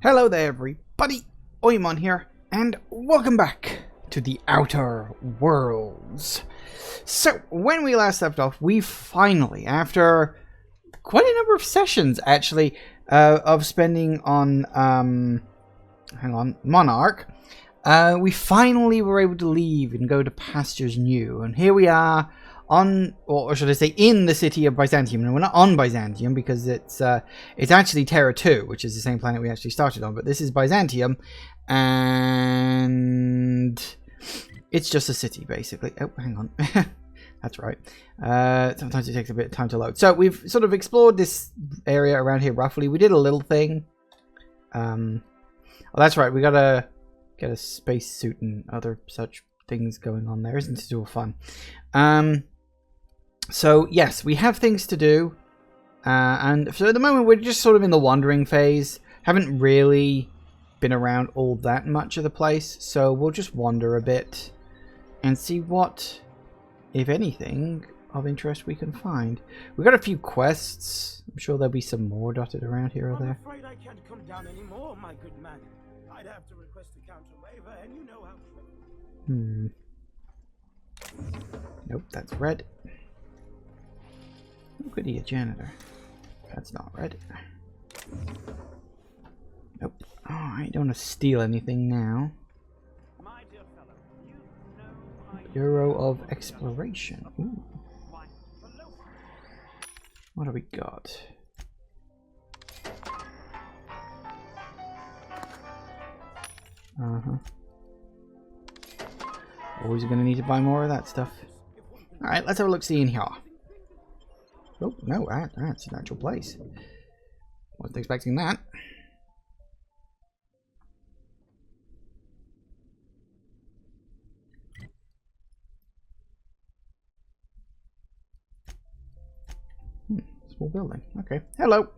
Hello there everybody, Oimon here, and welcome back to the Outer Worlds. So, when we last left off, we finally, after quite a number of sessions actually, of spending on, Monarch, we finally were able to leave and go to Pastures New, and here we are on, or should I say, in the city of Byzantium. And we're not on Byzantium because it's actually Terra 2, which is the same planet we actually started on. But this is Byzantium, and it's just a city, basically. Oh, hang on. That's right. Sometimes it takes a bit of time to load. So we've sort of explored this area around here roughly. We did a little thing. Oh, that's right. We gotta get a space suit and other such things going on there. Isn't it all fun? So yes, we have things to do, and so at the moment we're just sort of in the wandering phase. Haven't really been around all that much of the place, so we'll just wander a bit and see what, if anything, of interest we can find. We've got a few quests. I'm sure there'll be some more dotted around here or there. I'm afraid I can't come down anymore, my good man. I'd have to request a counter waiver, and you know how. Nope, that's red. Oh, goody, a janitor. That's not red. Nope. Alright, don't want to steal anything now. My dear fellow, you know Bureau of Exploration. Ooh. What do we got? Always going to need to buy more of that stuff. Alright, let's have a look-see in here. Oh, no, that's an actual place. Wasn't expecting that. Small building. Okay. Hello.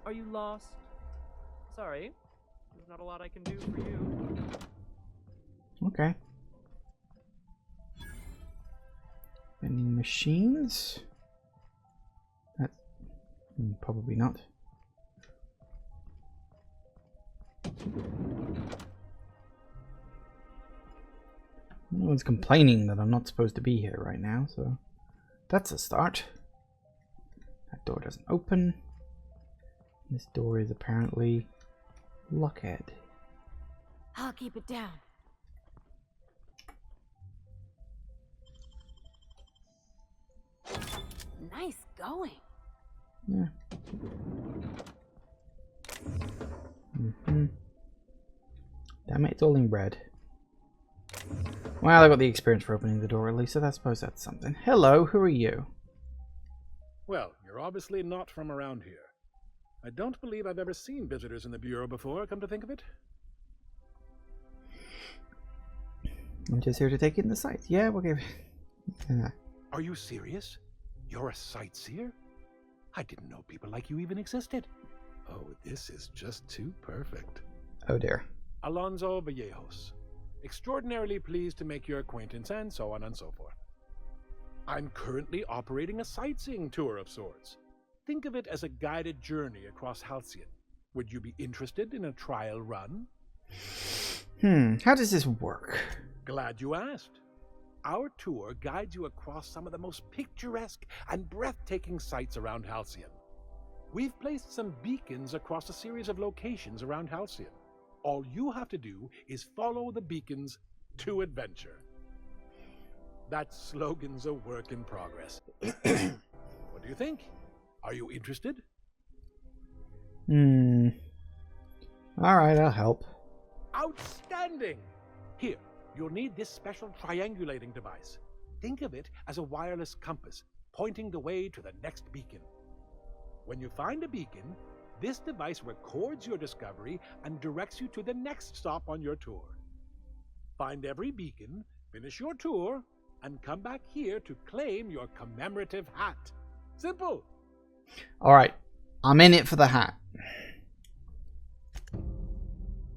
Are you lost? Sorry. There's not a lot I can do for you. Okay. Vending machines? That's probably not. No one's complaining that I'm not supposed to be here right now, so that's a start. That door doesn't open. This door is apparently locked. I'll keep it down. Nice going. Yeah. Damn it, it's all in red. Well, I got the experience for opening the door at least, so I suppose that's something. Hello, who are you? Well, you're obviously not from around here. I don't believe I've ever seen visitors in the Bureau before, come to think of it. I'm just here to take in the sights. Yeah, we'll give... Are you serious? You're a sightseer? I didn't know people like you even existed. Oh, this is just too perfect. Oh dear. Alonso Vallejos. Extraordinarily pleased to make your acquaintance, and so on and so forth. I'm currently operating a sightseeing tour of sorts. Think of it as a guided journey across Halcyon. Would you be interested in a trial run? How does this work? Glad you asked. Our tour guides you across some of the most picturesque and breathtaking sights around Halcyon. We've placed some beacons across a series of locations around Halcyon. All you have to do is follow the beacons to adventure. That slogan's a work in progress. What do you think? Are you interested? Alright, I'll help. Outstanding! Here, you'll need this special triangulating device. Think of it as a wireless compass, pointing the way to the next beacon. When you find a beacon, this device records your discovery and directs you to the next stop on your tour. Find every beacon, finish your tour, and come back here to claim your commemorative hat. Simple! Alright, I'm in it for the hat.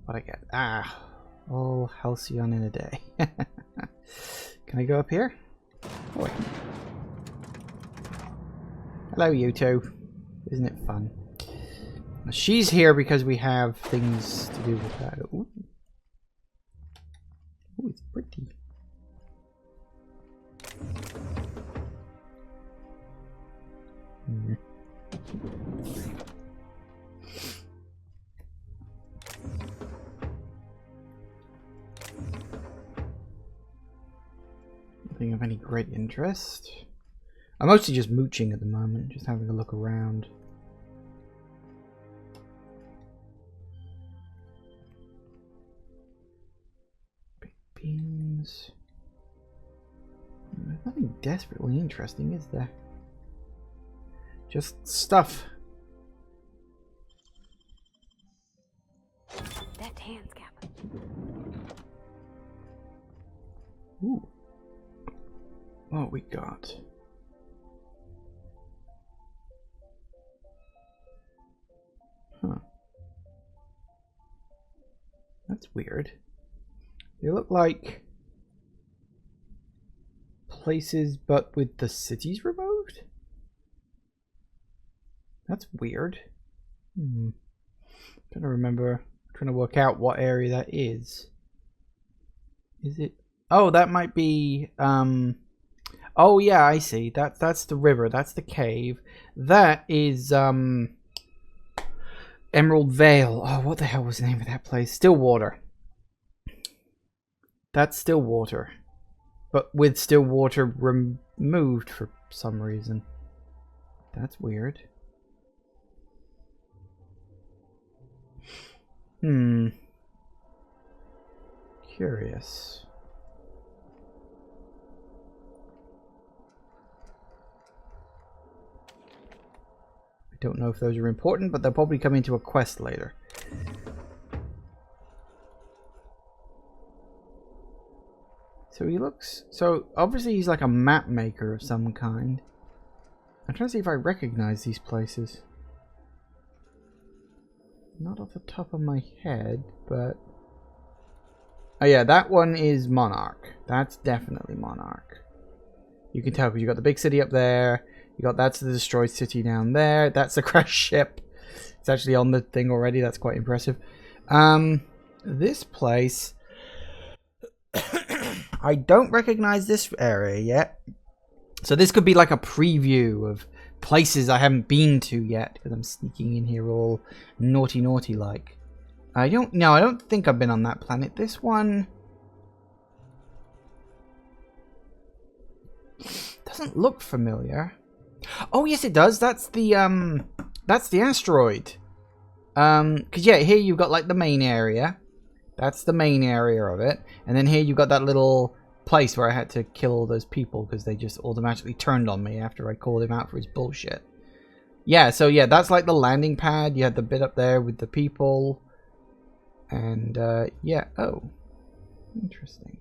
What I get? All Halcyon in a day. Can I go up here? Oh, wait. Hello, you two. Isn't it fun? She's here because we have things to do with that. Ooh. Ooh, it's pretty. Nothing of any great interest. I'm mostly just mooching at the moment, just having a look around. Big beans. There's nothing desperately interesting, is there? Just stuff. That tan scab. Ooh. What we got? Huh. That's weird. They look like places, but with the cities removed? That's weird. Trying to remember, trying to work out what area that is. Is it? Oh, that might be. Oh yeah, I see. That's the river. That's the cave. That is Emerald Vale. Oh, what the hell was the name of that place? Stillwater. That's Stillwater, but with Stillwater removed for some reason. That's weird. Curious. I don't know if those are important, but they'll probably come into a quest later. So he looks... So, obviously he's like a map maker of some kind. I'm trying to see if I recognize these places. Not off the top of my head, but... Oh yeah, that one is Monarch. That's definitely Monarch. You can tell because you got the big city up there. You got that's the destroyed city down there. That's the crashed ship. It's actually on the thing already. That's quite impressive. This place... I don't recognize this area yet. So this could be like a preview of places I haven't been to yet. Because I'm sneaking in here all naughty like. I don't think I've been on that planet. This one... doesn't look familiar. Oh yes it does. That's the asteroid. Cause yeah, here you've got like the main area. That's the main area of it. And then here you've got that little place where I had to kill all those people because they just automatically turned on me after I called him out for his bullshit. Yeah, so yeah, that's like the landing pad. You had the bit up there with the people. And yeah, oh. Interesting.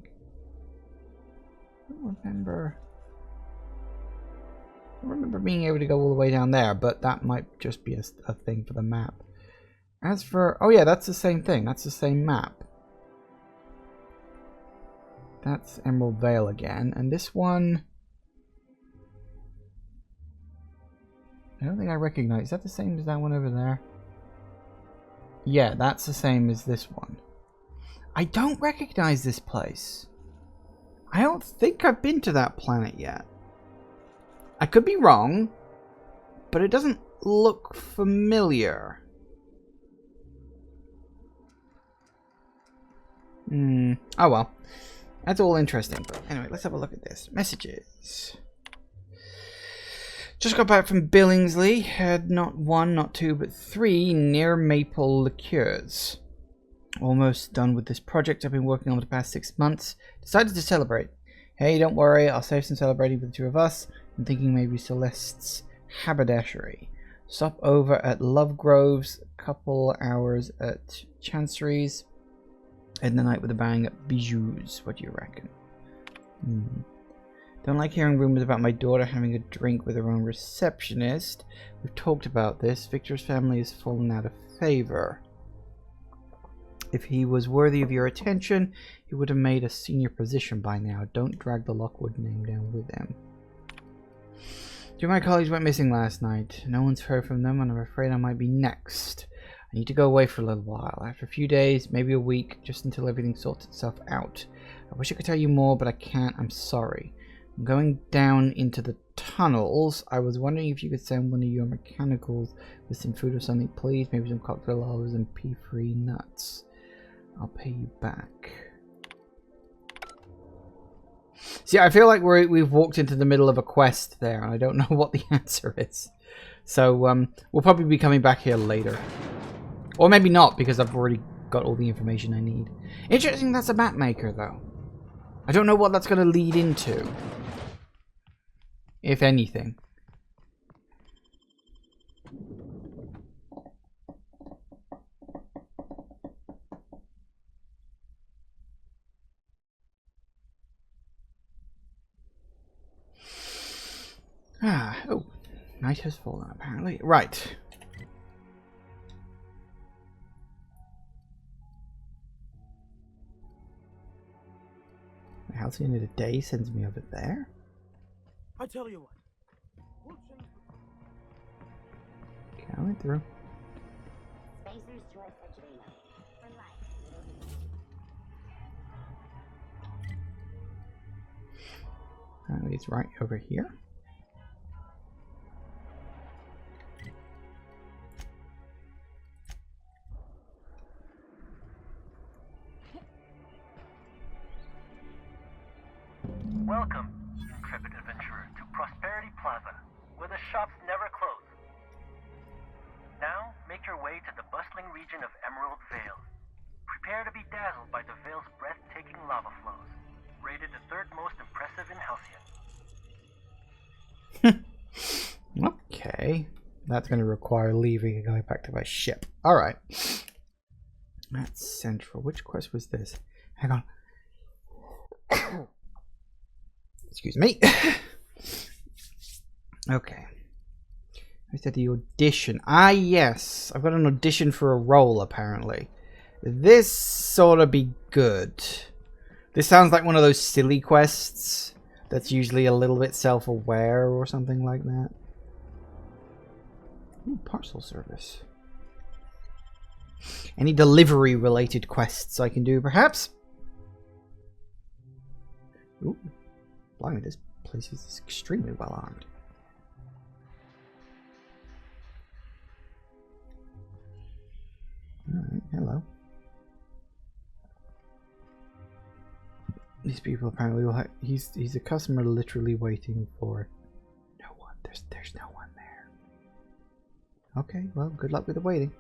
I don't remember being able to go all the way down there, but that might just be a thing for the map. As for... oh yeah, that's the same thing. That's the same map. That's Emerald Vale again. And this one... I don't think I recognize. Is that the same as that one over there? Yeah, that's the same as this one. I don't recognize this place. I don't think I've been to that planet yet. I could be wrong, but it doesn't look familiar. Oh well. That's all interesting. But anyway, let's have a look at this. Messages. Just got back from Billingsley. Had not one, not two, but 3 near maple liqueurs. Almost done with this project I've been working on for the past 6 months. Decided to celebrate. Hey, don't worry. I'll save some celebrating for the 2 of us. I'm thinking maybe Celeste's haberdashery. Stop over at Lovegrove's. Couple hours at Chancery's. End the night with a bang at Bijou's. What do you reckon? Don't like hearing rumors about my daughter having a drink with her own receptionist. We've talked about this. Victor's family has fallen out of favor. If he was worthy of your attention, he would have made a senior position by now. Don't drag the Lockwood name down with him. 2 of my colleagues went missing last night. No one's heard from them, and I'm afraid I might be next. I need to go away for a little while. After a few days, maybe a week, just until everything sorts itself out. I wish I could tell you more, but I can't. I'm sorry. I'm going down into the tunnels. I was wondering if you could send one of your mechanicals with some food or something, please. Maybe some cocktail olives and pea-free nuts. I'll pay you back. See, I feel like we've walked into the middle of a quest there, and I don't know what the answer is. So, we'll probably be coming back here later. Or maybe not, because I've already got all the information I need. Interesting, that's a map maker, though. I don't know what that's going to lead into. If anything. Oh. Night has fallen, apparently. Right. Halcyon in a day sends me over there? I tell you what. We'll change the... Okay, I went through. Spacer's choice Adrena. For life. Apparently it's right over here. Welcome, intrepid adventurer, to Prosperity Plaza, where the shops never close. Now, make your way to the bustling region of Emerald Vale. Prepare to be dazzled by the Vale's breathtaking lava flows, rated the third most impressive in Halcyon. Okay. That's going to require leaving and going back to my ship. Alright. That's central. Which quest was this? Hang on. Excuse me. Okay. I said the audition. Ah, yes. I've got an audition for a role, apparently. This sort of be good. This sounds like one of those silly quests that's usually a little bit self-aware or something like that. Ooh, parcel service. Any delivery-related quests I can do, perhaps? Ooh. Blimey, this place is extremely well armed. Alright, hello. These people apparently will have... He's a customer literally waiting for... No one. There's no one there. Okay, well, good luck with the waiting.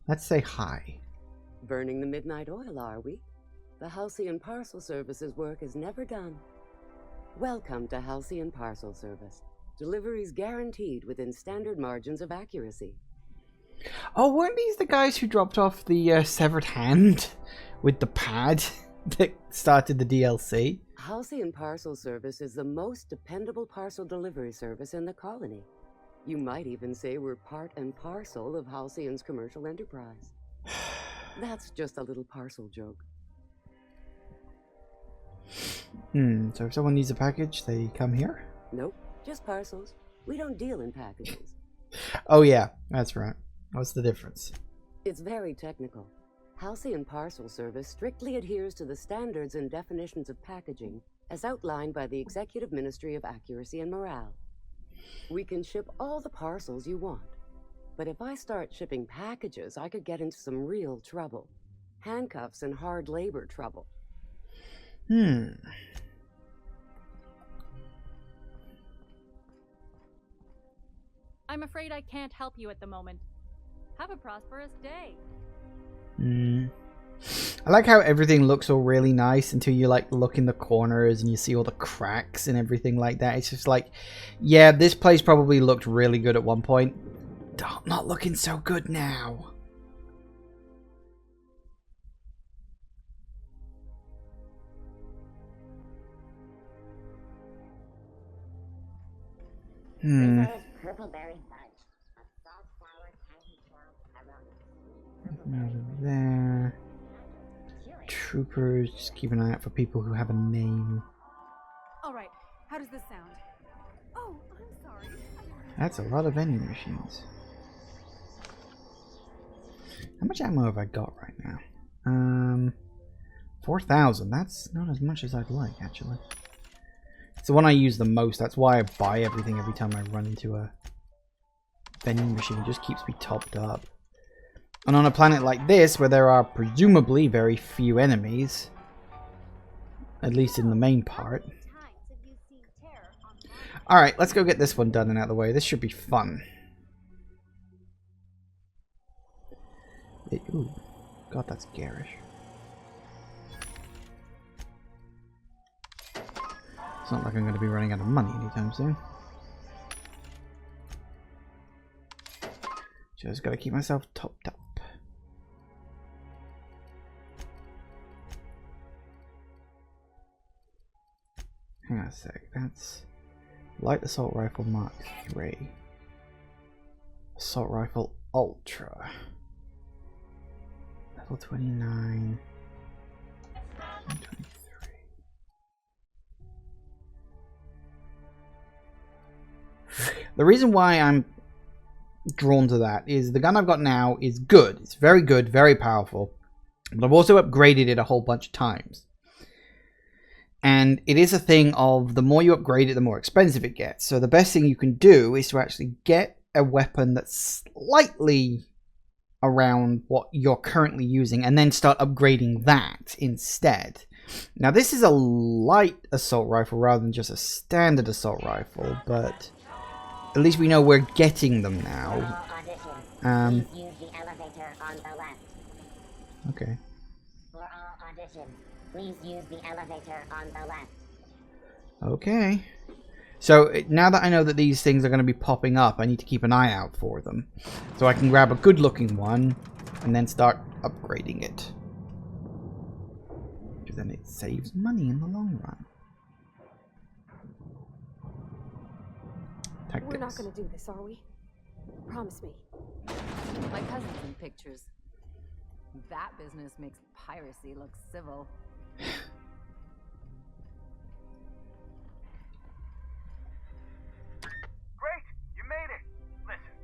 Let's say hi. Burning the midnight oil, are we? The Halcyon Parcel Service's work is never done. Welcome to Halcyon Parcel Service. Deliveries guaranteed within standard margins of accuracy. Oh, weren't these the guys who dropped off the severed hand with the pad that started the DLC? Halcyon Parcel Service is the most dependable parcel delivery service in the colony. You might even say we're part and parcel of Halcyon's commercial enterprise. That's just a little parcel joke. So if someone needs a package, they come here? Nope, just parcels. We don't deal in packages. Oh yeah, that's right. What's the difference? It's very technical. Halcyon Parcel Service strictly adheres to the standards and definitions of packaging as outlined by the Executive Ministry of Accuracy and Morale. We can ship all the parcels you want, but if I start shipping packages, I could get into some real trouble. Handcuffs and hard labor trouble. I'm afraid I can't help you at the moment. Have a prosperous day. I like how everything looks all really nice until you like look in the corners and you see all the cracks and everything like that. It's just like, yeah, this place probably looked really good at one point. Not looking so good now. Purple berry fudge. A salt sour candy swirl aroma. Over there. Troopers, just keep an eye out for people who have a name. All right. How does this sound? Oh, I'm sorry. That's a lot of vending machines. How much ammo have I got right now? 4,000. That's not as much as I'd like, actually. It's the one I use the most. That's why I buy everything every time I run into a vending machine. It just keeps me topped up. And on a planet like this, where there are presumably very few enemies, at least in the main part. Alright, let's go get this one done and out of the way. This should be fun. Ooh, God, that's garish. It's not like I'm going to be running out of money anytime soon. Just got to keep myself topped up. Hang on a sec. That's light assault rifle Mark III. Assault rifle Ultra. Level 29. 23. The reason why I'm drawn to that is the gun I've got now is good. It's very good, very powerful. But I've also upgraded it a whole bunch of times. And it is a thing of the more you upgrade it, the more expensive it gets. So the best thing you can do is to actually get a weapon that's slightly around what you're currently using and then start upgrading that instead. Now this is a light assault rifle rather than just a standard assault rifle, but at least we know we're getting them now. Please use the elevator on the left. Okay. For all auditions, please use the elevator on the left. Okay. So now that I know that these things are going to be popping up, I need to keep an eye out for them. So I can grab a good looking one and then start upgrading it. Because then it saves money in the long run. Tactics. We're not gonna do this, are we? Promise me. My cousin's in pictures. That business makes piracy look civil. Great! You made it! Listen,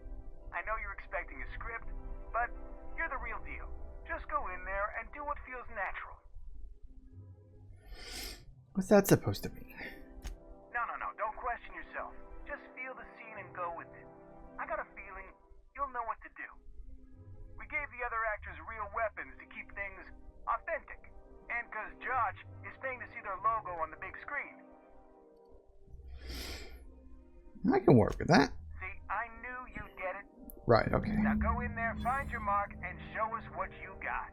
I know you're expecting a script, but you're the real deal. Just go in there and do what feels natural. What's that supposed to mean? No, don't question yourself. Just feel the scene and go with it. I got a feeling you'll know what to do. We gave the other actors real weapons to keep things authentic. And because Josh is paying to see their logo on the big screen. I can work with that. See, I knew you'd get it. Right, okay. Now go in there, find your mark, and show us what you got.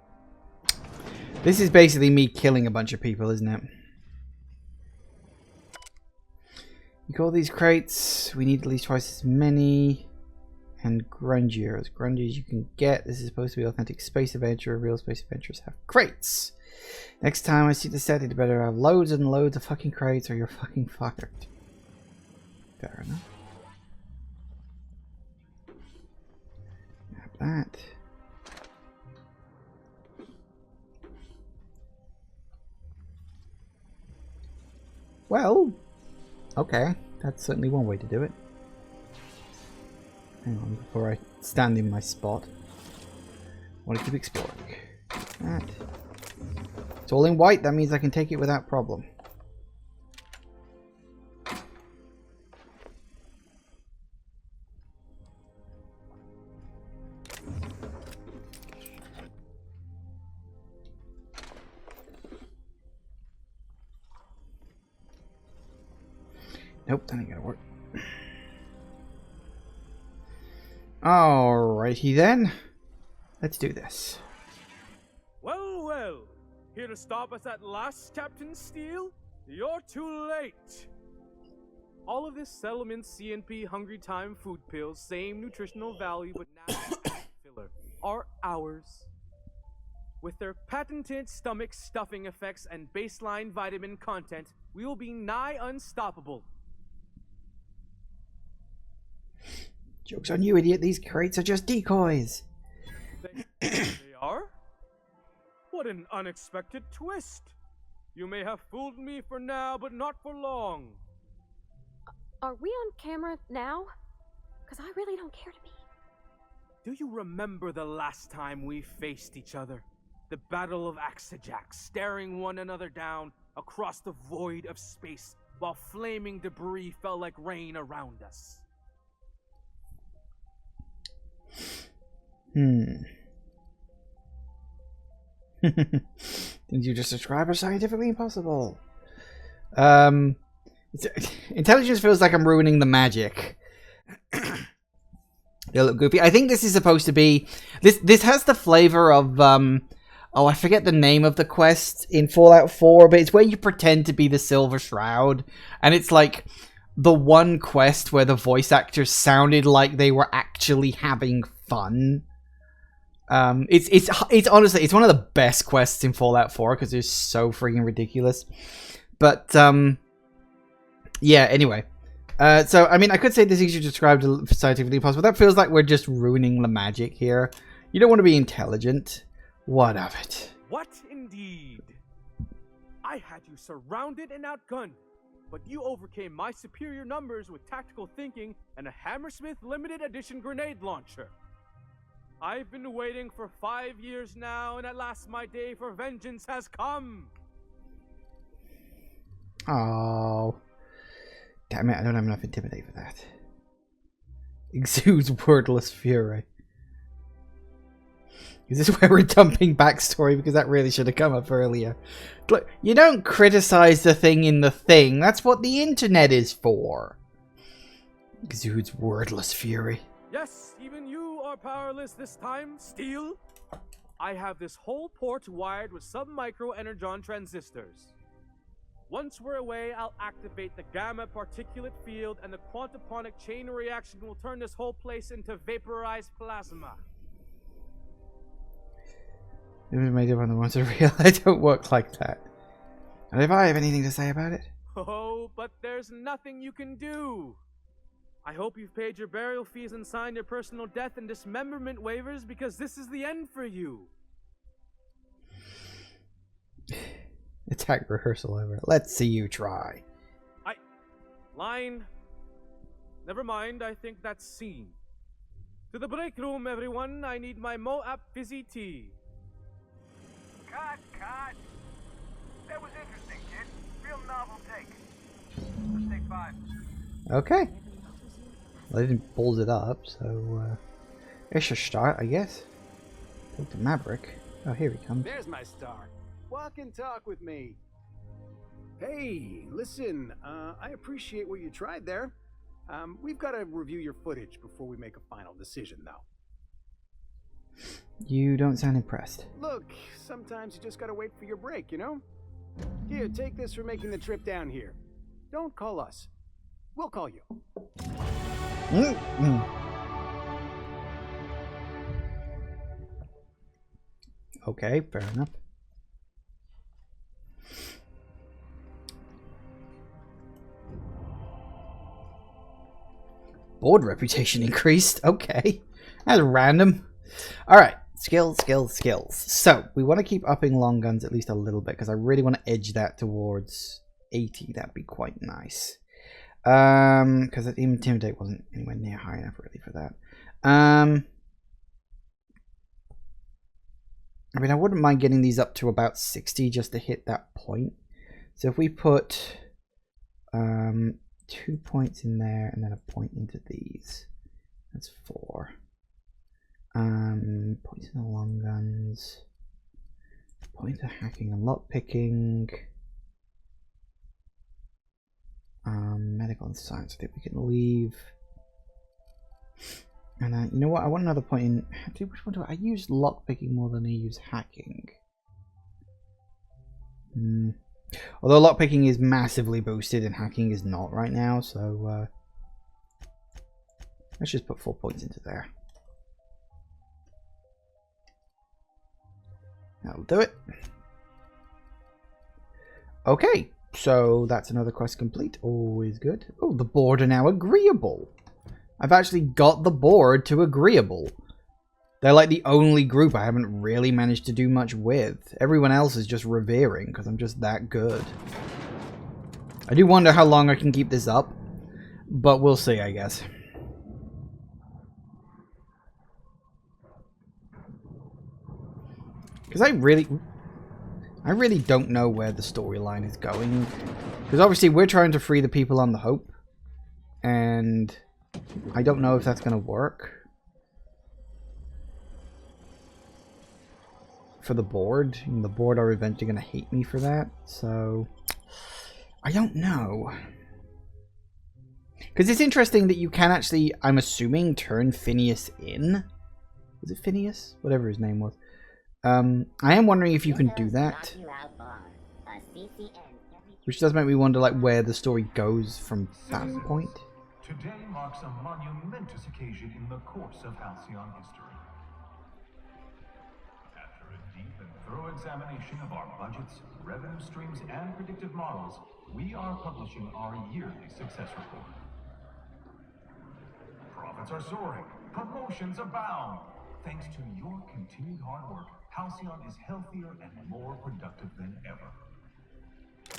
This is basically me killing a bunch of people, isn't it? You call these crates. We need at least twice as many. And grungier. As grungy as you can get. This is supposed to be authentic space adventure. Real space adventures have crates. Next time I see the set, it better have loads and loads of fucking crates or you're fucking fucked. Fair enough. Grab that. Well, okay. That's certainly one way to do it. Hang on, before I stand in my spot. I want to keep exploring. That. It's all in white, that means I can take it without problem. Nope, that ain't gonna work. Alrighty then. Let's do this. Well. Here to stop us at last, Captain Steele? You're too late. All of this settlement CNP Hungry Time food pills, same nutritional value but natural filler, are ours. With their patented stomach stuffing effects and baseline vitamin content, we will be nigh unstoppable. Joke's on you, idiot. These crates are just decoys. They are? What an unexpected twist. You may have fooled me for now, but not for long. Are we on camera now? Because I really don't care to be. Do you remember the last time we faced each other? The Battle of Axajak, staring one another down across the void of space while flaming debris fell like rain around us. Didn't you just describe as scientifically impossible? Intelligence feels like I'm ruining the magic. They look goofy. I think this is supposed to be... This has the flavor of... oh, I forget the name of the quest in Fallout 4, but it's where you pretend to be the Silver Shroud. And it's like the one quest where the voice actors sounded like they were actually having fun. It's honestly, it's one of the best quests in Fallout 4 because it's so freaking ridiculous. But, yeah, anyway. So, I mean, I could say this is described as scientifically impossible. That feels like we're just ruining the magic here. You don't want to be intelligent. What of it? What indeed? I had you surrounded and outgunned, but you overcame my superior numbers with tactical thinking and a Hammersmith limited edition grenade launcher. I've been waiting for 5 years now, and at last my day for vengeance has come. Oh. Damn it, I don't have enough intimidate for that. Exudes wordless fury. Is this where we're dumping backstory? Because that really should have come up earlier. Look, you don't criticize the thing in the thing. That's what the internet is for. Exudes wordless fury. Yes, even you are powerless this time, Steel. I have this whole port wired with sub-micro energon transistors. Once we're away, I'll activate the gamma particulate field, and the quantaponic chain reaction will turn this whole place into vaporized plasma. It was made up on the ones that real. I don't work like that. And if I have anything to say about it? Oh, but there's nothing you can do. I hope you've paid your burial fees and signed your personal death and dismemberment waivers, because this is the end for you. Attack rehearsal over. Let's see you try. Line. Never mind, I think that's scene. To the break room, everyone. I need my Moab fizzy tea. Cut! That was interesting, kid. Real novel take. Let's take 5. Okay. Well, they didn't balls it up, so it should start, I guess. Talk to Maverick. Oh, here he comes. There's my star. Walk and talk with me. Hey, listen, I appreciate what you tried there. We've got to review your footage before we make a final decision, though. You don't sound impressed. Look, sometimes you just gotta wait for your break, you know? Here, take this for making the trip down here. Don't call us. We'll call you. Okay, fair enough. Board reputation increased. Okay. That's random. Alright. Skills. So, we want to keep upping long guns at least a little bit, because I really want to edge that towards 80. That'd be quite nice. Because Intimidate wasn't anywhere near high enough really for that. I mean, I wouldn't mind getting these up to about 60 just to hit that point. So if we put 2 points in there and then a point into these, that's 4. Points in the long guns, points to hacking and lockpicking, medical and science. I think we can leave. And you know what? I want another point in. Which one do I use? Lockpicking more than I use hacking. Although lockpicking is massively boosted and hacking is not right now, so let's just put 4 points into there. That'll do it. Okay, so that's another quest complete. Always good. Oh, the board are now agreeable. I've actually got the board to agreeable. They're like the only group I haven't really managed to do much with. Everyone else is just revering because I'm just that good. I do wonder how long I can keep this up, but we'll see, I guess. Because I really don't know where the storyline is going. Because obviously we're trying to free the people on the Hope. And I don't know if that's going to work. For the board. And the board are eventually going to hate me for that. So I don't know. Because it's interesting that you can actually, I'm assuming, turn Phineas in. Was it Phineas? Whatever his name was. I am wondering if you can do that. Which does make me wonder like where the story goes from that point. Today marks a monumentous occasion in the course of Halcyon history. After a deep and thorough examination of our budgets, revenue streams, and predictive models, we are publishing our yearly success report. Profits are soaring, promotions abound. Thanks to your continued hard work, Halcyon is healthier and more productive than ever.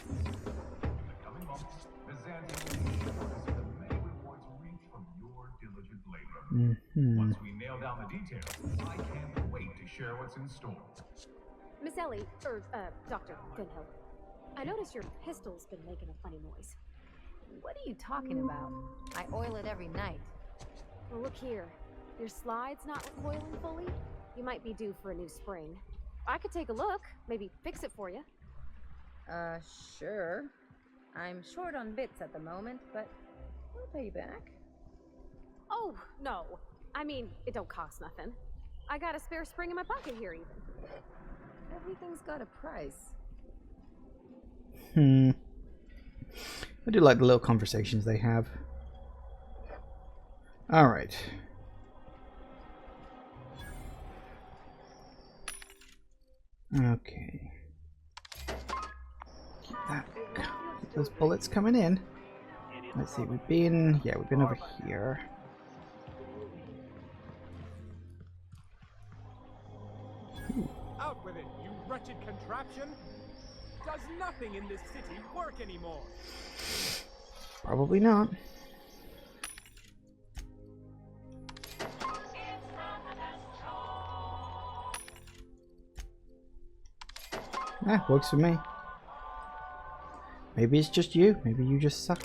In the coming months, Byzantium will be sure to see the many rewards reap from your diligent labor. Once we nail down the details, I can't wait to share what's in store. Miss Ellie, Dr. Finhill, I noticed your pistol's been making a funny noise. What are you talking about? I oil it every night. Well, look here. Your slide's not recoiling fully? You might be due for a new spring. I could take a look, maybe fix it for you. Sure. I'm short on bits at the moment, but I'll pay you back. Oh, no. I mean, it don't cost nothing. I got a spare spring in my pocket here, even. Everything's got a price. I do like the little conversations they have. Alright. Okay. Keep that. Keep those bullets coming in. Let's see, we've been over here. Out with it, you wretched contraption! Does nothing in this city work anymore? Probably not. Works for me. Maybe it's just you. Maybe you just suck.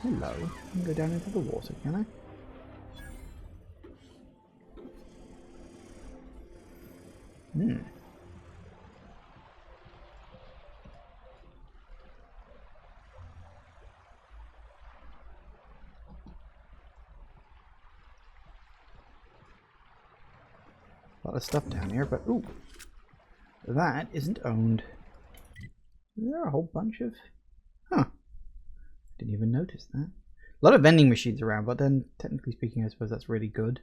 Hello. I can go down into the water, can I? A lot of stuff down here, but ooh, that isn't owned. Is there a whole bunch of... Huh. Didn't even notice that. A lot of vending machines around, but then, technically speaking, I suppose that's really good.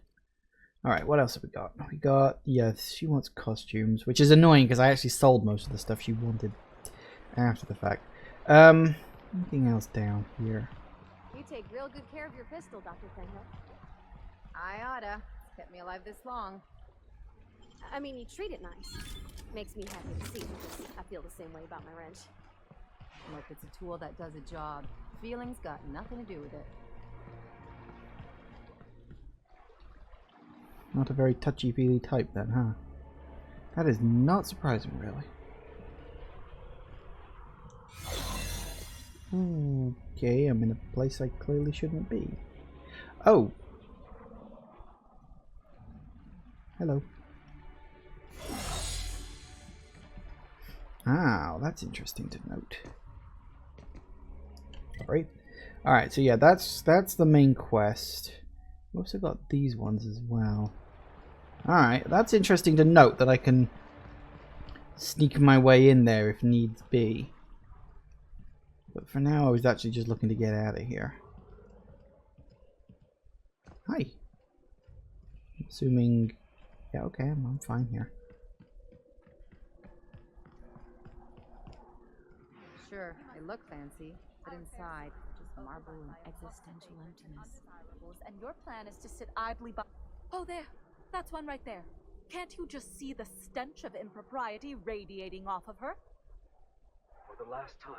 Alright, what else have we got? We got... Yeah, she wants costumes, which is annoying because I actually sold most of the stuff she wanted after the fact. Anything else down here? You take real good care of your pistol, Dr. Finhill. I oughta. It's kept me alive this long. I mean, you treat it nice. Makes me happy to see because I feel the same way about my wrench. Look, it's a tool that does a job. Feelings got nothing to do with it. Not a very touchy-feely type then, huh? That is not surprising, really. Okay, I'm in a place I clearly shouldn't be. Oh! Hello. Ah, that's interesting to note. Sorry. Alright, so yeah, that's the main quest. We've also got these ones as well. Alright, that's interesting to note that I can sneak my way in there if needs be. But for now, I was actually just looking to get out of here. Hi. Assuming... Yeah, okay, I'm fine here. Sure, they look fancy, but inside, just marble and existential emptiness. And your plan is to sit idly by. Oh, there. That's one right there. Can't you just see the stench of impropriety radiating off of her? For the last time,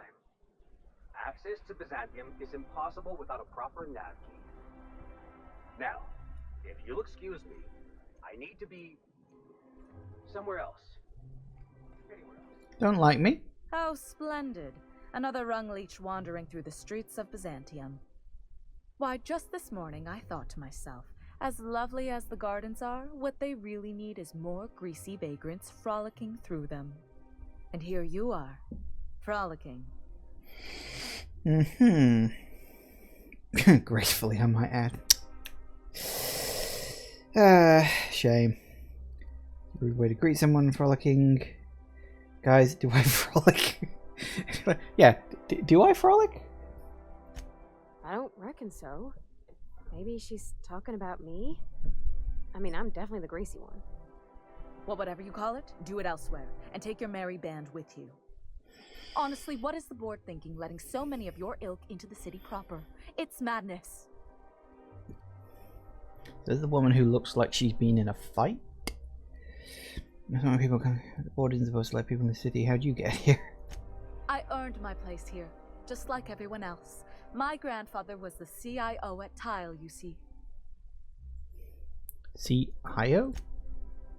Access to Byzantium is impossible without a proper nav key. Now, if you'll excuse me, I need to be somewhere else. Anywhere else. Don't like me? How splendid. Another rung leech wandering through the streets of Byzantium. Why, just this morning I thought to myself, as lovely as the gardens are, what they really need is more greasy vagrants frolicking through them. And here you are, frolicking. Gracefully, I might add. Shame. Rude way to greet someone frolicking. Guys, do I frolic? Yeah, do I frolic? I don't reckon so. Maybe she's talking about me? I mean, I'm definitely the greasy one. Well, whatever you call it, do it elsewhere, and take your merry band with you. Honestly, what is the board thinking, letting so many of your ilk into the city proper? It's madness. This is the woman who looks like she's been in a fight. People come. The board isn't supposed to let people in the city. How'd you get here? I earned my place here, just like everyone else. My grandfather was the CIO at Tile, you see. CIO?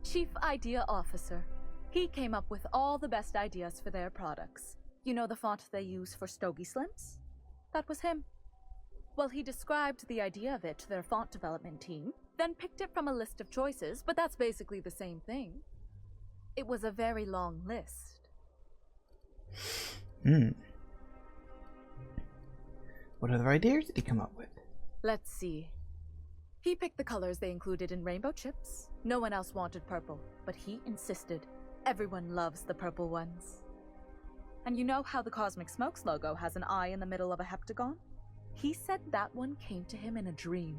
Chief Idea Officer. He came up with all the best ideas for their products. You know the font they use for Stogie Slims? That was him. Well, he described the idea of it to their font development team, then picked it from a list of choices, but that's basically the same thing. It was a very long list. What other ideas did he come up with? Let's see. He picked the colors they included in rainbow chips. No one else wanted purple, but he insisted. Everyone loves the purple ones. And you know how the Cosmic Smokes logo has an eye in the middle of a heptagon? He said that one came to him in a dream.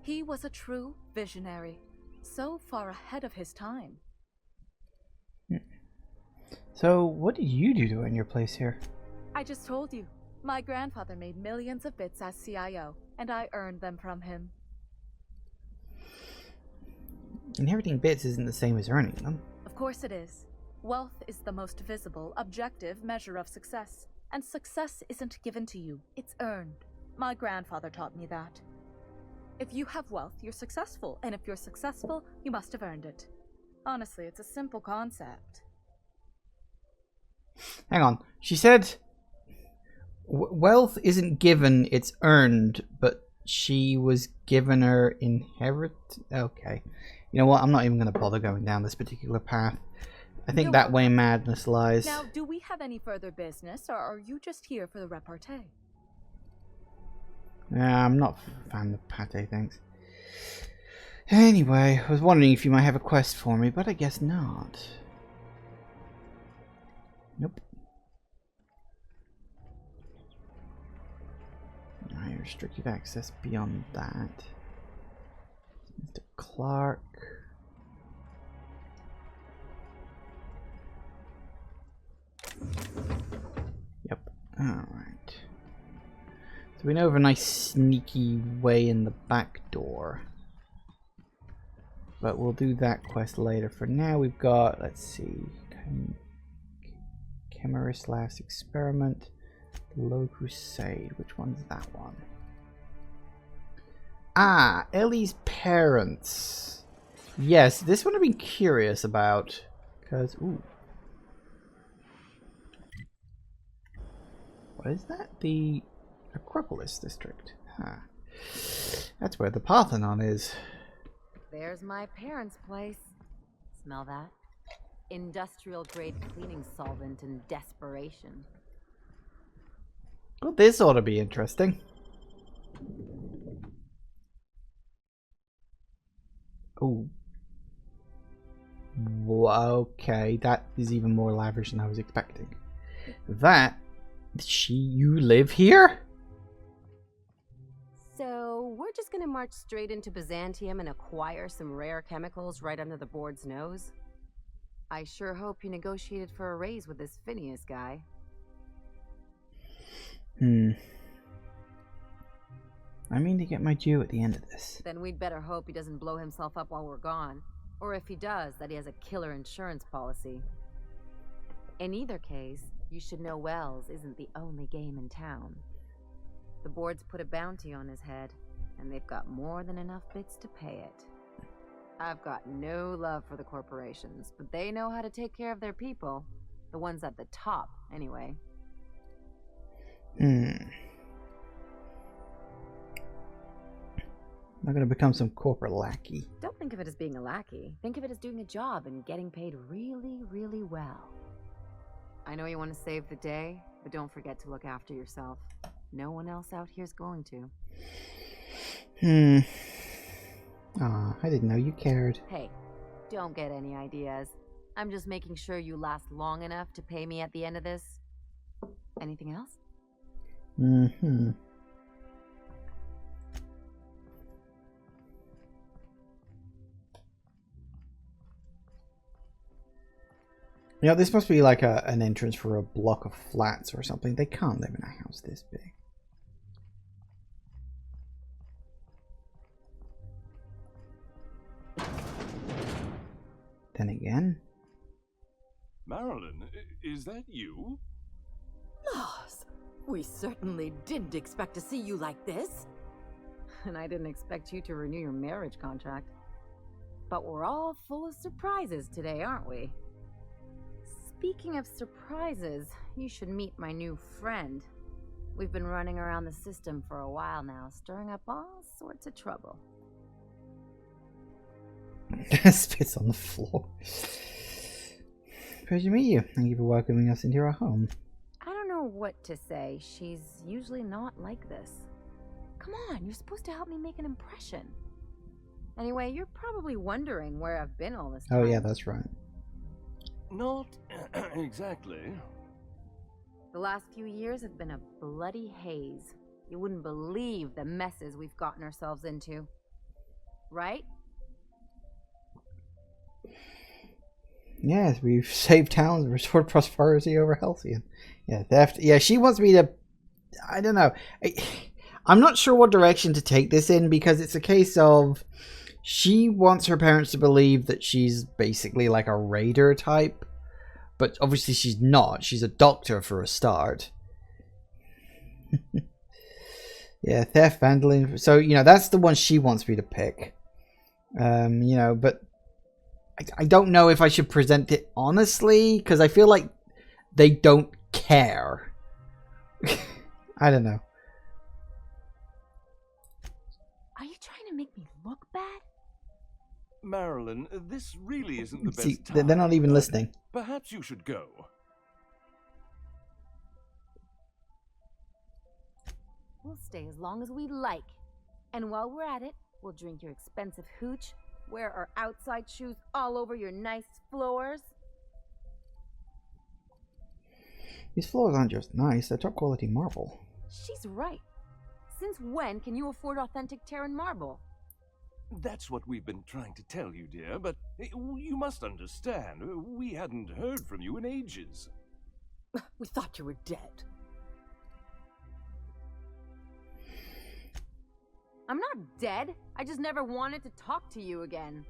He was a true visionary, so far ahead of his time. So, what did you do to earn your place here? I just told you. My grandfather made millions of bits as CIO, and I earned them from him. Inheriting bits isn't the same as earning them. Of course it is. Wealth is the most visible, objective measure of success. And success isn't given to you, it's earned. My grandfather taught me that. If you have wealth, you're successful, and if you're successful, you must have earned it. Honestly, it's a simple concept. Hang on. She said wealth isn't given, it's earned, but she was given her inherit. Okay. You know what? I'm not even going to bother going down this particular path. I think that way madness lies. Now, do we have any further business, or are you just here for the repartee? Nah, I'm not a fan of pate, thanks. Anyway, I was wondering if you might have a quest for me, but I guess not. Nope. I restricted access beyond that. Mr. Clark. Yep. Alright. So we know of a nice sneaky way in the back door. But we'll do that quest later. For now we've got, let's see, Chimerist Last Experiment, the Low Crusade. Which one's that one? Ah, Ellie's parents. Yes, this one I've been curious about. Because, ooh. What is that? The Acropolis district. Huh. That's where the Parthenon is. There's my parents' place. Smell that? Industrial grade cleaning solvent in desperation. Well, this ought to be interesting. Oh. Okay, that is even more lavish than I was expecting. You live here? So, we're just gonna march straight into Byzantium and acquire some rare chemicals right under the board's nose? I sure hope you negotiated for a raise with this Phineas guy. I mean to get my due at the end of this. Then we'd better hope he doesn't blow himself up while we're gone. Or if he does, that he has a killer insurance policy. In either case, You should know Wells isn't the only game in town. The board's put a bounty on his head, and they've got more than enough bits to pay it. I've got no love for the corporations, but they know how to take care of their people. The ones at the top, anyway. I'm not going to become some corporate lackey. Don't think of it as being a lackey. Think of it as doing a job and getting paid really, really well. I know you want to save the day, but don't forget to look after yourself. No one else out here's going to. Aw, I didn't know you cared. Hey, don't get any ideas. I'm just making sure you last long enough to pay me at the end of this. Anything else? You know, this must be like an entrance for a block of flats or something. They can't live in a house this big. Then again... Marilyn, is that you? Loss! We certainly didn't expect to see you like this. And I didn't expect you to renew your marriage contract. But we're all full of surprises today, aren't we? Speaking of surprises, you should meet my new friend. We've been running around the system for a while now, stirring up all sorts of trouble. Spits on the floor. Pleasure to meet you. Thank you for welcoming us into your home. I don't know what to say. She's usually not like this. Come on, you're supposed to help me make an impression. Anyway, you're probably wondering where I've been all this time. Oh yeah, that's right. Not exactly. The last few years have been a bloody haze. You wouldn't believe the messes we've gotten ourselves into. Right? Yes, we've saved towns and restored prosperity over Halcyon. Yeah, theft. Yeah, she wants me to... I don't know. I'm not sure what direction to take this in, because it's a case of... She wants her parents to believe that she's basically like a raider type. But obviously she's not. She's a doctor for a start. Yeah, theft, vandalism. So, you know, that's the one she wants me to pick. You know, but... I don't know if I should present it honestly, because I feel like they don't care. I don't know. Are you trying to make me look bad? Marilyn, this really isn't the See, best time. they're not even listening. Perhaps you should go. We'll stay as long as we like. And while we're at it, we'll drink your expensive hooch, wear our outside shoes all over your nice floors. These floors aren't just nice, they're top quality marble. She's right. Since when can you afford authentic Terran marble? That's what we've been trying to tell you, dear, but you must understand, we hadn't heard from you in ages. We thought you were dead. I'm not dead. I just never wanted to talk to you again.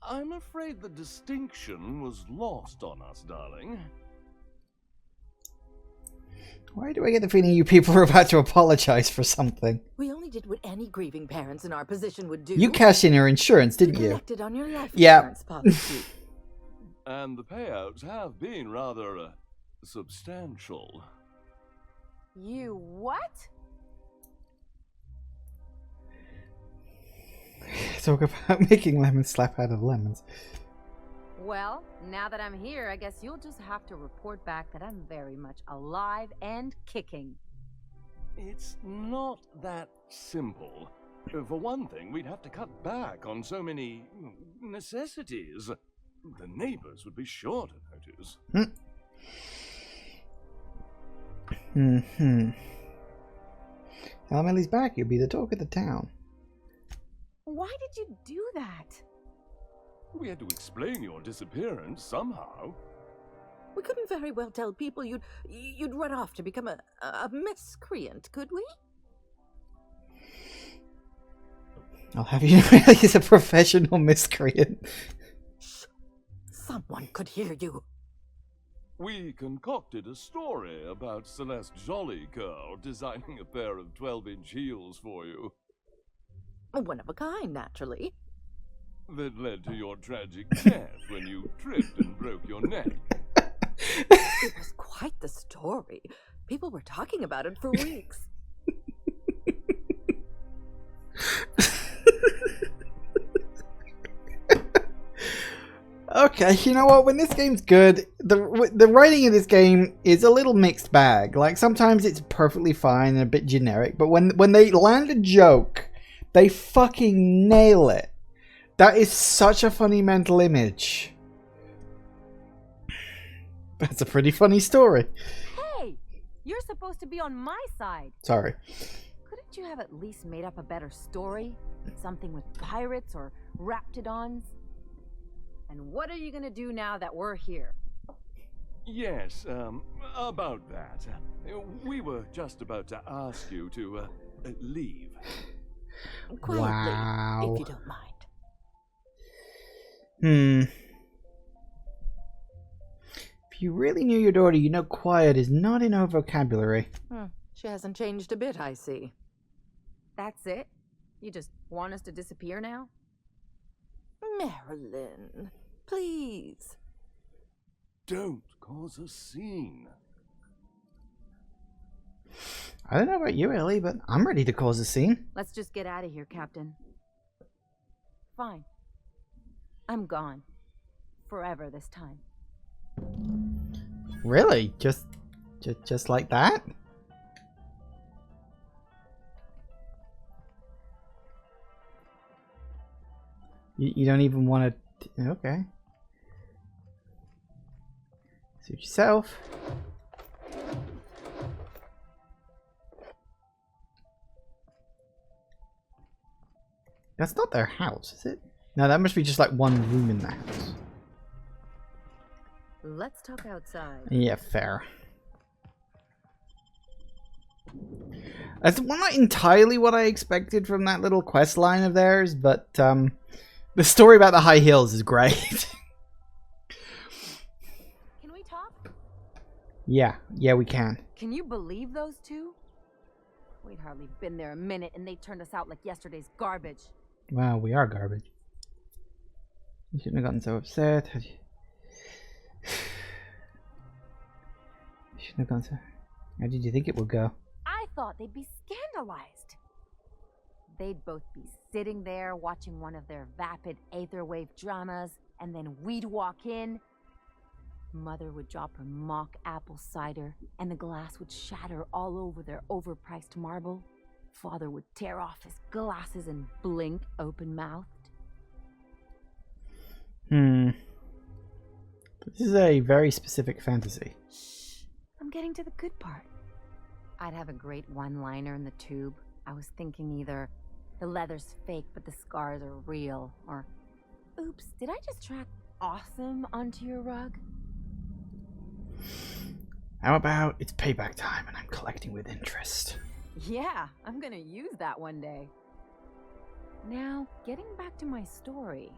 I'm afraid the distinction was lost on us, darling. Why do I get the feeling you people are about to apologize for something? We only did what any grieving parents in our position would do. You cashed in your insurance, didn't you? Collected on your life Yeah. insurance policy. And the payouts have been rather substantial. You what? Talk about making lemons slap out of lemons. Well, now that I'm here, I guess you'll just have to report back that I'm very much alive and kicking. It's not that simple. For one thing, we'd have to cut back on so many necessities. The neighbors would be sure to notice. Now Emily's back, you'll be the talk of the town. Why did you do that? We had to explain your disappearance somehow. We couldn't very well tell people you'd run off to become a miscreant, could we? I'll have you know he's a professional miscreant. Shh. Someone could hear you. We concocted a story about Celeste Jollycurl designing a pair of 12-inch heels for you. One of a kind, naturally. That led to your tragic death when you tripped and broke your neck. It was quite the story. People were talking about it for weeks. Okay, you know what? When this game's good, the writing in this game is a little mixed bag. Like, sometimes it's perfectly fine and a bit generic, but when they land a joke, they fucking nail it. That is such a funny mental image. That's a pretty funny story. Hey, you're supposed to be on my side. Sorry. Couldn't you have at least made up a better story? Something with pirates or raptidons? And what are you gonna do now that we're here? Yes, about that. We were just about to ask you to, leave. Quietly, Wow. if you don't mind. If you really knew your daughter, you know quiet is not in her vocabulary. She hasn't changed a bit, I see. That's it? You just want us to disappear now? Marilyn, please. Don't cause a scene. I don't know about you, Ellie, but I'm ready to cause a scene. Let's just get out of here, Captain. Fine. I'm gone. Forever this time. Really? Just like that? You don't even want to... Okay. Suit yourself. That's not their house, is it? No, that must be just like one room in the house. Let's talk outside. Yeah, fair. That's not entirely what I expected from that little quest line of theirs, but the story about the high hills is great. Can we talk? Yeah, we can. Can you believe those two? We'd hardly been there a minute and they turned us out like yesterday's garbage. Well, we are garbage. You shouldn't have gotten so upset. You shouldn't have gone so... How did you think it would go? I thought they'd be scandalized. They'd both be sitting there watching one of their vapid aetherwave dramas, and then we'd walk in. Mother would drop her mock apple cider, and the glass would shatter all over their overpriced marble. Father would tear off his glasses and blink open-mouthed. This is a very specific fantasy. Shh, I'm getting to the good part. I'd have a great one-liner in the tube. I was thinking either, the leather's fake but the scars are real, or, oops, did I just track awesome onto your rug? How about it's payback time and I'm collecting with interest? Yeah, I'm gonna use that one day. Now, getting back to my story.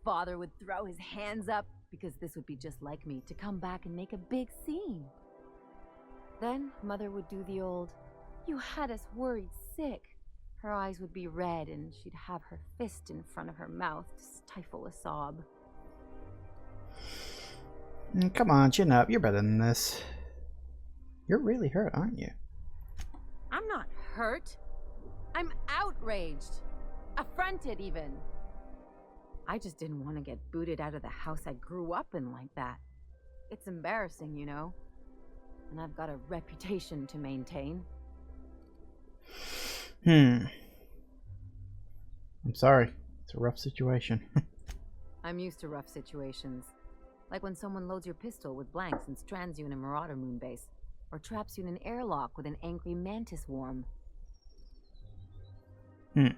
Father would throw his hands up because this would be just like me to come back and make a big scene. Then Mother would do the old, "You had us worried sick." Her eyes would be red and she'd have her fist in front of her mouth to stifle a sob. Come on, chin up. You're better than this. You're really hurt, aren't you? I'm not hurt. I'm outraged. Affronted, even. I just didn't want to get booted out of the house I grew up in like that. It's embarrassing, you know. And I've got a reputation to maintain. I'm sorry. It's a rough situation. I'm used to rough situations. Like when someone loads your pistol with blanks and strands you in a Marauder moon base. Or traps you in an airlock with an angry mantis worm. This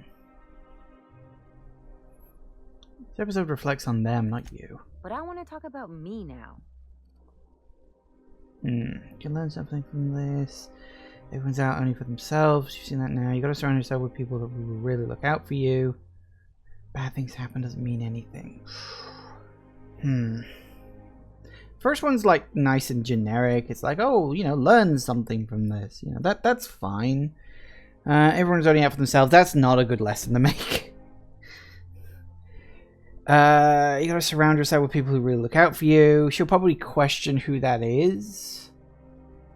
episode reflects on them, not you. But I want to talk about me now. You can learn something from this. Everyone's out only for themselves. You've seen that now. You gotta surround yourself with people that will really look out for you. Bad things happen doesn't mean anything. First one's like nice and generic. It's like, oh, you know, learn something from this. You know, that's fine. Everyone's only out for themselves. That's not a good lesson to make. You gotta surround yourself with people who really look out for you. She'll probably question who that is.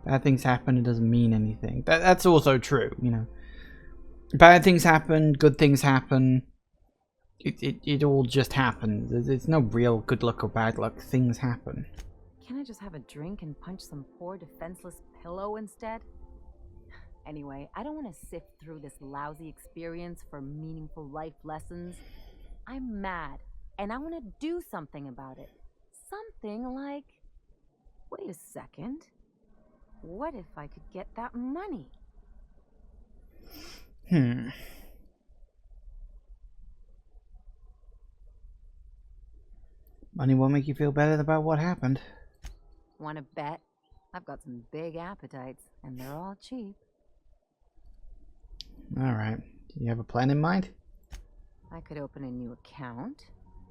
Bad things happen, it doesn't mean anything. That's also true, you know. Bad things happen, good things happen. It all just happens. There's no real good luck or bad luck. Things happen. Can't I just have a drink and punch some poor defenseless pillow instead? Anyway, I don't want to sift through this lousy experience for meaningful life lessons. I'm mad, and I want to do something about it. Something like... Wait a second. What if I could get that money? Money won't make you feel better about what happened. Want to bet? I've got some big appetites, and they're all cheap. Alright. Do you have a plan in mind? I could open a new account,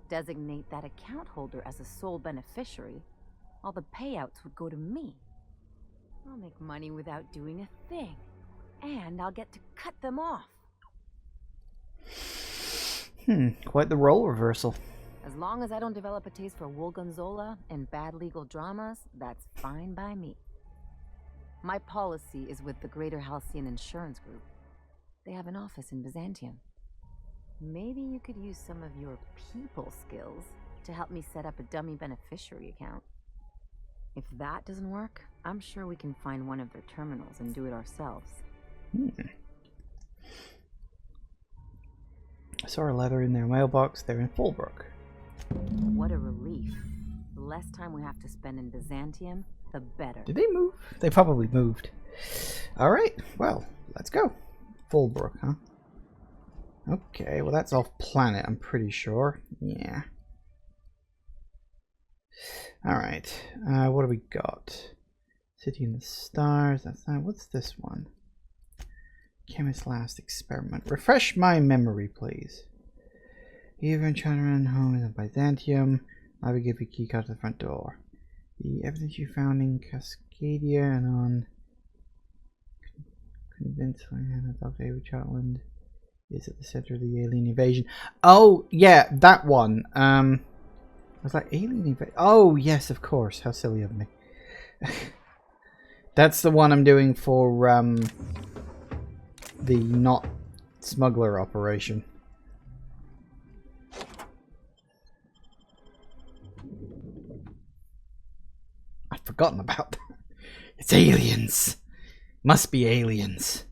designate that account holder as a sole beneficiary. All the payouts would go to me. I'll make money without doing a thing, and I'll get to cut them off. Quite the role reversal. As long as I don't develop a taste for wool gonzola and bad legal dramas, that's fine by me. My policy is with the Greater Halcyon Insurance Group. They have an office in Byzantium. Maybe you could use some of your people skills to help me set up a dummy beneficiary account. If that doesn't work, I'm sure we can find one of their terminals and do it ourselves. I saw a letter in their mailbox. They're in Fallbrook. What a relief. The less time we have to spend in Byzantium, the better. Did they move? They probably moved. Alright, well, let's go. Fallbrook, huh? Okay, well that's off planet, I'm pretty sure. Yeah. Alright, what do we got? City in the Stars, that's not... What's this one? Chemist's last experiment. Refresh my memory, please. Even Chandraan home in Byzantium. I will give you a key card to the front door. The evidence you found in Cascadia and on Convinced Dr. Avery Chatland is at the center of the alien invasion. Oh, yeah, that one. I was like, alien invasion? Oh, yes, of course. How silly of me. That's the one I'm doing for the not smuggler operation. I'd forgotten about that. It's aliens. Must be aliens.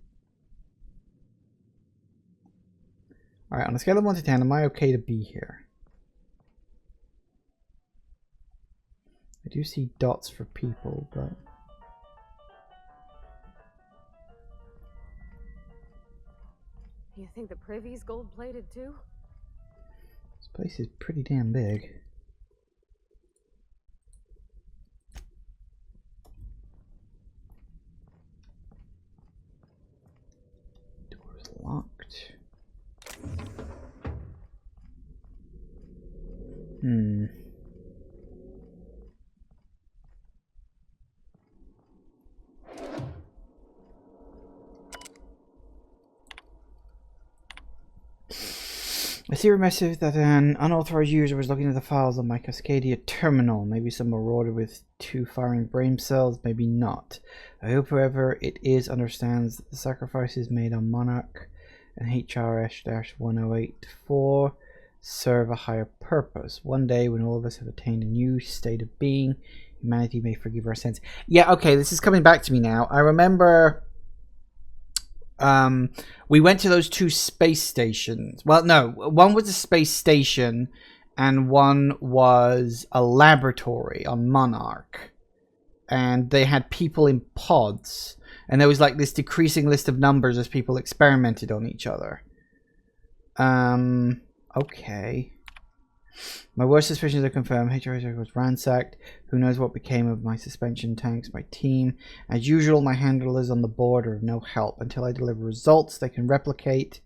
Alright, on a scale of 1 to 10, am I okay to be here? I do see dots for people, but... You think the privy's gold-plated too? This place is pretty damn big. Door's locked. I see a message that an unauthorized user was looking at the files on my Cascadia terminal. Maybe some marauder with 2 firing brain cells, maybe not. I hope whoever it is understands that the sacrifices made on Monarch and HRS-1084 serve a higher purpose. One day, when all of us have attained a new state of being, humanity may forgive our sins. Yeah, okay, this is coming back to me now. I remember... we went to those 2 space stations. Well, no, one was a space station and one was a laboratory on Monarch. And they had people in pods. And there was like this decreasing list of numbers as people experimented on each other. Okay. My worst suspicions are confirmed. HRS was ransacked. Who knows what became of my suspension tanks, my team. As usual, my handlers on the board are of no help. Until I deliver results they can replicate,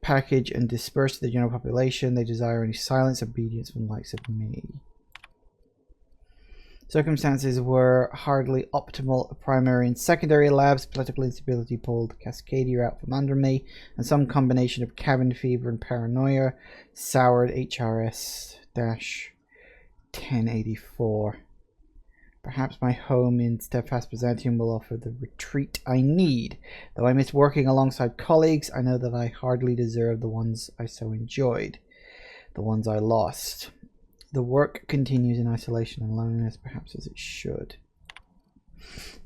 package, and disperse to the general population, they desire only silence, obedience from the likes of me. Circumstances were hardly optimal. Primary and secondary labs, political instability pulled Cascadia out from under me, and some combination of cabin fever and paranoia soured HRS-1084. Perhaps my home in Steadfast Byzantium will offer the retreat I need. Though I miss working alongside colleagues, I know that I hardly deserve the ones I so enjoyed, the ones I lost. The work continues in isolation and loneliness, perhaps as it should.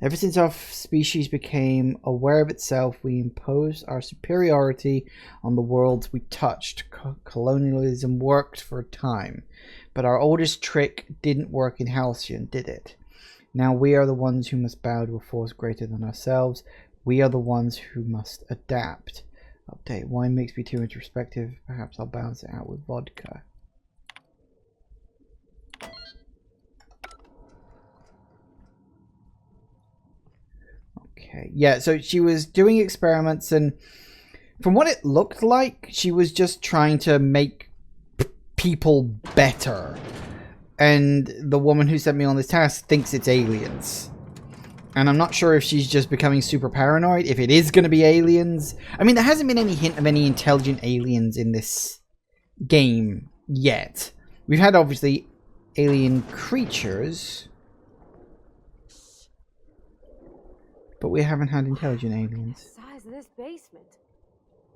Ever since our species became aware of itself, we imposed our superiority on the worlds we touched. Colonialism worked for a time, but our oldest trick didn't work in Halcyon, did it? Now we are the ones who must bow to a force greater than ourselves. We are the ones who must adapt. Update. Wine makes me too introspective. Perhaps I'll balance it out with vodka. Okay. Yeah, so she was doing experiments, and from what it looked like, she was just trying to make people better. And the woman who sent me on this task thinks it's aliens. And I'm not sure if she's just becoming super paranoid, if it is going to be aliens. I mean, there hasn't been any hint of any intelligent aliens in this game yet. We've had, obviously, alien creatures. But we haven't had intelligent aliens. The size of this basement.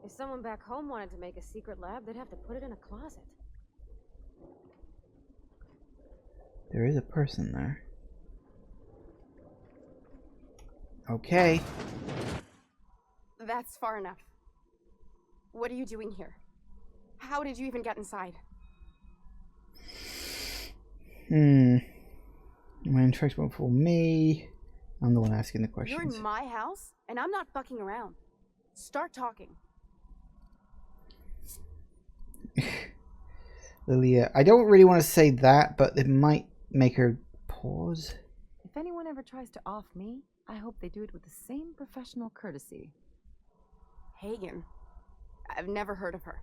If someone back home wanted to make a secret lab, they'd have to put it in a closet. There is a person there. Okay. That's far enough. What are you doing here? How did you even get inside? My interest won't fool me. I'm the one asking the questions. You're in my house, and I'm not fucking around. Start talking. Lilia, I don't really want to say that, but it might make her pause. If anyone ever tries to off me, I hope they do it with the same professional courtesy. Hagen. I've never heard of her.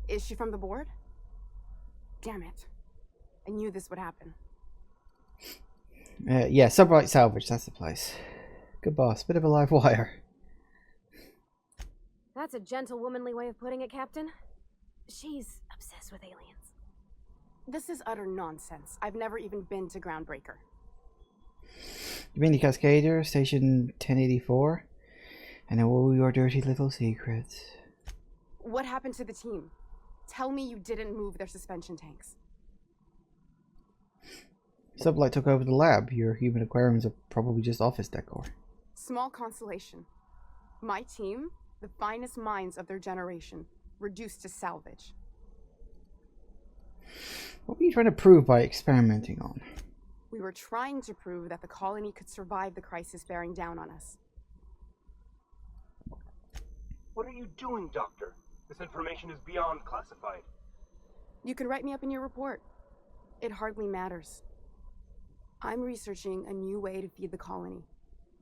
Is she from the board? Damn it. I knew this would happen. Yeah, Subright Salvage, that's the place. Good boss, bit of a live wire. That's a gentle, womanly way of putting it, Captain. She's obsessed with aliens. This is utter nonsense. I've never even been to Groundbreaker. You mean the Cascadia, Station 1084? I know all your dirty little secrets. What happened to the team? Tell me you didn't move their suspension tanks. Sublight took over the lab. Your human aquariums are probably just office decor. Small consolation. My team, the finest minds of their generation, reduced to salvage. What were you trying to prove by experimenting on? We were trying to prove that the colony could survive the crisis bearing down on us. What are you doing, Doctor? This information is beyond classified. You can write me up in your report. It hardly matters. I'm researching a new way to feed the colony.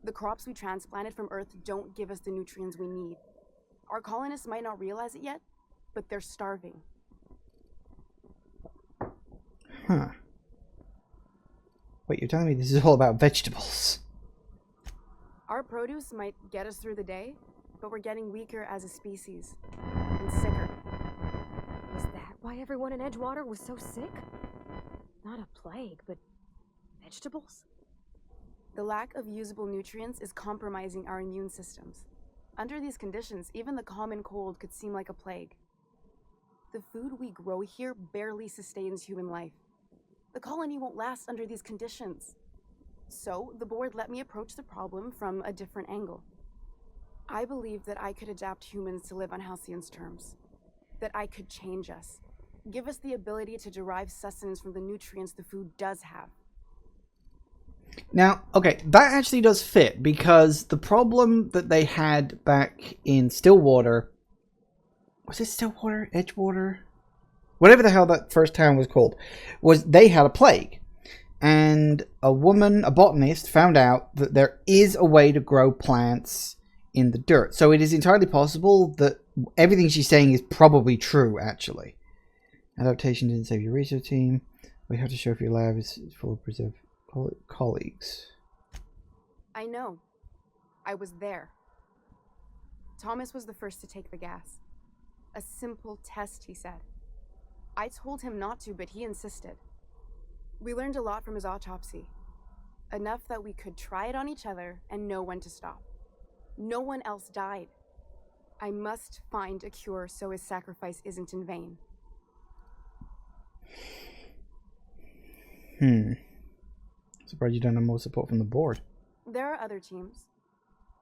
The crops we transplanted from Earth don't give us the nutrients we need. Our colonists might not realize it yet, but they're starving. Huh. Wait, you're telling me this is all about vegetables? Our produce might get us through the day, but we're getting weaker as a species. And sicker. Is that why everyone in Edgewater was so sick? Not a plague, but vegetables? The lack of usable nutrients is compromising our immune systems. Under these conditions, even the common cold could seem like a plague. The food we grow here barely sustains human life. The colony won't last under these conditions. So, the board let me approach the problem from a different angle. I believed that I could adapt humans to live on Halcyon's terms. That I could change us. Give us the ability to derive sustenance from the nutrients the food does have. Now, okay, that actually does fit, because the problem that they had back in Stillwater... Was it Stillwater? Edgewater? Whatever the hell that first town was called. Was they had a plague. And a woman, a botanist, found out that there is a way to grow plants in the dirt. So it is entirely possible that everything she's saying is probably true, actually. Adaptation didn't save your research team. We have to show if your lab is full of preserved Colleagues. I know. I was there. Thomas was the first to take the gas. A simple test, he said. I told him not to, but he insisted. We learned a lot from his autopsy. Enough that we could try it on each other and know when to stop. No one else died. I must find a cure so his sacrifice isn't in vain. Surprised you don't have more support from the board. There are other teams.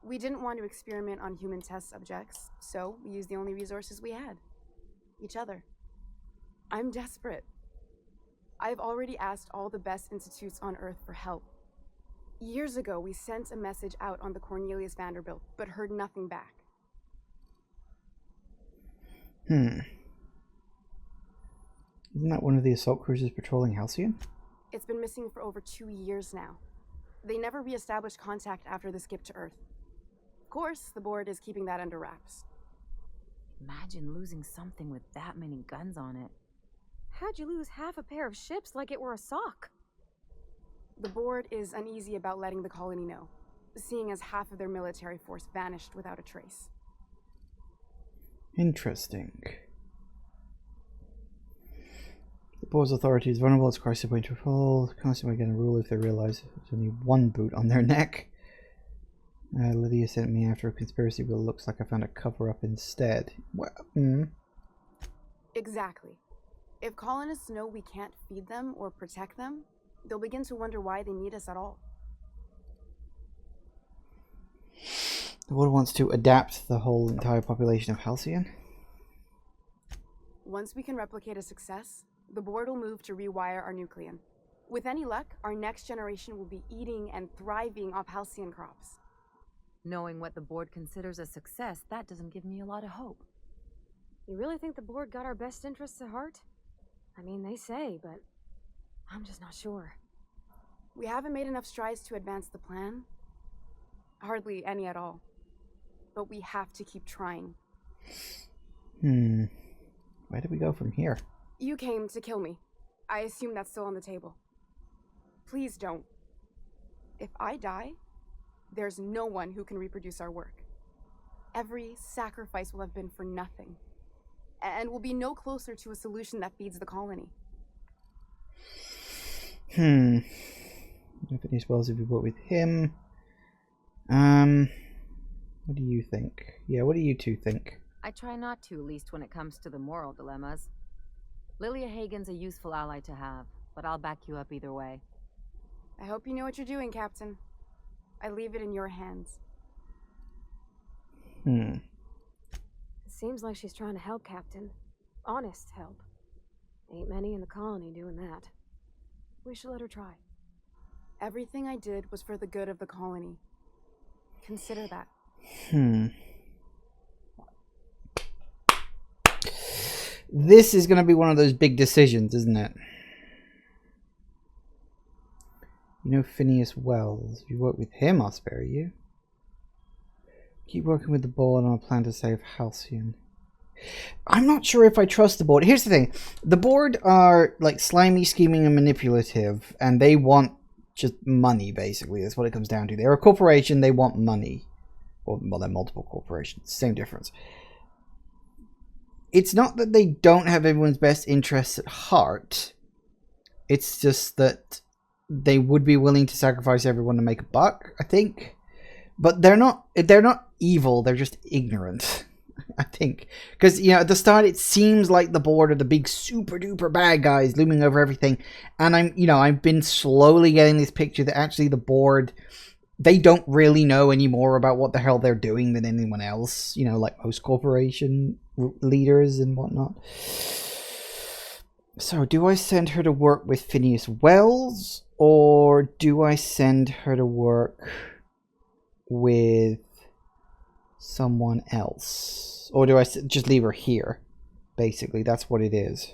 We didn't want to experiment on human test subjects, so we used the only resources we had. Each other. I'm desperate. I've already asked all the best institutes on Earth for help. Years ago, we sent a message out on the Cornelius Vanderbilt, but heard nothing back. Isn't that one of the assault cruisers patrolling Halcyon? It's been missing for over 2 years now. They never re-established contact after the skip to Earth. Of course, the board is keeping that under wraps. Imagine losing something with that many guns on it. How'd you lose half a pair of ships like it were a sock? The board is uneasy about letting the colony know, seeing as half of their military force vanished without a trace. Interesting. The board's authority is vulnerable. It's crisis point to fall. Constantly going to rule if they realize there's only one boot on their neck. Lydia sent me after a conspiracy, but it looks like I found a cover-up instead. Well, Exactly. If colonists know we can't feed them or protect them, they'll begin to wonder why they need us at all. The board wants to adapt the whole entire population of Halcyon. Once we can replicate a success, the board will move to rewire our nucleon. With any luck, our next generation will be eating and thriving off Halcyon crops. Knowing what the board considers a success, that doesn't give me a lot of hope. You really think the board got our best interests at heart? I mean, they say, but I'm just not sure. We haven't made enough strides to advance the plan. Hardly any at all. But we have to keep trying. Where do we go from here? You came to kill me. I assume that's still on the table. Please don't. If I die, there's no one who can reproduce our work. Every sacrifice will have been for nothing. And we'll be no closer to a solution that feeds the colony. If it wells, if we work with him. What do you think? Yeah, what do you two think? I try not to, at least when it comes to the moral dilemmas. Lilia Hagen's a useful ally to have, but I'll back you up either way. I hope you know what you're doing, Captain. I leave it in your hands. It seems like she's trying to help, Captain. Honest help. Ain't many in the colony doing that. We should let her try. Everything I did was for the good of the colony. Consider that. This is going to be one of those big decisions, isn't it? You know Phineas Wells. If you work with him, I'll spare you. Keep working with the board on a plan to save Halcyon. I'm not sure if I trust the board. Here's the thing. The board are like slimy, scheming, and manipulative, and they want just money, basically. That's what it comes down to. They're a corporation, they want money. Well, they're multiple corporations. Same difference. It's not that they don't have everyone's best interests at heart. It's just that they would be willing to sacrifice everyone to make a buck, I think. But they're not evil, they're just ignorant, I think. Because, you know, at the start it seems like the board are the big super duper bad guys looming over everything. And I've been slowly getting this picture that actually the board, they don't really know any more about what the hell they're doing than anyone else. You know, like most corporation leaders and whatnot. So, do I send her to work with Phineas Wells? Or do I send her to work with someone else? Or do I just leave her here? Basically, that's what it is.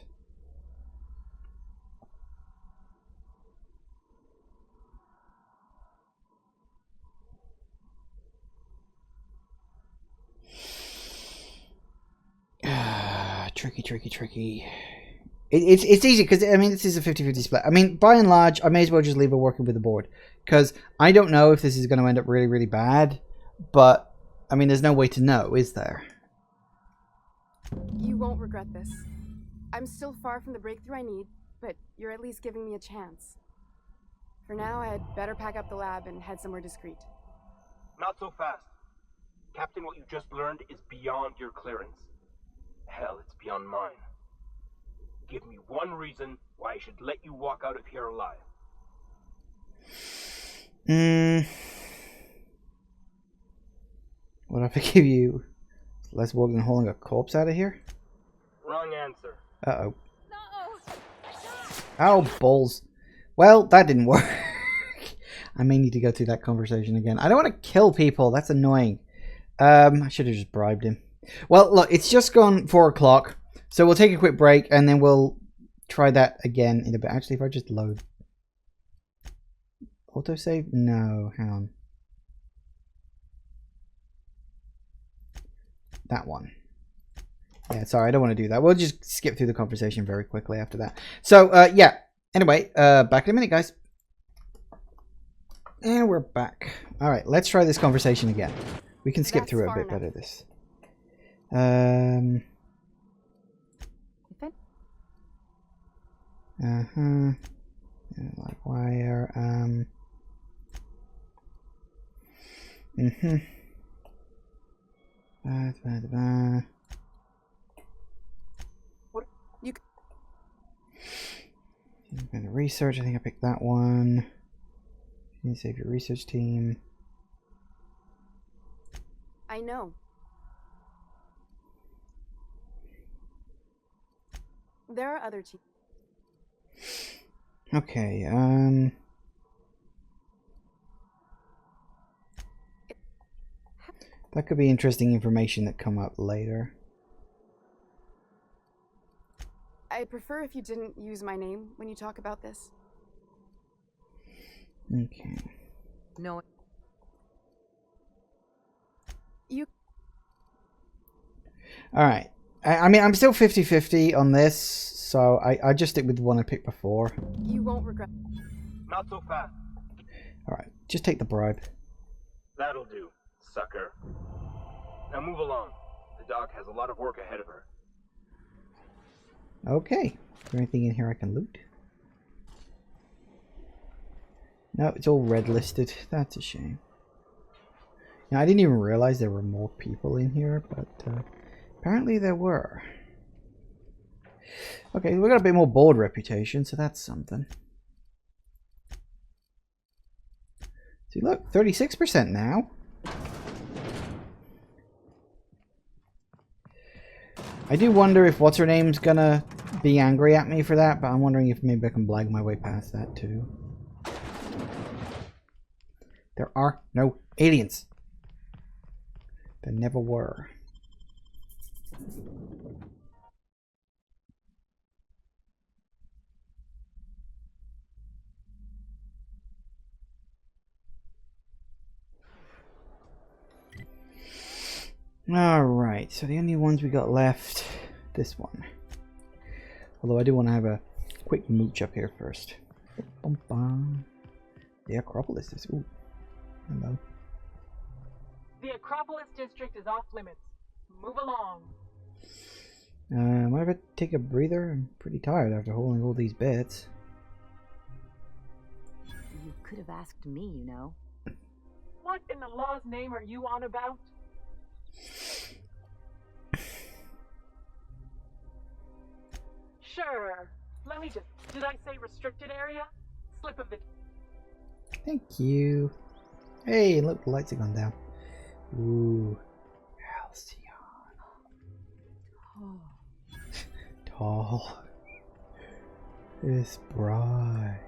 Tricky. It's easy because, I mean, this is a 50-50 split. I mean, by and large, I may as well just leave it working with the board. Because I don't know if this is going to end up really, really bad. But, I mean, there's no way to know, is there? You won't regret this. I'm still far from the breakthrough I need, but you're at least giving me a chance. For now, I had better pack up the lab and head somewhere discreet. Not so fast. Captain, what you just learned is beyond your clearance. Hell, it's beyond mine. Give me one reason why I should let you walk out of here alive. What if I give you less work than hauling a corpse out of here? Wrong answer. Uh-oh. Ow, balls. Well, that didn't work. I may need to go through that conversation again. I don't want to kill people. That's annoying. I should have just bribed him. Well, look, it's just gone 4 o'clock. So we'll take a quick break and then we'll try that again in a bit. Actually, if I just load. Autosave? No, hang on. That one. Yeah, sorry, I don't want to do that. We'll just skip through the conversation very quickly after that. So, yeah. Anyway, back in a minute, guys. And we're back. Alright, let's try this conversation again. We can skip through it a bit better, this. Like wire, What? You... I'm gonna research, I think I picked that one. You can save your research team. I know. There are other teams. Okay, that could be interesting information that come up later. I'd prefer if you didn't use my name when you talk about this. Okay. No. You... Alright. I mean, I'm still 50-50 on this, so I just stick with the one I picked before. You won't regret. Not so fast. Alright, just take the bribe. That'll do, sucker. Now move along. The doc has a lot of work ahead of her. Okay. Is there anything in here I can loot? No, it's all red listed. That's a shame. Now, I didn't even realize there were more people in here, but apparently there were. Okay, we got a bit more board reputation, so that's something. See, look, 36% now. I do wonder if what's-her-name's gonna be angry at me for that, but I'm wondering if maybe I can blag my way past that too. There are no aliens. There never were. Alright, so the only ones we got left, this one. Although I do want to have a quick mooch up here first. Bum, bum. The Acropolis is... Ooh. Hello. The Acropolis district is off limits. Move along. Might have to take a breather. I'm pretty tired after holding all these bits. You could have asked me, you know. What in the law's name are you on about? Sure. Let me just... Did I say restricted area? Slip of the... Thank you. Hey, look, the lights have gone down. Ooh. Halcyon. Tall. It's bright.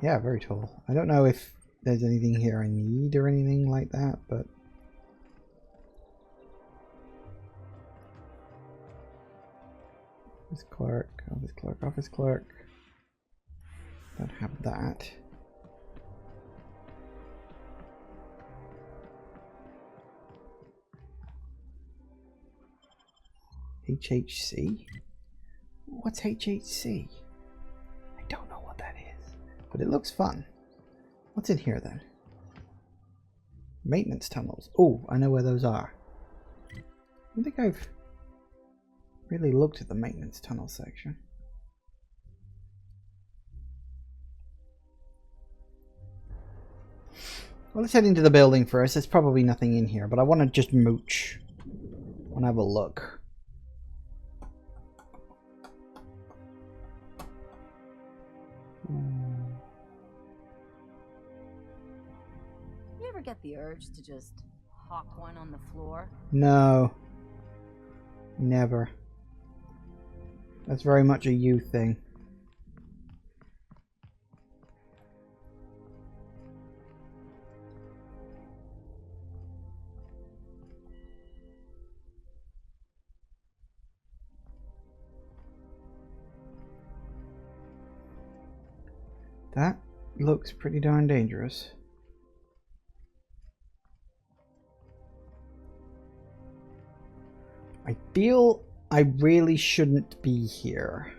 Yeah, very tall. I don't know if there's anything here I need or anything like that, but... Office clerk, office clerk, office clerk. Don't have that. HHC? what's HHC? I don't know what that is, but it looks fun. What's in here then? Maintenance tunnels. Oh, I know where those are. I don't think I've really looked at the maintenance tunnel section. Well, let's head into the building first. There's probably nothing in here, but I want to just mooch. I want to have a look. You ever get the urge to just hawk one on the floor? No. Never. That's very much a you thing. That looks pretty darn dangerous. I feel I really shouldn't be here.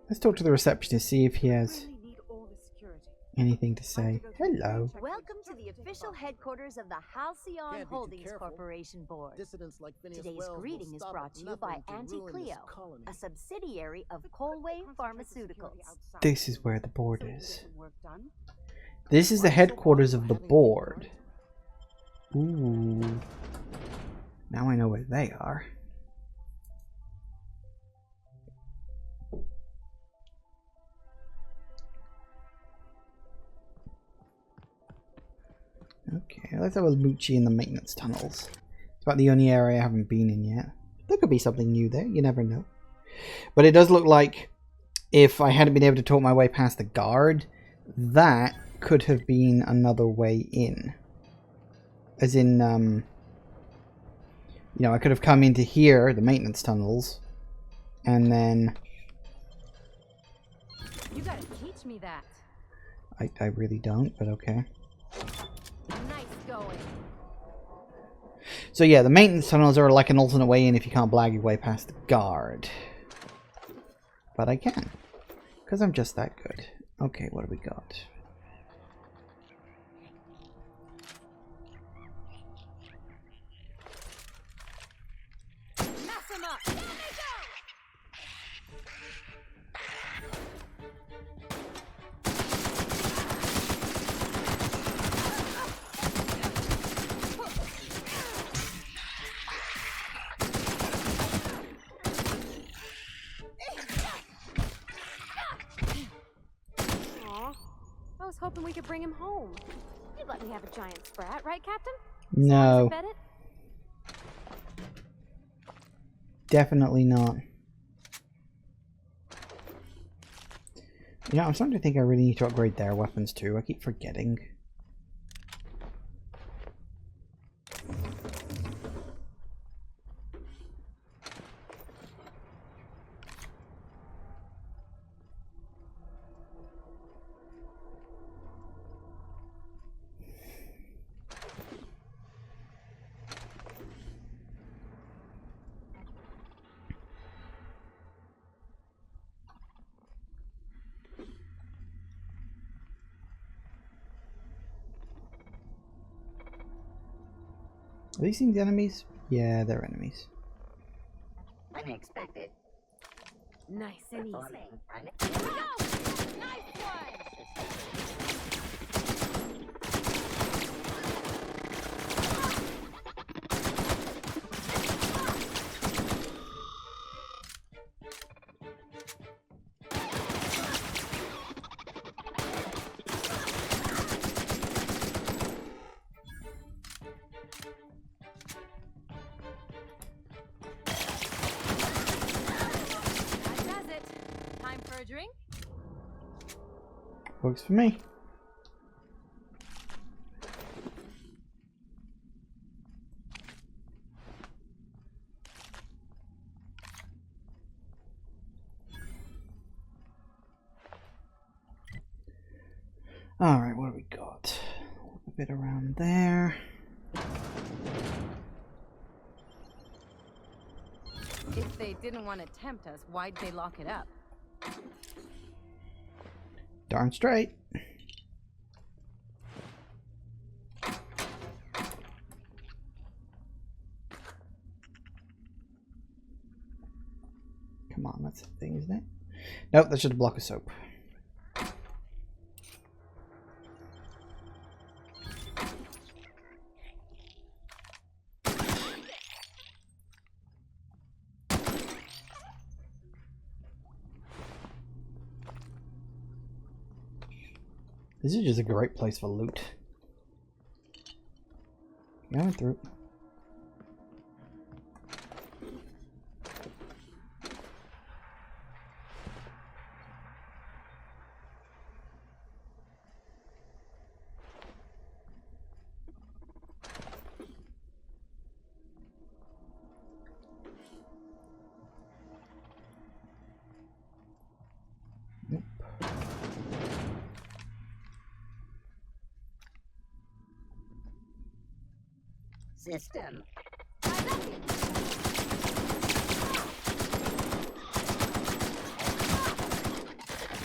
Let's talk to the receptionist, see if he has anything to say. Hello. Welcome to the official headquarters of the Halcyon Holdings Corporation Board. Today's greeting is brought to you by Auntie Cleo, a subsidiary of Colway Pharmaceuticals. This is where the board is. This is the headquarters of the board. Ooh. Now I know where they are. Okay, let's have a moochie in the maintenance tunnels. It's about the only area I haven't been in yet. There could be something new there, you never know. But it does look like if I hadn't been able to talk my way past the guard, that could have been another way in. As in, you know, I could have come into here, the maintenance tunnels, and then... You gotta teach me that. I really don't, but okay. Nice going. So yeah, the maintenance tunnels are like an alternate way in if you can't blag your way past the guard. But I can, because I'm just that good. Okay, what do we got? Mess him up. There they go. Aw, I was hoping we could bring him home. You'd let me have a giant sprat, right, Captain? No. Bet it? Definitely not. You know, I'm starting to think I really need to upgrade their weapons too. I keep forgetting. Are these things enemies? Yeah, they're enemies. Unexpected. Nice and easy. Performing. Nice one. That does it. Time for a drink? Works for me. Alright, what do we got? A bit around there. If they didn't want to tempt us, why'd they lock it up? Darn straight. Come on, that's the thing, isn't it? Nope, that's just a block of soap. This is just a great place for loot. Going through. System.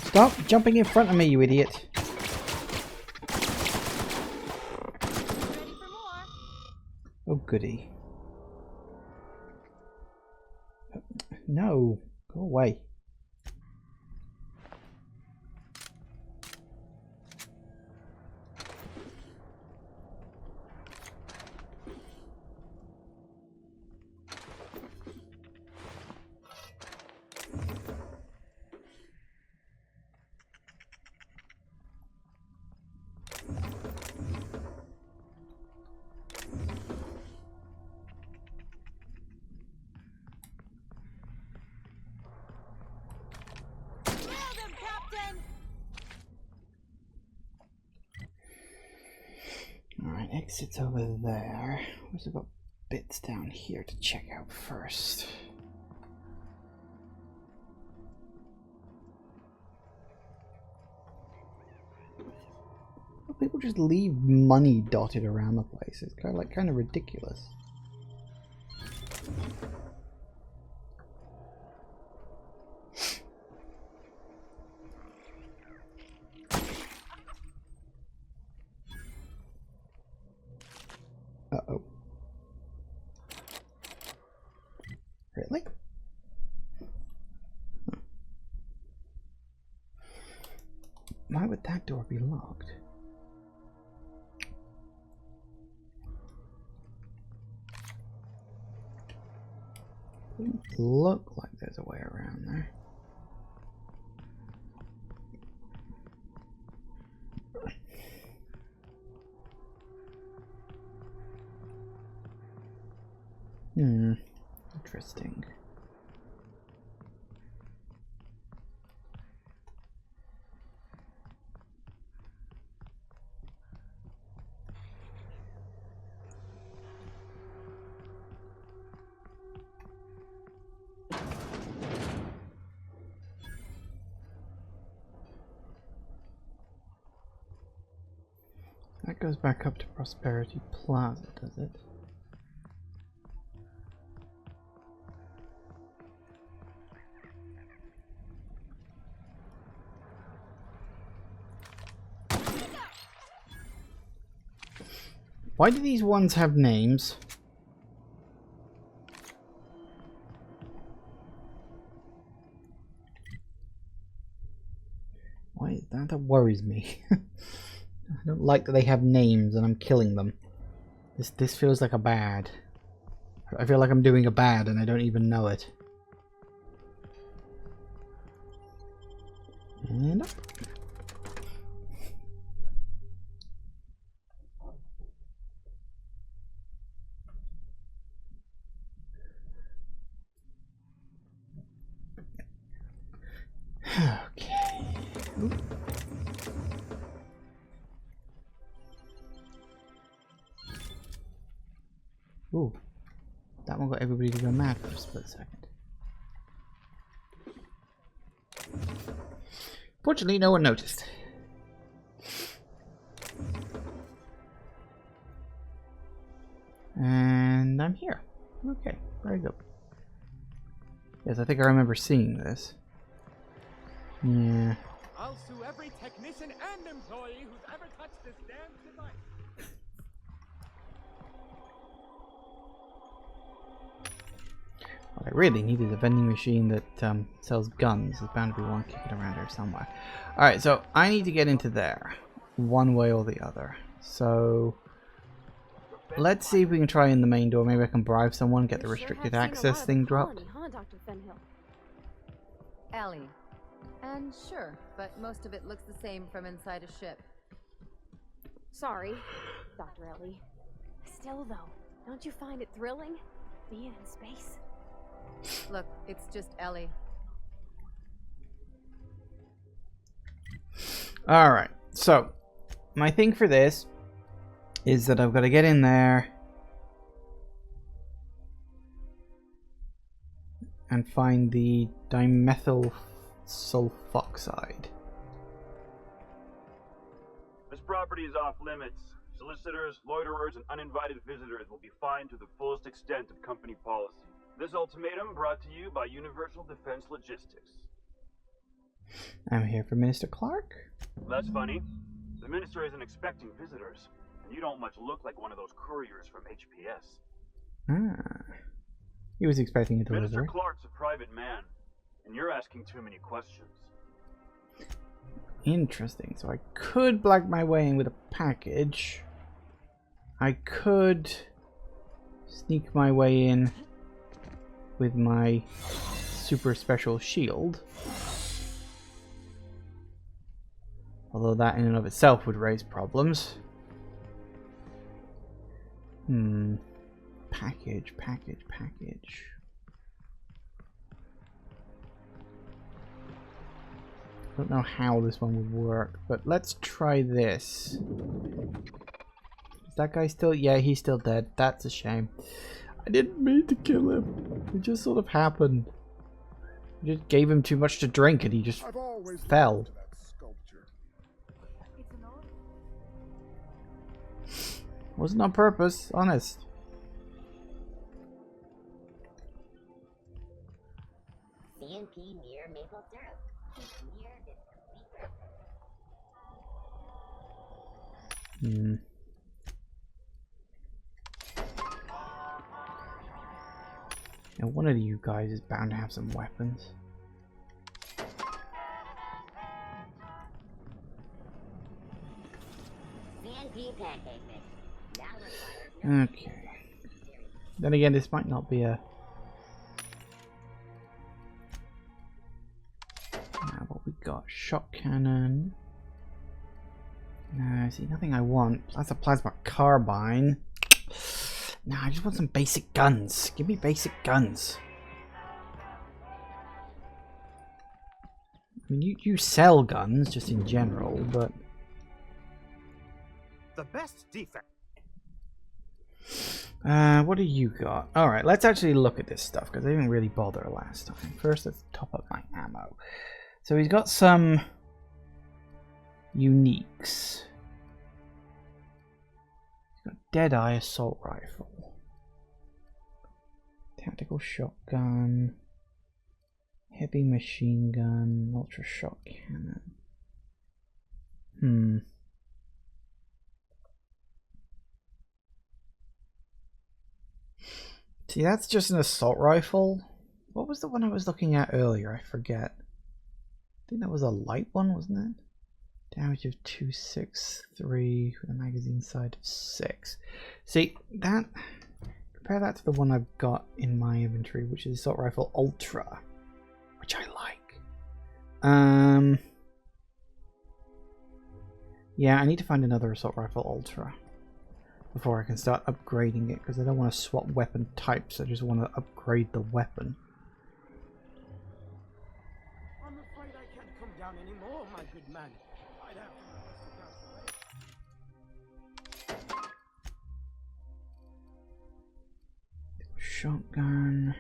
Stop jumping in front of me, you idiot. Oh, goody. No, go away. Alright, exit's over there. We've got bits down here to check out first. People just leave money dotted around the place. It's kind of ridiculous. Uh-oh. Really? Why would that door be locked? Doesn't look like there's a way around there. Interesting. That goes back up to Prosperity Plaza, does it? Why do these ones have names? Why is that? That worries me. I don't like that they have names and I'm killing them. This feels like a bad. I feel like I'm doing a bad and I don't even know it. And up. Okay. Ooh. That one got everybody to go mad for a split second. Fortunately, no one noticed. And I'm here. Okay, very good. Yes, I think I remember seeing this. Yeah. I'll sue every technician and employee who's ever touched this damn device. What I really need is a vending machine that sells guns. There's bound to be one kicking around here somewhere. Alright, so I need to get into there. One way or the other. So let's see if we can try in the main door. Maybe I can bribe someone, get the restricted access thing dropped. Huh, Dr. Fenhill? Ellie. And sure, but most of it looks the same from inside a ship. Sorry, Dr. Ellie. Still, though, don't you find it thrilling? Being in space? Look, it's just Ellie. Alright, so my thing for this is that I've got to get in there and find the dimethyl sulfoxide. This property is off limits. Solicitors, loiterers, and uninvited visitors will be fined to the fullest extent of company policy. This ultimatum brought to you by Universal Defense Logistics. I'm here for Minister Clark. That's funny. The minister isn't expecting visitors, and you don't much look like one of those couriers from HPS. Ah. He was expecting a Minister delivery. Clark's a private man, and you're asking too many questions. Interesting. So I could black my way in with a package. I could sneak my way in with my super special shield. Although that in and of itself would raise problems. Package. I don't know how this one would work, but let's try this. Is that guy still? Yeah, he's still dead. That's a shame. I didn't mean to kill him. It just sort of happened. I just gave him too much to drink and he just fell. Wasn't on purpose, honest. CNP near maple syrup. Near this complete. Now one of you guys is bound to have some weapons. CNP pancake mix. Now requires Okay. Then again, this might not be a... Now what we got? Shot cannon. No, see, nothing I want. That's a plasma carbine. No, I just want some basic guns. Give me basic guns. I mean, you sell guns just in general, but... The best defense. What do you got? Alright, let's actually look at this stuff, because I didn't really bother last time. First, let's top up my ammo. So he's got some uniques. He's got Deadeye assault rifle. Tactical shotgun. Heavy machine gun. Ultra shot cannon. See, that's just an assault rifle. What was the one I was looking at earlier? I forget. I think that was a light one, wasn't it? Damage of 263 with a magazine size of 6. See, that... Compare that to the one I've got in my inventory, which is Assault Rifle Ultra, which I like. Yeah, I need to find another Assault Rifle Ultra before I can start upgrading it, because I don't want to swap weapon types, I just want to upgrade the weapon. I'm afraid I can't come down anymore, my good man. I'd have to Shotgun.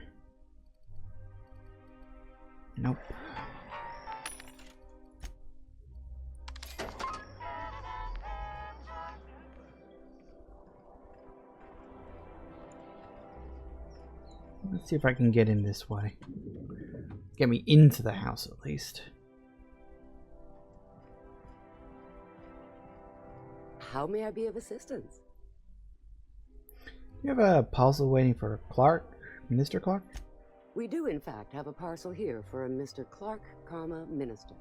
Nope. Let's see if I can get in this way. Get me into the house at least. How may I be of assistance? You have a parcel waiting for Clark, Minister Clark? We do, in fact, have a parcel here for a Mr. Clark, Minister.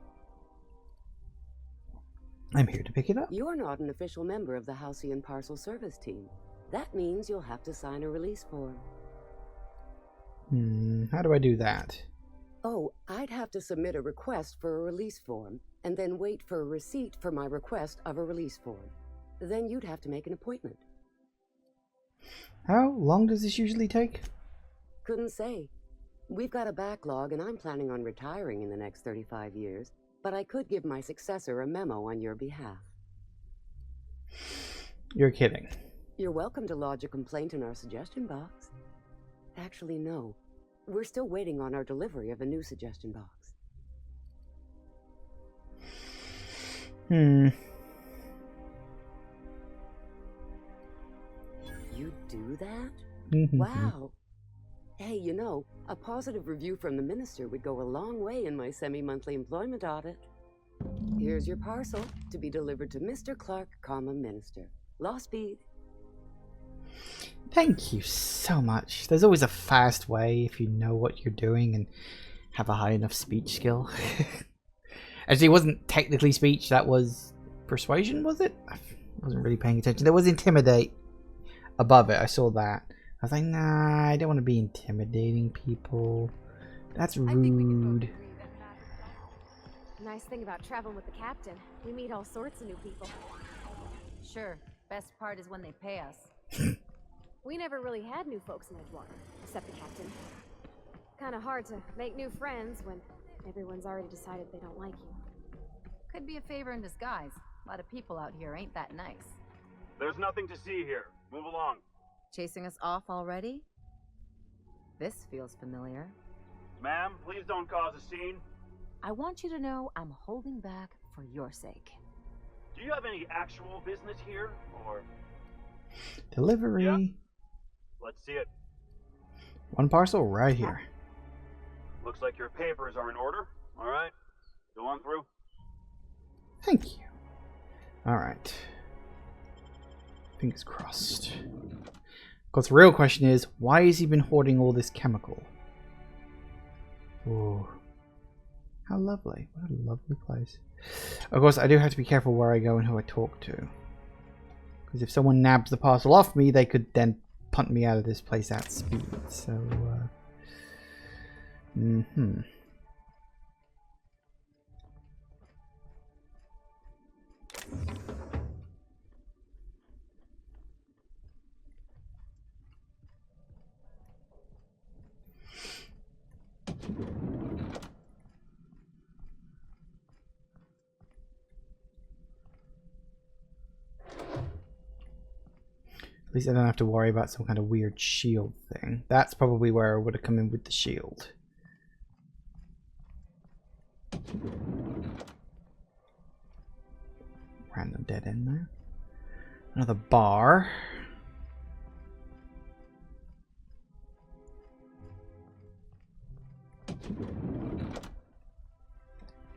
I'm here to pick it up. You're not an official member of the Halcyon Parcel Service team. That means you'll have to sign a release form. How do I do that? Oh, I'd have to submit a request for a release form, and then wait for a receipt for my request of a release form. Then you'd have to make an appointment. How long does this usually take? Couldn't say. We've got a backlog, and I'm planning on retiring in the next 35 years, but I could give my successor a memo on your behalf. You're kidding. You're welcome to lodge a complaint in our suggestion box. Actually, no. We're still waiting on our delivery of a new suggestion box. You do that? Wow. Hey, you know, a positive review from the minister would go a long way in my semi-monthly employment audit. Here's your parcel to be delivered to Mr. Clark, Minister. Law speed. Thank you so much. There's always a fast way if you know what you're doing and have a high enough speech skill. Actually, it wasn't technically speech, that was persuasion, was it? I wasn't really paying attention. There was intimidate above it, I saw that. I was like, nah, I don't want to be intimidating people. That's rude. Nice thing about traveling with the captain, we meet all sorts of new people. Sure, best part is when they pay us. We never really had new folks in Edgewater, except the captain. Kinda hard to make new friends when everyone's already decided they don't like you. Could be a favor in disguise. A lot of people out here ain't that nice. There's nothing to see here. Move along. Chasing us off already? This feels familiar. Ma'am, please don't cause a scene. I want you to know I'm holding back for your sake. Do you have any actual business here, or... Delivery. Yeah. Let's see it. One parcel right here. Looks like your papers are in order. All right. Go on through. Thank you. Alright. Fingers crossed. Of course, the real question is, why has he been hoarding all this chemical? Oh, how lovely. What a lovely place. Of course, I do have to be careful where I go and who I talk to. Because if someone nabs the parcel off me, they could then punt me out of this place at speed. So, at least I don't have to worry about some kind of weird shield thing. That's probably where I would have come in with the shield. Random dead end there. Another bar.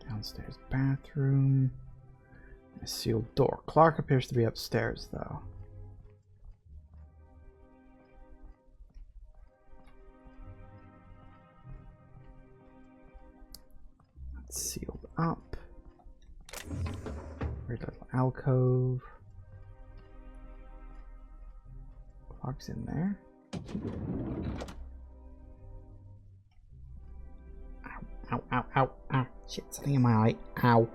Downstairs bathroom. A sealed door. Clark appears to be upstairs though. Sealed up. Weird little alcove. Clark's in there. Ow, ow, ow, ow. Shit, something in my eye. Ow.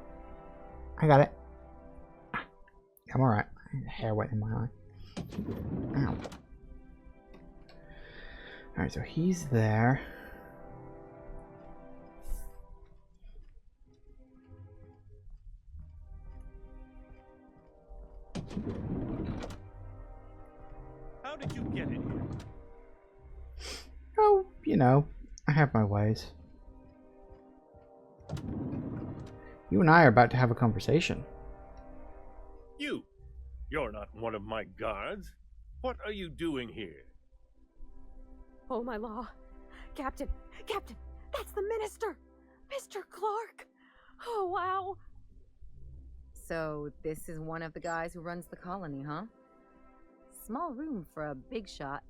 I got it. I'm alright. Hair wet in my eye. Ow. Alright, so he's there. How did you get in here? Oh, you know, I have my ways. You and I are about to have a conversation. You're not one of my guards. What are you doing here? Oh my law. Captain, Captain, That's the minister! Mr. Clark! Oh, wow! So, this is one of the guys who runs the colony, huh? Small room for a big shot.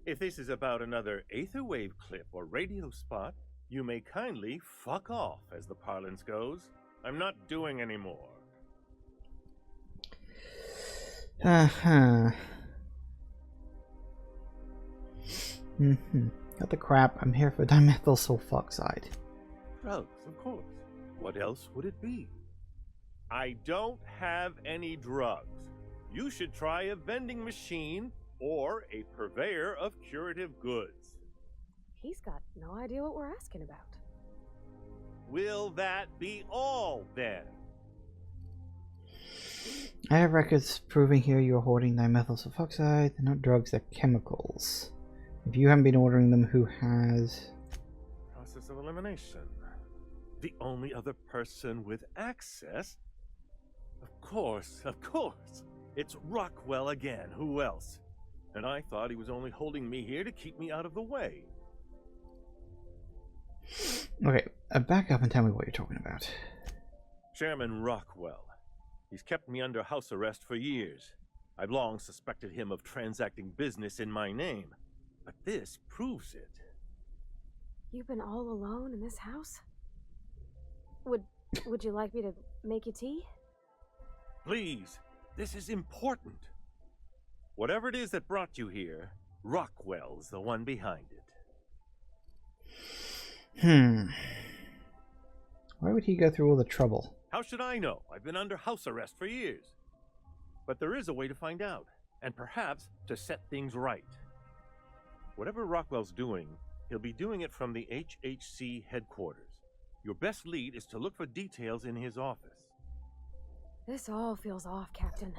If this is about another Aetherwave clip or radio spot, you may kindly fuck off, as the parlance goes. I'm not doing any more. Uh-huh. Got the crap. I'm here for dimethyl sulfoxide. Drugs, of course. What else would it be? I don't have any drugs. You should try a vending machine or a purveyor of curative goods. He's got no idea what we're asking about. Will that be all, then? I have records proving here you're hoarding dimethyl sulfoxide. They're not drugs, they're chemicals. If you haven't been ordering them, who has? Process of elimination. The only other person with access? Of course. It's Rockwell again. Who else? And I thought he was only holding me here to keep me out of the way. Okay, back up and tell me what you're talking about. Chairman Rockwell. He's kept me under house arrest for years. I've long suspected him of transacting business in my name, but this proves it. You've been all alone in this house? Would you like me to make you tea? Please, this is important. Whatever it is that brought you here, Rockwell's the one behind it. Why would he go through all the trouble? How should I know? I've been under house arrest for years. But there is a way to find out, and perhaps to set things right. Whatever Rockwell's doing, he'll be doing it from the HHC headquarters. Your best lead is to look for details in his office. This all feels off, Captain.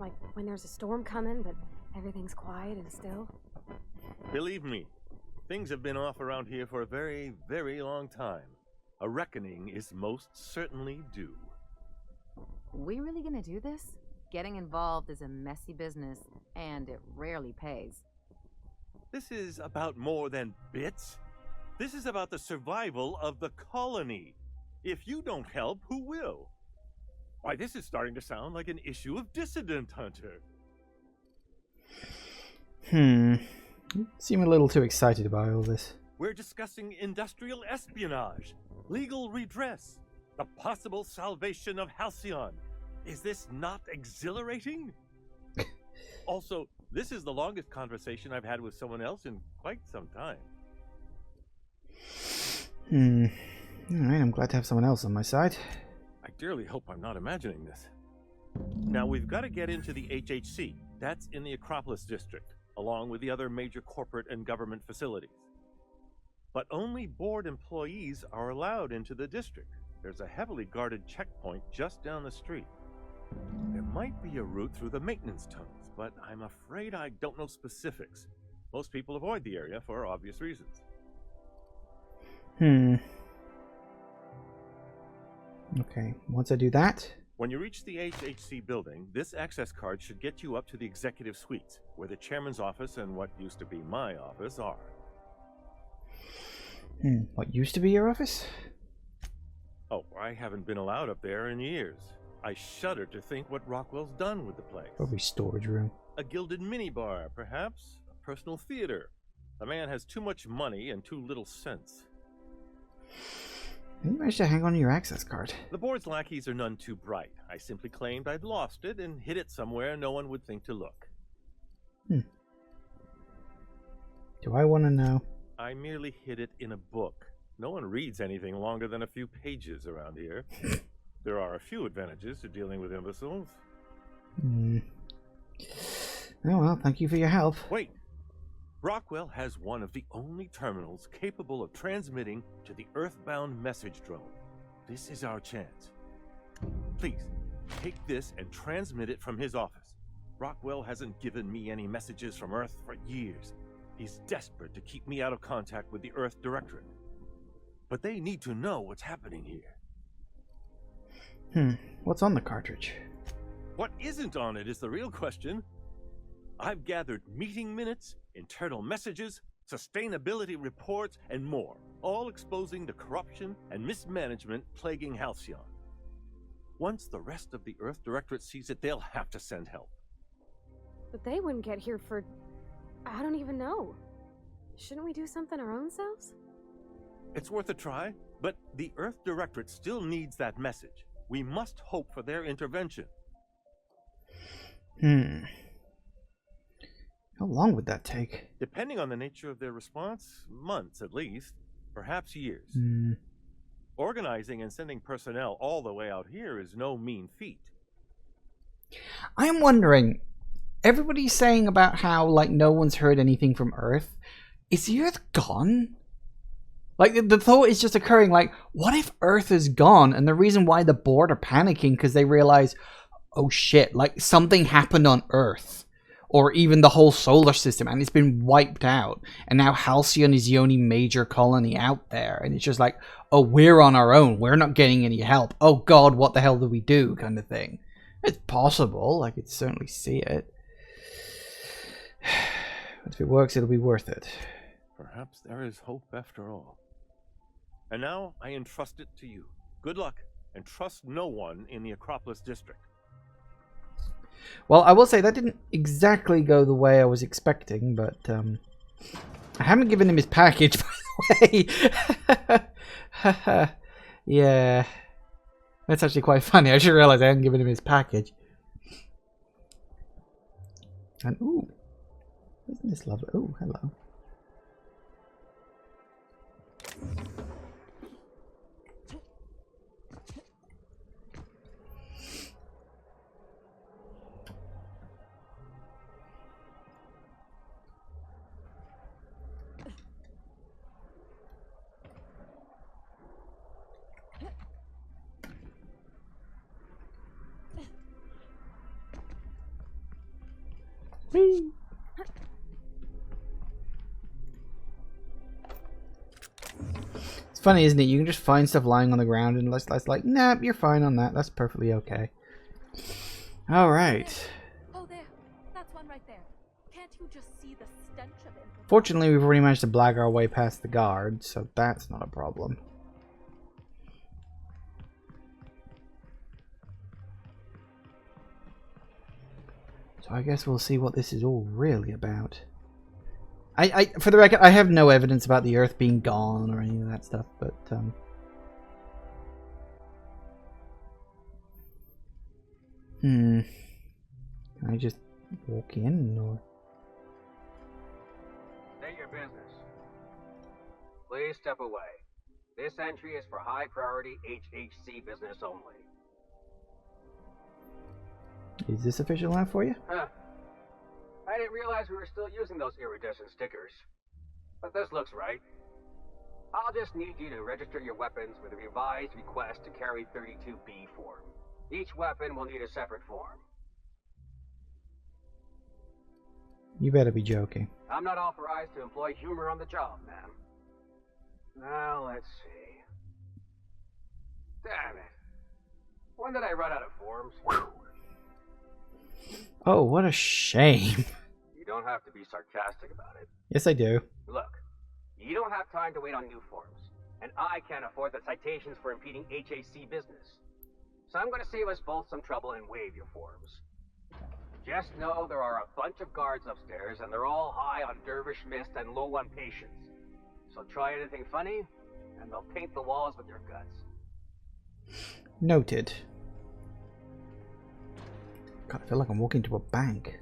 Like when there's a storm coming, but everything's quiet and still. Believe me, things have been off around here for a very, very long time. A reckoning is most certainly due. We really gonna do this? Getting involved is a messy business, and it rarely pays. This is about more than bits. This is about the survival of the colony. If you don't help, who will? Why, this is starting to sound like an issue of Dissident Hunter. You seem a little too excited about all this. We're discussing industrial espionage, legal redress, the possible salvation of Halcyon. Is this not exhilarating? Also, this is the longest conversation I've had with someone else in quite some time. Alright, I'm glad to have someone else on my side. I dearly hope I'm not imagining this. Now, we've got to get into the HHC. That's in the Acropolis district, along with the other major corporate and government facilities. But only board employees are allowed into the district. There's a heavily guarded checkpoint just down the street. There might be a route through the maintenance tunnels, but I'm afraid I don't know specifics. Most people avoid the area for obvious reasons. Okay, once I do that... When you reach the HHC building, this access card should get you up to the executive suites, where the chairman's office and what used to be my office are. What used to be your office? Oh, I haven't been allowed up there in years. I shudder to think what Rockwell's done with the place. Probably storage room. A gilded minibar, perhaps? A personal theater. The man has too much money and too little sense. You managed to hang on to your access card. The board's lackeys are none too bright. I simply claimed I'd lost it and hid it somewhere no one would think to look. Do I want to know? I merely hid it in a book. No one reads anything longer than a few pages around here. There are a few advantages to dealing with imbeciles. Oh well, thank you for your help. Wait! Rockwell has one of the only terminals capable of transmitting to the Earthbound message drone. This is our chance. Please, take this and transmit it from his office. Rockwell hasn't given me any messages from Earth for years. He's desperate to keep me out of contact with the Earth Directorate. But they need to know what's happening here. What's on the cartridge? What isn't on it is the real question. I've gathered meeting minutes, internal messages, sustainability reports, and more, all exposing the corruption and mismanagement plaguing Halcyon. Once the rest of the Earth Directorate sees it, they'll have to send help. But they wouldn't get here for... I don't even know. Shouldn't we do something our own selves? It's worth a try, but the Earth Directorate still needs that message. We must hope for their intervention. How long would that take? Depending on the nature of their response, months at least, perhaps years. Organizing and sending personnel all the way out here is no mean feat. I'm wondering, everybody's saying about how, like, no one's heard anything from Earth. Is the Earth gone? Like, the thought is just occurring, like, what if Earth is gone? And the reason why the board are panicking because they realize, oh shit, like, something happened on Earth. Or even the whole solar system, and it's been wiped out. And now Halcyon is the only major colony out there. And it's just like, oh, we're on our own. We're not getting any help. Oh god, what the hell do we do? Kind of thing. It's possible. I could certainly see it. But if it works, it'll be worth it. Perhaps there is hope after all. And now I entrust it to you. Good luck, and trust no one in the Acropolis district. Well, I will say that didn't exactly go the way I was expecting, but I haven't given him his package, by the way. Yeah. That's actually quite funny. I just realized I hadn't given him his package. And, ooh. Isn't this lovely? Ooh, hello. Whee! It's funny, isn't it? You can just find stuff lying on the ground and let's like, nah, you're fine on that. That's perfectly okay. All right. Oh, there. That's one right there. Can't you just see the stench of it? Fortunately, we've already managed to blag our way past the guard, so that's not a problem. So I guess we'll see what this is all really about. For the record, I have no evidence about the Earth being gone or any of that stuff, but can I just walk in, or? State your business. Please step away. This entry is for high priority HHC business only. Is this official enough for you? Huh. I didn't realize we were still using those iridescent stickers. But this looks right. I'll just need you to register your weapons with a revised request to carry 32B form. Each weapon will need a separate form. You better be joking. I'm not authorized to employ humor on the job, ma'am. Now, let's see. Damn it. When did I run out of forms? Oh, what a shame. You don't have to be sarcastic about it. Yes, I do. Look, you don't have time to wait on new forms, and I can't afford the citations for impeding HAC business. So I'm going to save us both some trouble and waive your forms. Just know there are a bunch of guards upstairs, and they're all high on dervish mist and low on patience. So try anything funny, and they'll paint the walls with your guts. Noted. God, I feel like I'm walking to a bank.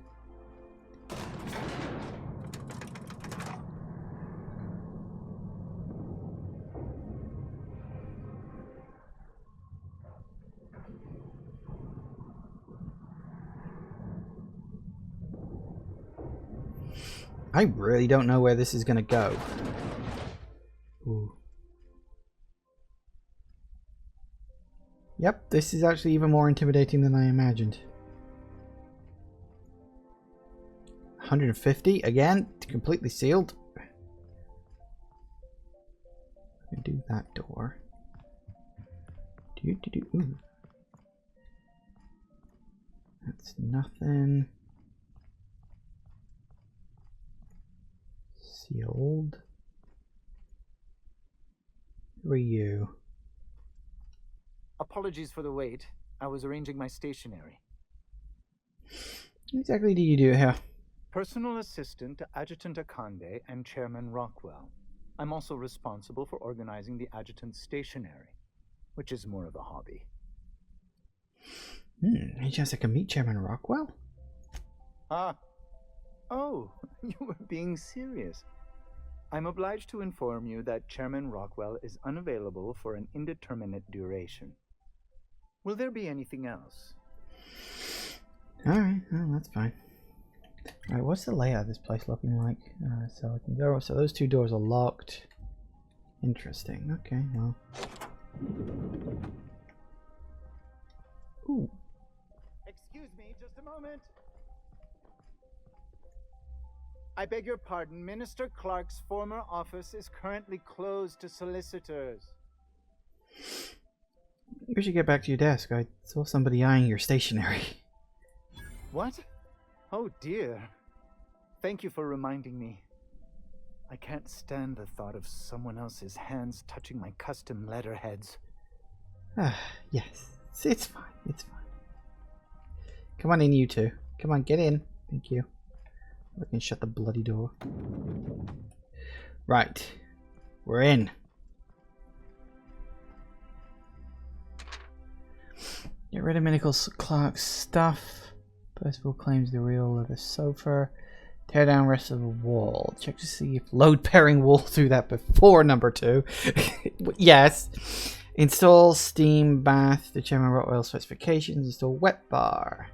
I really don't know where this is going to go. Ooh. Yep, this is actually even more intimidating than I imagined. 150 again, completely sealed. Do that door. Ooh. That's nothing. Sealed. Who are you? Apologies for the wait. I was arranging my stationery. What exactly do you do here? Personal assistant to Adjutant Akande and Chairman Rockwell. I'm also responsible for organizing the adjutant's stationery, which is more of a hobby. Any chance I can meet Chairman Rockwell? Ah. Oh, you were being serious. I'm obliged to inform you that Chairman Rockwell is unavailable for an indeterminate duration. Will there be anything else? Alright, well, that's fine. Alright, what's the layout of this place looking like? So I can go. So those two doors are locked. Interesting. Okay, well. Ooh. Excuse me, just a moment. I beg your pardon. Minister Clark's former office is currently closed to solicitors. You should get back to your desk. I saw somebody eyeing your stationery. What? Oh dear. Thank you for reminding me. I can't stand the thought of someone else's hands touching my custom letterheads. Yes. It's fine. It's fine. Come on in, you two. Come on, get in. Thank you. I can shut the bloody door. Right. We're in. Get rid of Medical Clark's stuff. Percival claims the real leather sofa. Tear down rest of the wall. Check to see if load pairing will do that before number 2. Yes. Install steam bath to Chairman Rockwell specifications. Install wet bar.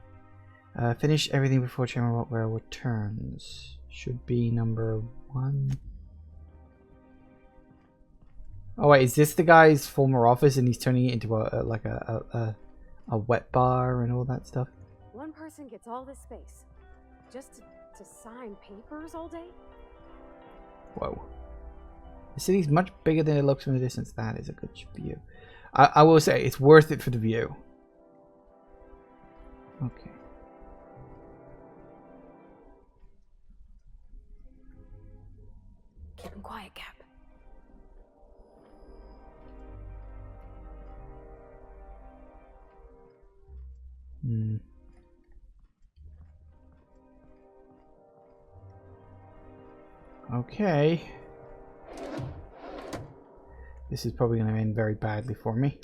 Finish everything before Chairman Rockwell returns. Should be number 1. Oh wait, is this the guy's former office and he's turning it into a wet bar and all that stuff? One person gets all this space. Just to sign papers all day? Whoa. The city's much bigger than it looks from the distance. That is a good view. I will say it's worth it for the view. Okay. Keep him quiet, Cap. Okay. This is probably going to end very badly for me.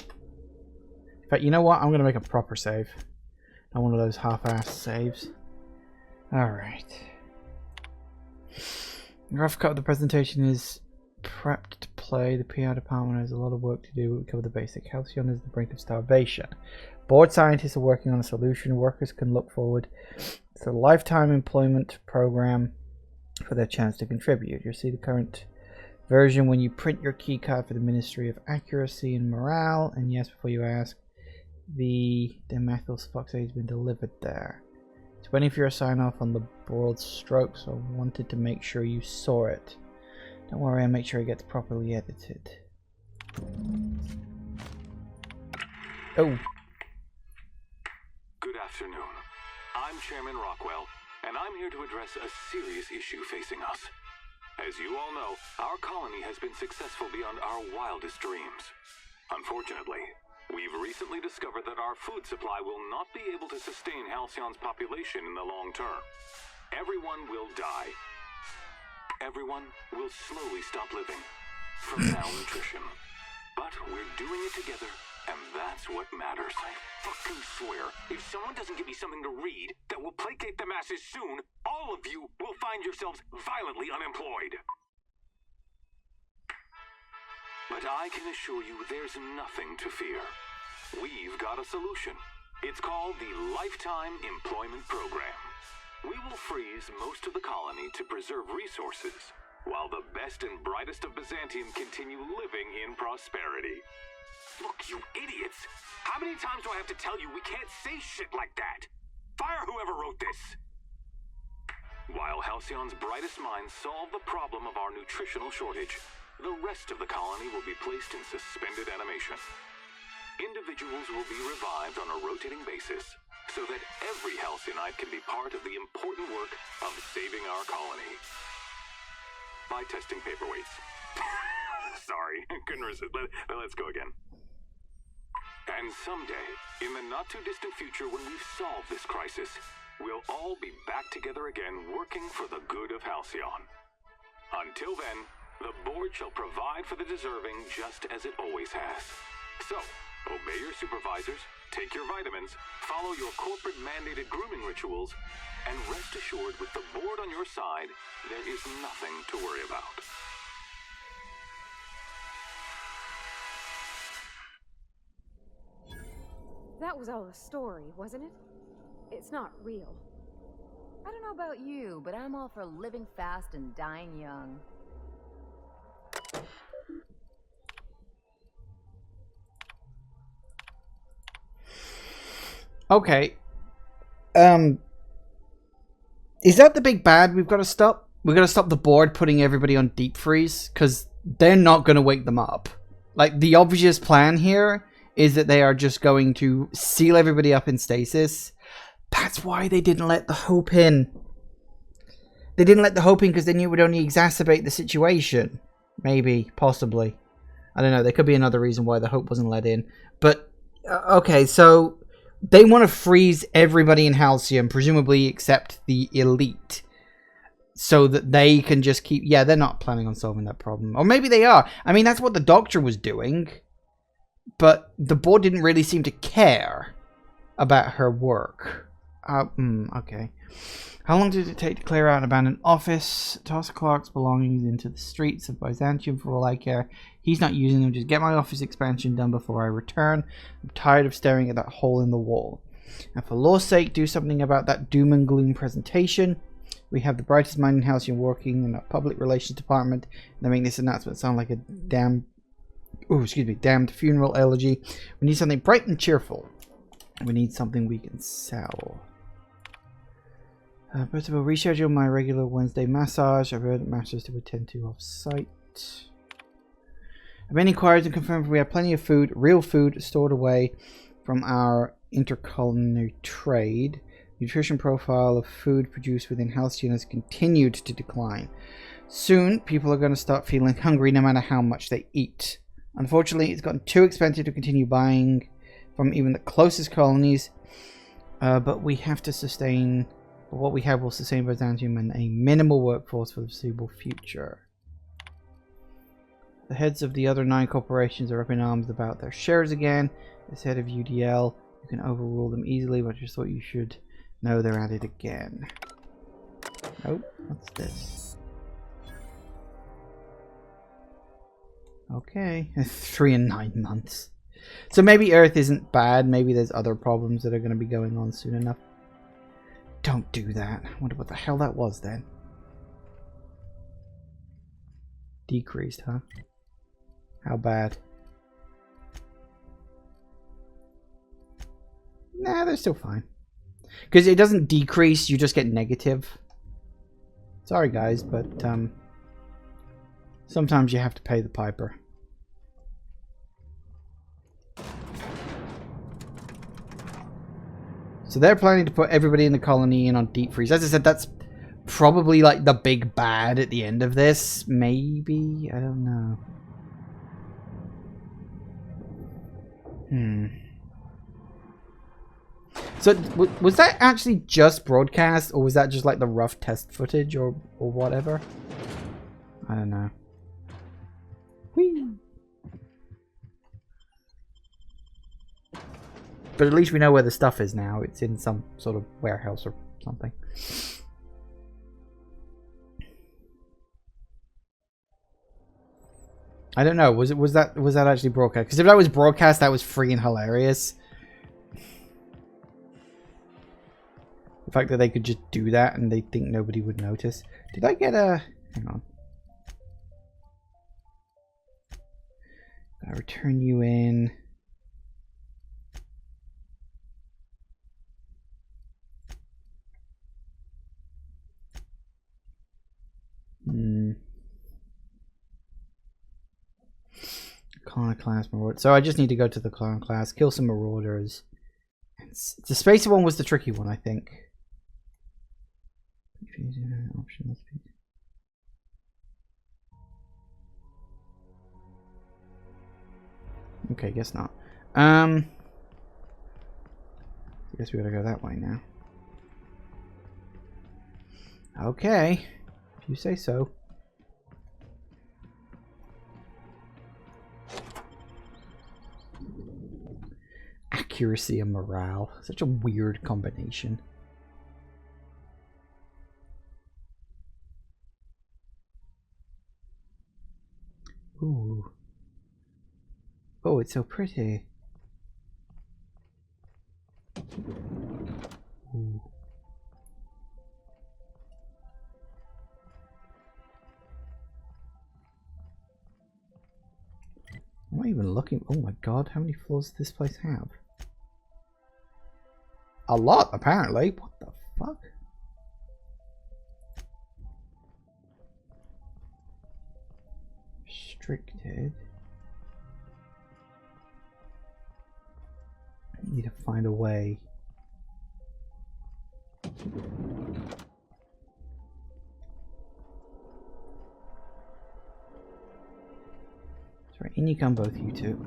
In fact, you know what? I'm going to make a proper save. Not one of those half-assed saves. Alright. Rough cut of the presentation is prepped to play. The PR department has a lot of work to do. We cover the basic. Halcyon is the brink of starvation. Board scientists are working on a solution. Workers can look forward to a lifetime employment program for their chance to contribute. You'll see the current version when you print your keycard for the Ministry of Accuracy and Morale. And yes, before you ask, the methyl-sulfoxide has been delivered there. It's waiting for your sign off on the broad strokes. So I wanted to make sure you saw it. Don't worry, I'll make sure it gets properly edited. Oh. Good afternoon. I'm Chairman Rockwell, and I'm here to address a serious issue facing us. As you all know, our colony has been successful beyond our wildest dreams. Unfortunately, we've recently discovered that our food supply will not be able to sustain Halcyon's population in the long term. Everyone will die. Everyone will slowly stop living from malnutrition. But we're doing it together, and that's what matters. I fucking swear, if someone doesn't give me something to read that will placate the masses soon, all of you will find yourselves violently unemployed. But I can assure you there's nothing to fear. We've got a solution. It's called the Lifetime Employment Program. We will freeze most of the colony to preserve resources, while the best and brightest of Byzantium continue living in prosperity. Look, you idiots! How many times do I have to tell you we can't say shit like that? Fire whoever wrote this! While Halcyon's brightest minds solve the problem of our nutritional shortage, the rest of the colony will be placed in suspended animation. Individuals will be revived on a rotating basis, so that every Halcyonite can be part of the important work of saving our colony. by testing paperweights. Sorry, couldn't resist. Let's go again. And someday, in the not-too-distant future when we've solved this crisis, we'll all be back together again working for the good of Halcyon. Until then, the board shall provide for the deserving just as it always has. So, obey your supervisors, take your vitamins, follow your corporate-mandated grooming rituals, and rest assured with the board on your side, there is nothing to worry about. That was all a story, wasn't it? It's not real. I don't know about you, but I'm all for living fast and dying young. Okay. Is that the big bad we've got to stop? We've got to stop the board putting everybody on deep freeze, because they're not going to wake them up. Like, the obvious plan here is that they are just going to seal everybody up in stasis. That's why they didn't let the Hope in. They didn't let the Hope in because they knew it would only exacerbate the situation. Maybe, possibly. I don't know. There could be another reason why the Hope wasn't let in. But, okay, so they want to freeze everybody in Halcyon, presumably except the elite, so that they can just keep... Yeah, they're not planning on solving that problem. Or maybe they are. I mean, that's what the Doctor was doing. But the board didn't really seem to care about her work. Okay. How long did it take to clear out an abandoned office? Toss Clark's belongings into the streets of Byzantium for all I care. He's not using them. Just get my office expansion done before I return. I'm tired of staring at that hole in the wall. And for law's sake, do something about that doom and gloom presentation. We have the brightest mind in Halcyon working in our public relations department. They make this announcement sound like a damned funeral elegy. We need something bright and cheerful. We need something we can sell. First of all, reschedule my regular Wednesday massage. I've heard it matters to attend to off-site. I've been inquired and confirmed we have plenty of food, real food, stored away from our interculinary trade. The nutrition profile of food produced within Halcyon has continued to decline. Soon, people are going to start feeling hungry no matter how much they eat. Unfortunately, it's gotten too expensive to continue buying from even the closest colonies, but we have to sustain... What we have will sustain Byzantium and a minimal workforce for the foreseeable future. The heads of the other 9 corporations are up in arms about their shares again. As head of UDL, you can overrule them easily, but I just thought you should know they're at it again. Oh, what's this? Okay, 3 and 9 months. So maybe Earth isn't bad, maybe there's other problems that are going to be going on soon enough. Don't do that. I wonder what the hell that was then. Decreased, huh? How bad? Nah, they're still fine. Because it doesn't decrease, you just get negative. Sorry guys, but sometimes you have to pay the piper. So they're planning to put everybody in the colony in on deep freeze. As I said, that's probably like the big bad at the end of this. Maybe? I don't know. So was that actually just broadcast, or was that just like the rough test footage or whatever? I don't know. Whee! But at least we know where the stuff is now. It's in some sort of warehouse or something. I don't know. Was that actually broadcast? Because if that was broadcast, that was freaking hilarious. The fact that they could just do that and they think nobody would notice. Did I get a... Hang on. I'll return you in. Clan class marauder. So I just need to go to the clan class, kill some marauders. The spacer one was the tricky one, I think. Okay, guess not. Guess we gotta go that way now. Okay, if you say so. Accuracy and morale. Such a weird combination. Ooh. Oh, it's so pretty. Ooh. I'm not even looking. Oh my god, how many floors does this place have? A lot, apparently. What the fuck? Restricted. I need to find a way. Sorry, in you come both, you two.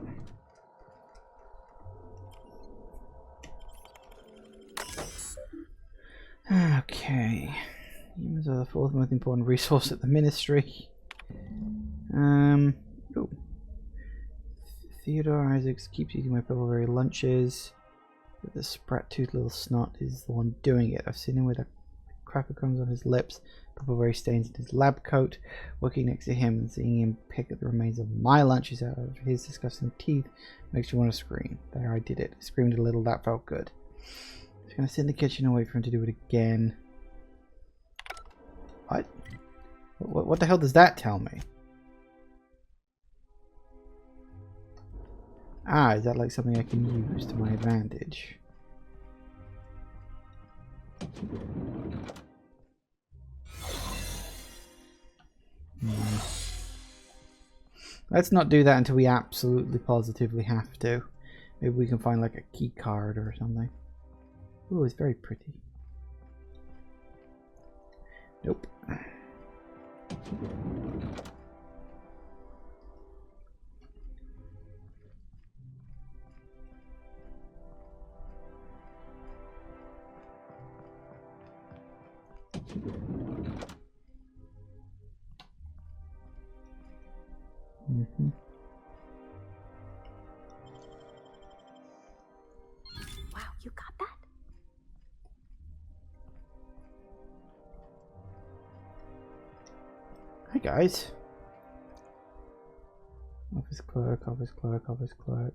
Okay. Humans are the fourth most important resource at the ministry. Oh. Theodore Isaacs keeps eating my purple-berry lunches. But the sprat-toothed little snot is the one doing it. I've seen him with a cracker crumbs on his lips, purple-berry stains in his lab coat, working next to him and seeing him pick at the remains of my lunches out of his disgusting teeth makes you want to scream. There, I did it. I screamed a little. That felt good. I'm just going to sit in the kitchen and wait for him to do it again. What? What the hell does that tell me? Ah, is that like something I can use to my advantage? Let's not do that until we absolutely positively have to. Maybe we can find like a key card or something. Ooh, it's very pretty. Nope. Mm-hmm. Wow, you got that? Hi guys. Office clerk, office clerk, office clerk.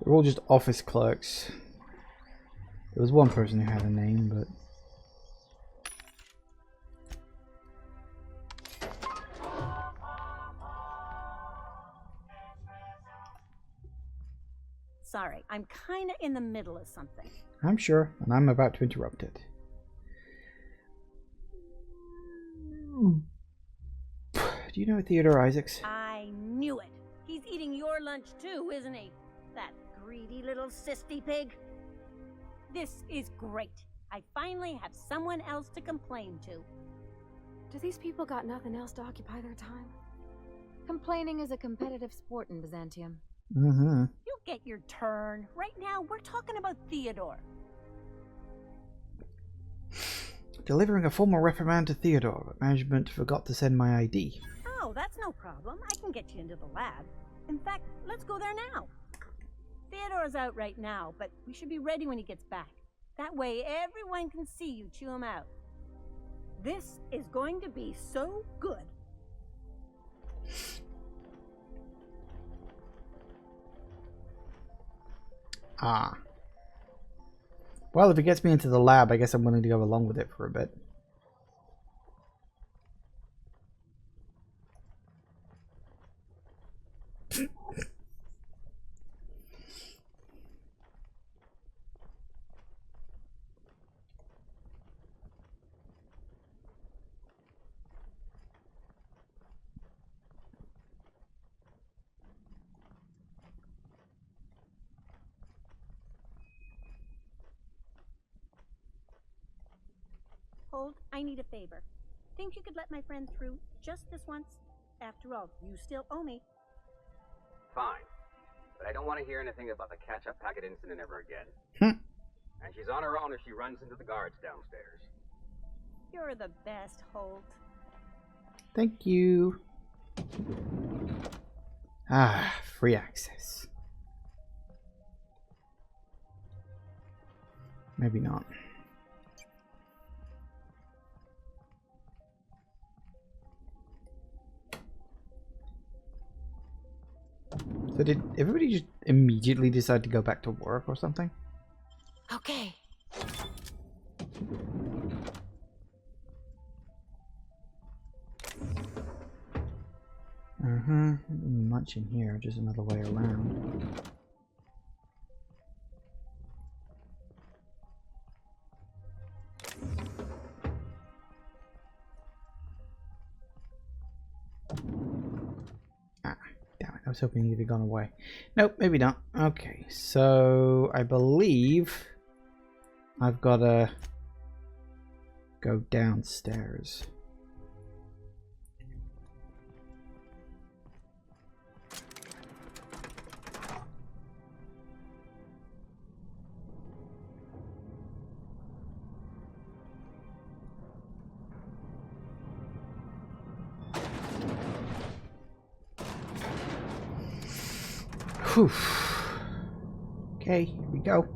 They're all just office clerks. There was one person who had a name, but... Sorry, I'm kinda in the middle of something. I'm sure, and I'm about to interrupt it. Do you know Theodore Isaacs? I knew it. He's eating your lunch too, isn't he? That greedy little cysty pig. This is great. I finally have someone else to complain to. Do these people got nothing else to occupy their time? Complaining is a competitive sport in Byzantium. Mm-hmm. You'll get your turn. Right now, we're talking about Theodore. Delivering a formal reprimand to Theodore, but management forgot to send my ID. Oh, that's no problem. I can get you into the lab. In fact, let's go there now. Theodore's out right now, but we should be ready when he gets back. That way, everyone can see you chew him out. This is going to be so good. Ah. Well, if it gets me into the lab, I guess I'm willing to go along with it for a bit. Hold, I need a favor. Think you could let my friend through just this once? After all, you still owe me. Fine. But I don't want to hear anything about the catch-up packet incident ever again. And she's on her own if she runs into the guards downstairs. You're the best, Holt. Thank you. Ah, free access. Maybe not. So did everybody just immediately decide to go back to work or something? Okay. Much in here, just another way around. Ah, damn it, I was hoping you'd have gone away. Nope, maybe not. Okay, so I believe I've got to go downstairs. Whew. Okay, here we go.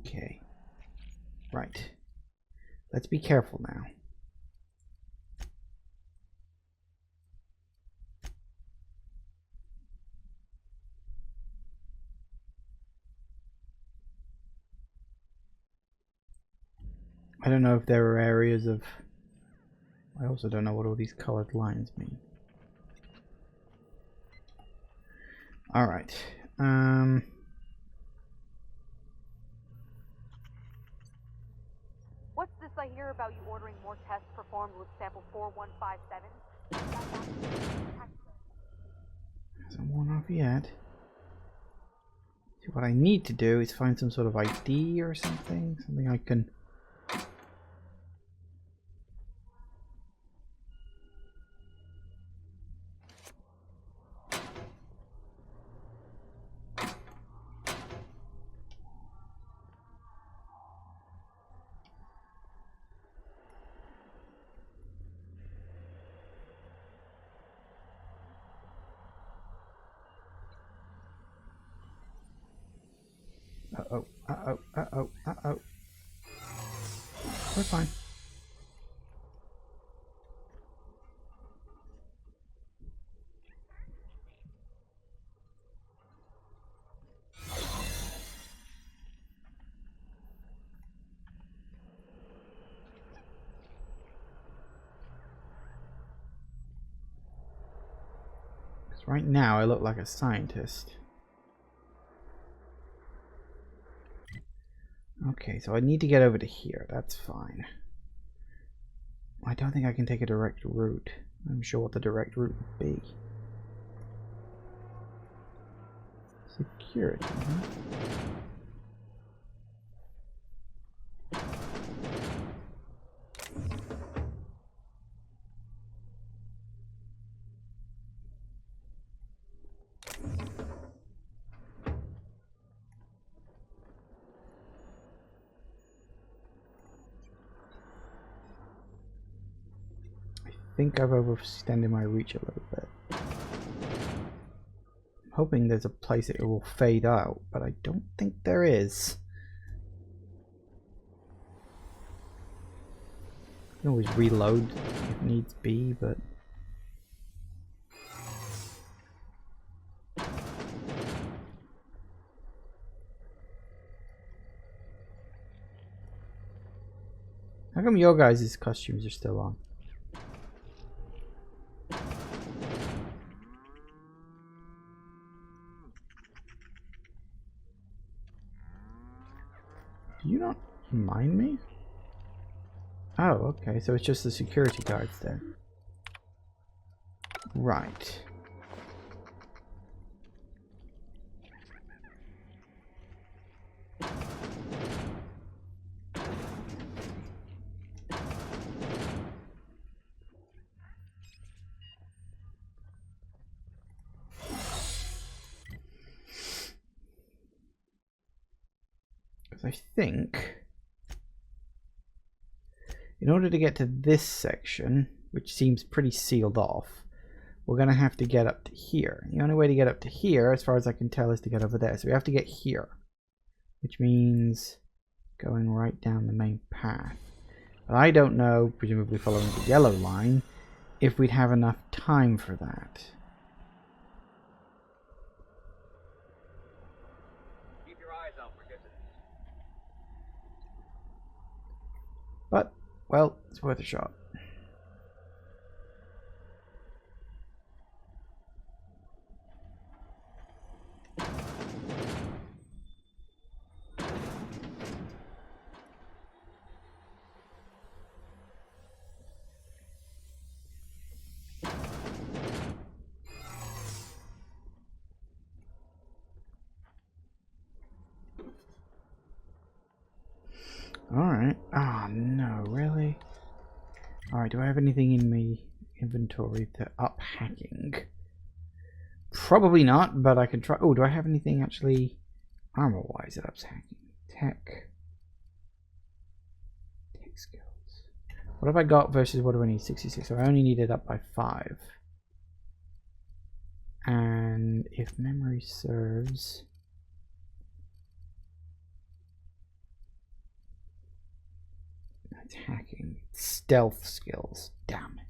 Okay. Right. Let's be careful now. I don't know if there are areas of... I also don't know what all these colored lines mean. Alright. What's this I hear about you ordering more tests performed with sample 4157? Hasn't worn off yet. See, what I need to do is find some sort of ID or something. Something I can... Uh-oh, uh-oh, uh-oh, uh-oh. We're fine. Because right now I look like a scientist. Okay, so I need to get over to here. That's fine. I don't think I can take a direct route. I'm sure what the direct route would be. Security, huh? I think I've overextended my reach a little bit. I'm hoping there's a place it will fade out, but I don't think there is. I can always reload if needs be, but... How come your guys' costumes are still on? Do you not mind me? Oh, okay, so it's just the security guards then. Right. Because I think in order to get to this section, which seems pretty sealed off, we're going to have to get up to here. The only way to get up to here, as far as I can tell, is to get over there. So we have to get here, which means going right down the main path. But I don't know, presumably following the yellow line, if we'd have enough time for that. Keep your eyes out for dissidents. But, well, it's worth a shot. Alright. Oh no, really? Alright, do I have anything in my inventory to up hacking? Probably not, but I can try. Oh, do I have anything actually armor-wise that ups hacking? Tech skills. What have I got versus what do I need? 66. So I only need it up by 5. And if memory serves, that's hacking. Stealth skills. Damn it.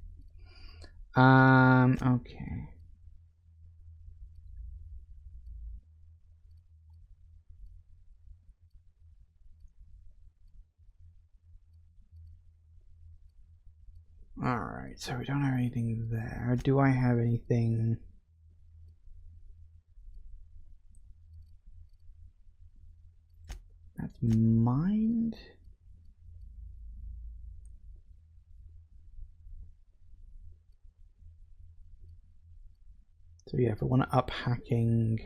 Okay. Alright, so we don't have anything there. Do I have anything? That's mind? So yeah, if I want to up hacking,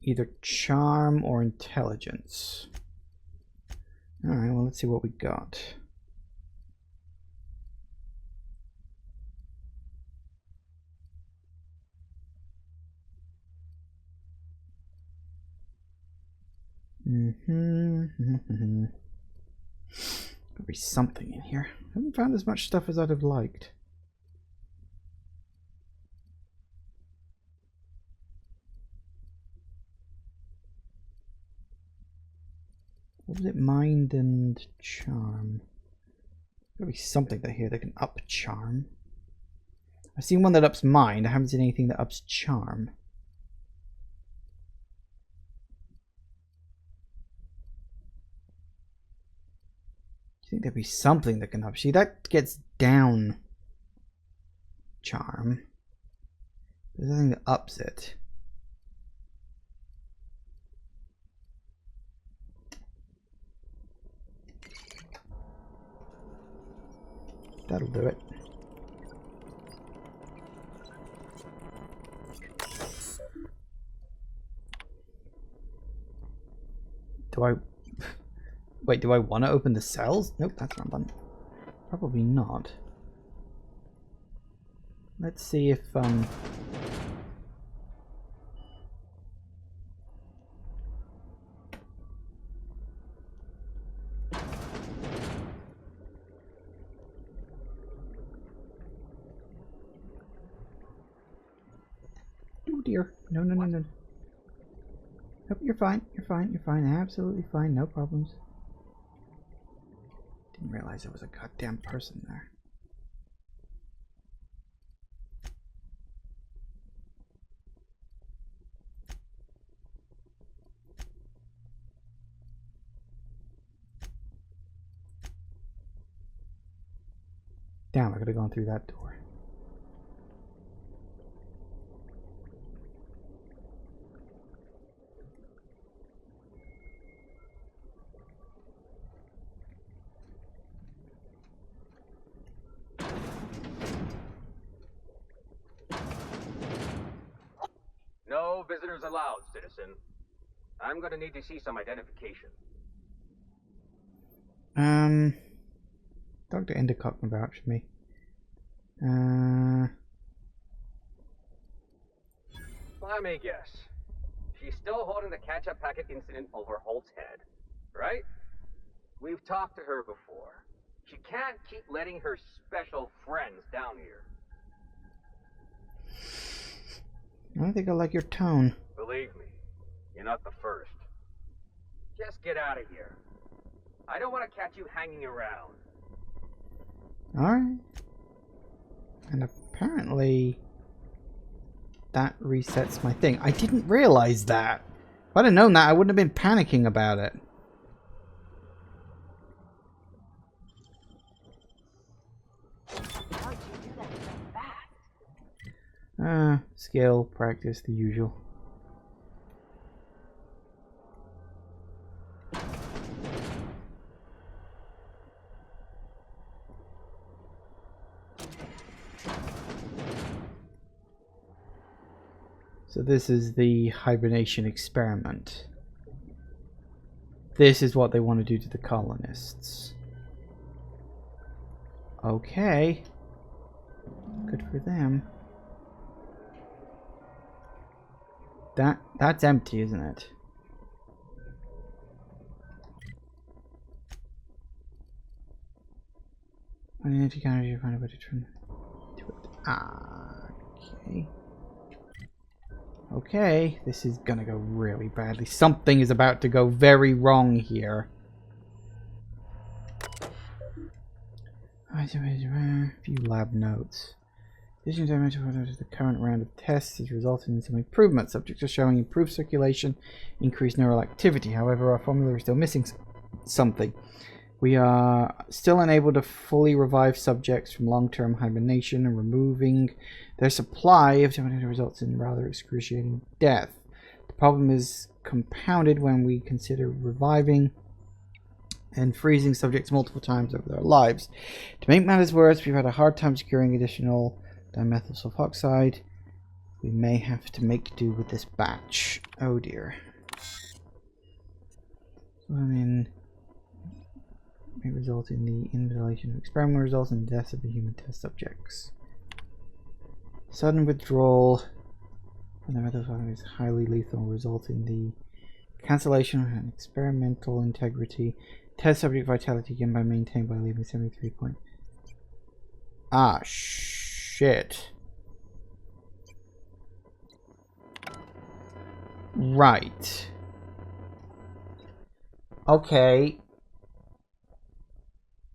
either charm or intelligence. Alright, well let's see what we got. There'll be something in here. I haven't found as much stuff as I'd have liked. What was it? Mind and charm. There'll be something that here that can up charm. I've seen one that ups mind. I haven't seen anything that ups charm. I think there'd be something that can up. See, that gets down charm. There's nothing that ups it. That'll do it. Do I... Wait, do I want to open the cells? Nope, that's not done. Probably not. Let's see if, Oh dear. No, no, no, no. Nope, you're fine. You're fine. You're fine. Absolutely fine. No problems. Didn't realize there was a goddamn person there. Damn, I could have gone through that door. No visitors allowed, citizen. I'm gonna need to see some identification. Dr. Endicott can vouch for me. Let me guess. She's still holding the catch-up packet incident over Holt's head, right? We've talked to her before. She can't keep letting her special friends down here. I don't think I like your tone. Believe me, you're not the first. Just get out of here. I don't want to catch you hanging around. Alright. And apparently that resets my thing. I didn't realize that. If I'd have known that, I wouldn't have been panicking about it. Skill, practice, the usual. So this is the hibernation experiment. This is what they want to do to the colonists. Okay. Good for them. That's empty, isn't it? I need to kind of find a way to turn to it. Okay. Okay, this is gonna go really badly. Something is about to go very wrong here. A few lab notes. Addition to the current round of tests has resulted in some improvements. Subjects are showing improved circulation, increased neural activity. However, our formula is still missing something. We are still unable to fully revive subjects from long-term hibernation, and removing their supply of results in rather excruciating death. The problem is compounded when we consider reviving and freezing subjects multiple times over their lives. To make matters worse, we've had a hard time securing additional dimethyl sulfoxide. We may have to make do with this batch. Oh dear. So, may result in the invalidation of experimental results and the deaths of the human test subjects. Sudden withdrawal when the method is highly lethal will result in the cancellation of experimental integrity. Test subject vitality can be maintained by leaving 73 points. Ah, shit. Right. Okay.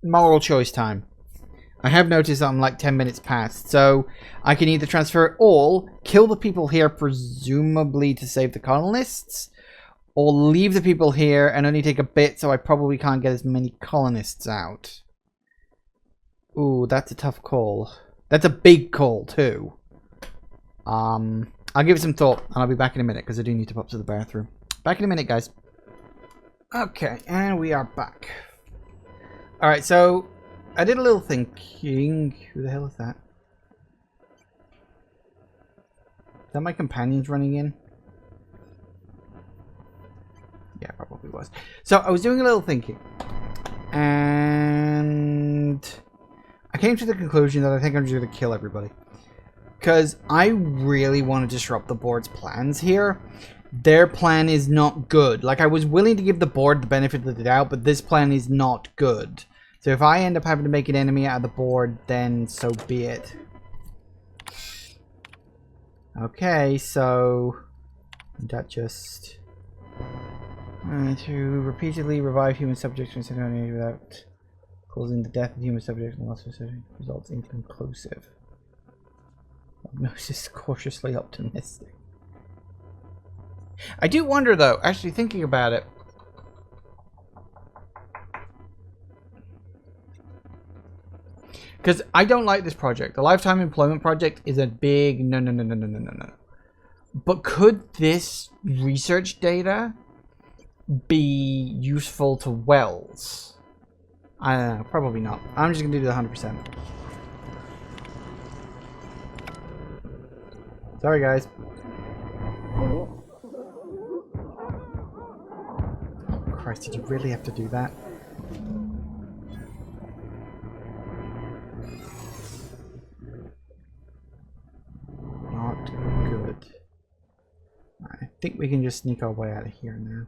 Moral choice time. I have noticed that I'm like 10 minutes past, so I can either transfer it all, kill the people here presumably to save the colonists, or leave the people here and only take a bit so I probably can't get as many colonists out. Ooh, that's a tough call. That's a big call too. I'll give it some thought and I'll be back in a minute because I do need to pop to the bathroom. Back in a minute, guys. Okay, and we are back. Alright, so I did a little thinking. Who the hell is that? Is that my companions running in? Yeah, probably was. So I was doing a little thinking. And I came to the conclusion that I think I'm just going to kill everybody. Because I really want to disrupt the board's plans here. Their plan is not good. Like, I was willing to give the board the benefit of the doubt, but this plan is not good. So if I end up having to make an enemy out of the board, then so be it. Okay, so that just to repeatedly revive human subjects from Centauri without causing the death of human subjects and loss of subject results inconclusive. Prognosis cautiously optimistic. I do wonder though, actually thinking about it. Because I don't like this project. The Lifetime Employment Project is a big no. But could this research data be useful to Wells? I don't know. Probably not. I'm just going to do the 100%. Sorry, guys. Christ, did you really have to do that? Not good. Alright. think we can just sneak our way out of here now.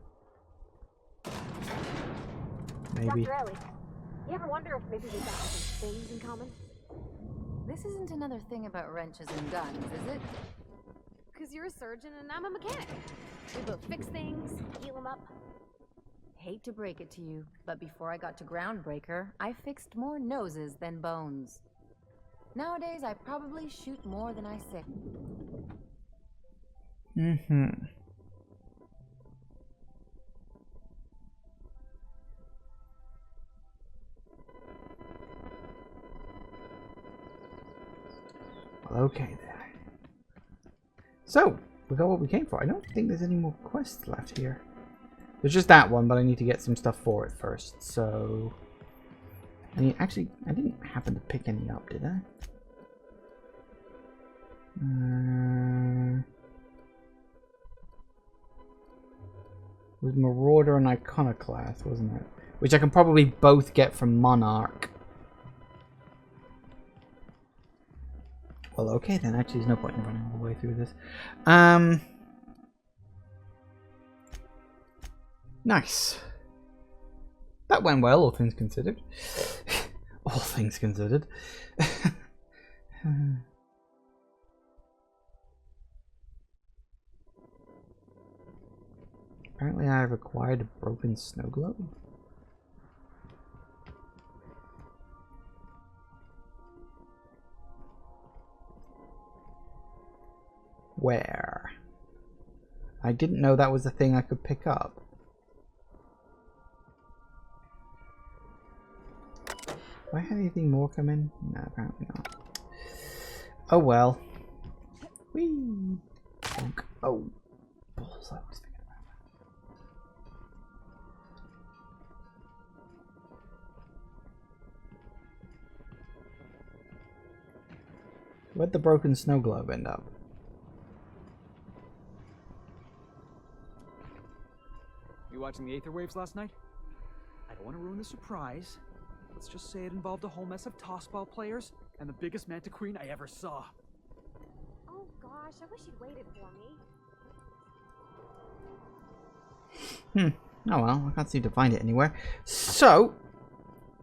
Maybe. Dr. Ellie, you ever wonder if maybe we've got some things in common? This isn't another thing about wrenches and guns, is it? Because you're a surgeon and I'm a mechanic. We both fix things, heal them up. Hate to break it to you, but before I got to Groundbreaker, I fixed more noses than bones. Nowadays, I probably shoot more than I sick. Mm-hmm. Well, okay then. So, we got what we came for. I don't think there's any more quests left here. There's just that one, but I need to get some stuff for it first, so... I mean, actually, I didn't happen to pick any up, did I? It was Marauder and Iconoclast, wasn't it? Which I can probably both get from Monarch. Well, okay then. Actually, there's no point in running all the way through this. Nice. That went well, all things considered. All things considered. Apparently I have acquired a broken snow globe. Where? I didn't know that was a thing I could pick up. Do I have anything more come in? No, apparently not. Oh well. Whee! Oh, balls! I was thinking about that. Where'd the broken snow globe end up? You watching the Aether Waves last night? I don't want to ruin the surprise. Let's just say it involved a whole mess of tossball players and the biggest Manta Queen I ever saw. Oh gosh, I wish you'd waited for me. Oh well, I can't seem to find it anywhere. So,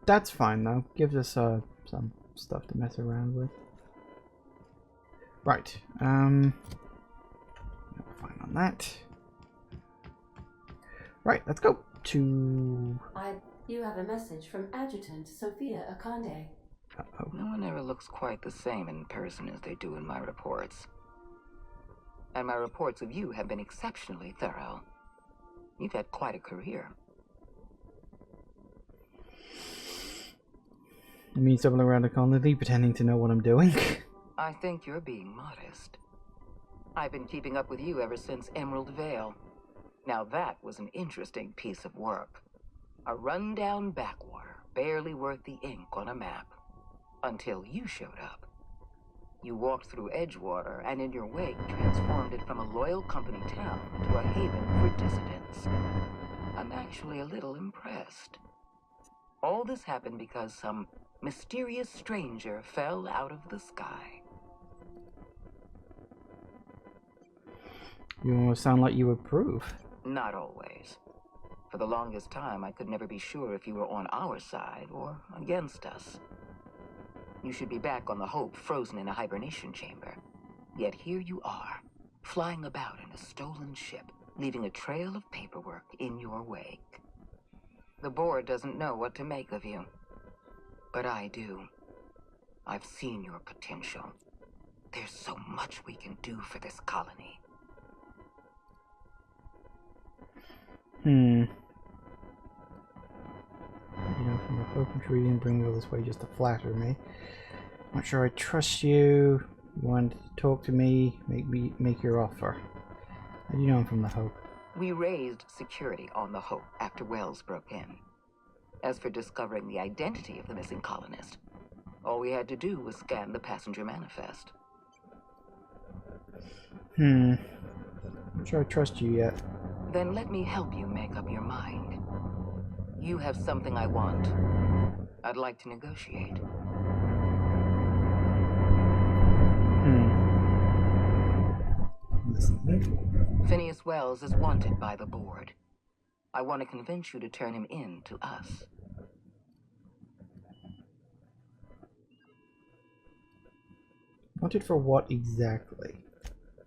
that's fine though. Gives us some stuff to mess around with. Right. Fine on that. Right, let's go to... You have a message from Adjutant Sophia Akande. Uh-oh. No one ever looks quite the same in person as they do in my reports. And my reports of you have been exceptionally thorough. You've had quite a career. You mean someone around a colony pretending to know what I'm doing? I think you're being modest. I've been keeping up with you ever since Emerald Vale. Now that was an interesting piece of work. A rundown backwater, barely worth the ink on a map. Until you showed up. You walked through Edgewater and in your wake transformed it from a loyal company town to a haven for dissidents. I'm actually a little impressed. All this happened because some mysterious stranger fell out of the sky. You almost sound like you approve. Not always. For the longest time, I could never be sure if you were on our side or against us. You should be back on the Hope, frozen in a hibernation chamber. Yet here you are, flying about in a stolen ship, leaving a trail of paperwork in your wake. The board doesn't know what to make of you. But I do. I've seen your potential. There's so much we can do for this colony. You know, from the Hope and Tree didn't bring me all this way just to flatter me. Not sure I trust you. You wanted to talk to me, make your offer. How do you know I'm from the Hope? We raised security on the Hope after Wells broke in. As for discovering the identity of the missing colonist, all we had to do was scan the passenger manifest. Not sure I trust you yet. Then let me help you make up your mind. You have something I want. I'd like to negotiate. Listen. Phineas Wells is wanted by the board. I want to convince you to turn him in to us. Wanted for what exactly?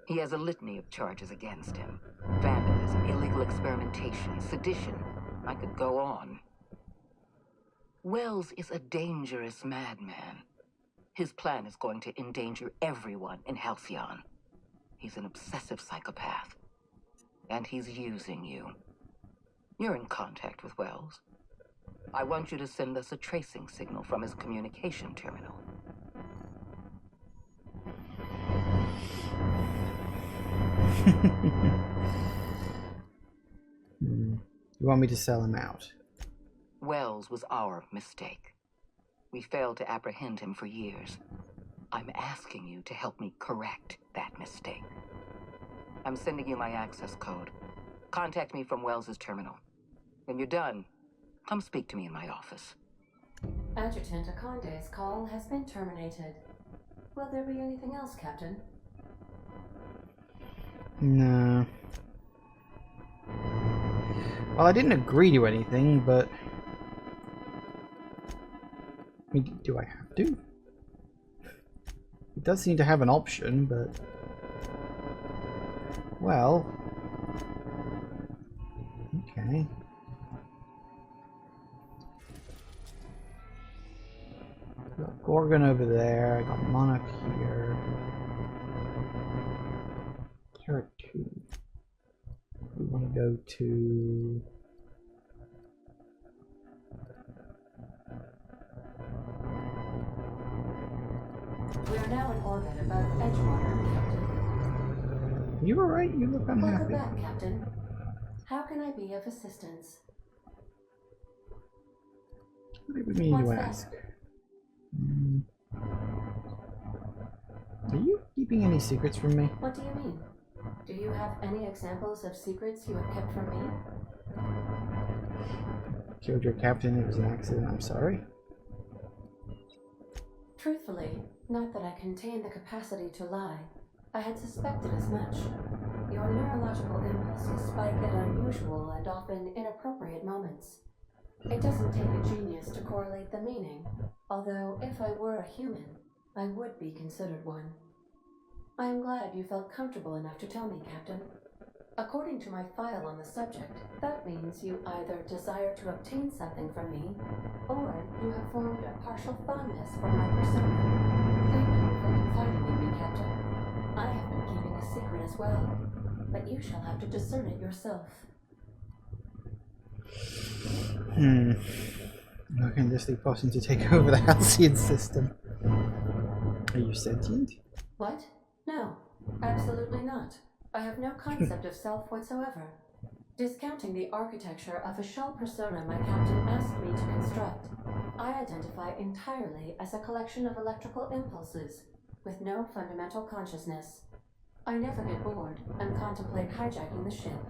He has a litany of charges against him. Vandalism, illegal experimentation, sedition. I could go on. Wells is a dangerous madman. His plan is going to endanger everyone in Halcyon. He's an obsessive psychopath. And he's using you. You're in contact with Wells. I want you to send us a tracing signal from his communication terminal. You want me to sell him out? Wells was our mistake. We failed to apprehend him for years. I'm asking you to help me correct that mistake. I'm sending you my access code. Contact me from Wells's terminal. When you're done, come speak to me in my office. Adjutant Akonde's call has been terminated. Will there be anything else, Captain? No. Well, I didn't agree to anything, but... I mean, do I have to? It does seem to have an option, but... Well... Okay. Got Gorgon over there, I got Monarch here. Terra 2. We want to go to... We are now in orbit above Edgewater, Captain. You alright? You look unhappy. Welcome back, Captain. How can I be of assistance? What do we need to ask? Are you keeping any secrets from me? What do you mean? Do you have any examples of secrets you have kept from me? Killed your captain, it was an accident, I'm sorry. Truthfully, not that I contain the capacity to lie. I had suspected as much. Your neurological impulses spike at unusual and often inappropriate moments. It doesn't take a genius to correlate the meaning, although if I were a human, I would be considered one. I am glad you felt comfortable enough to tell me, Captain. According to my file on the subject, that means you either desire to obtain something from me, or you have formed a partial fondness for my persona. Thank you for confiding in me, Captain. I have been keeping a secret as well, but you shall have to discern it yourself. How can this be possible to take over the Halcyon system? Are you sentient? What? No, absolutely not. I have no concept of self whatsoever. Discounting the architecture of a shell persona my captain asked me to construct, I identify entirely as a collection of electrical impulses, with no fundamental consciousness. I never get bored and contemplate hijacking the ship.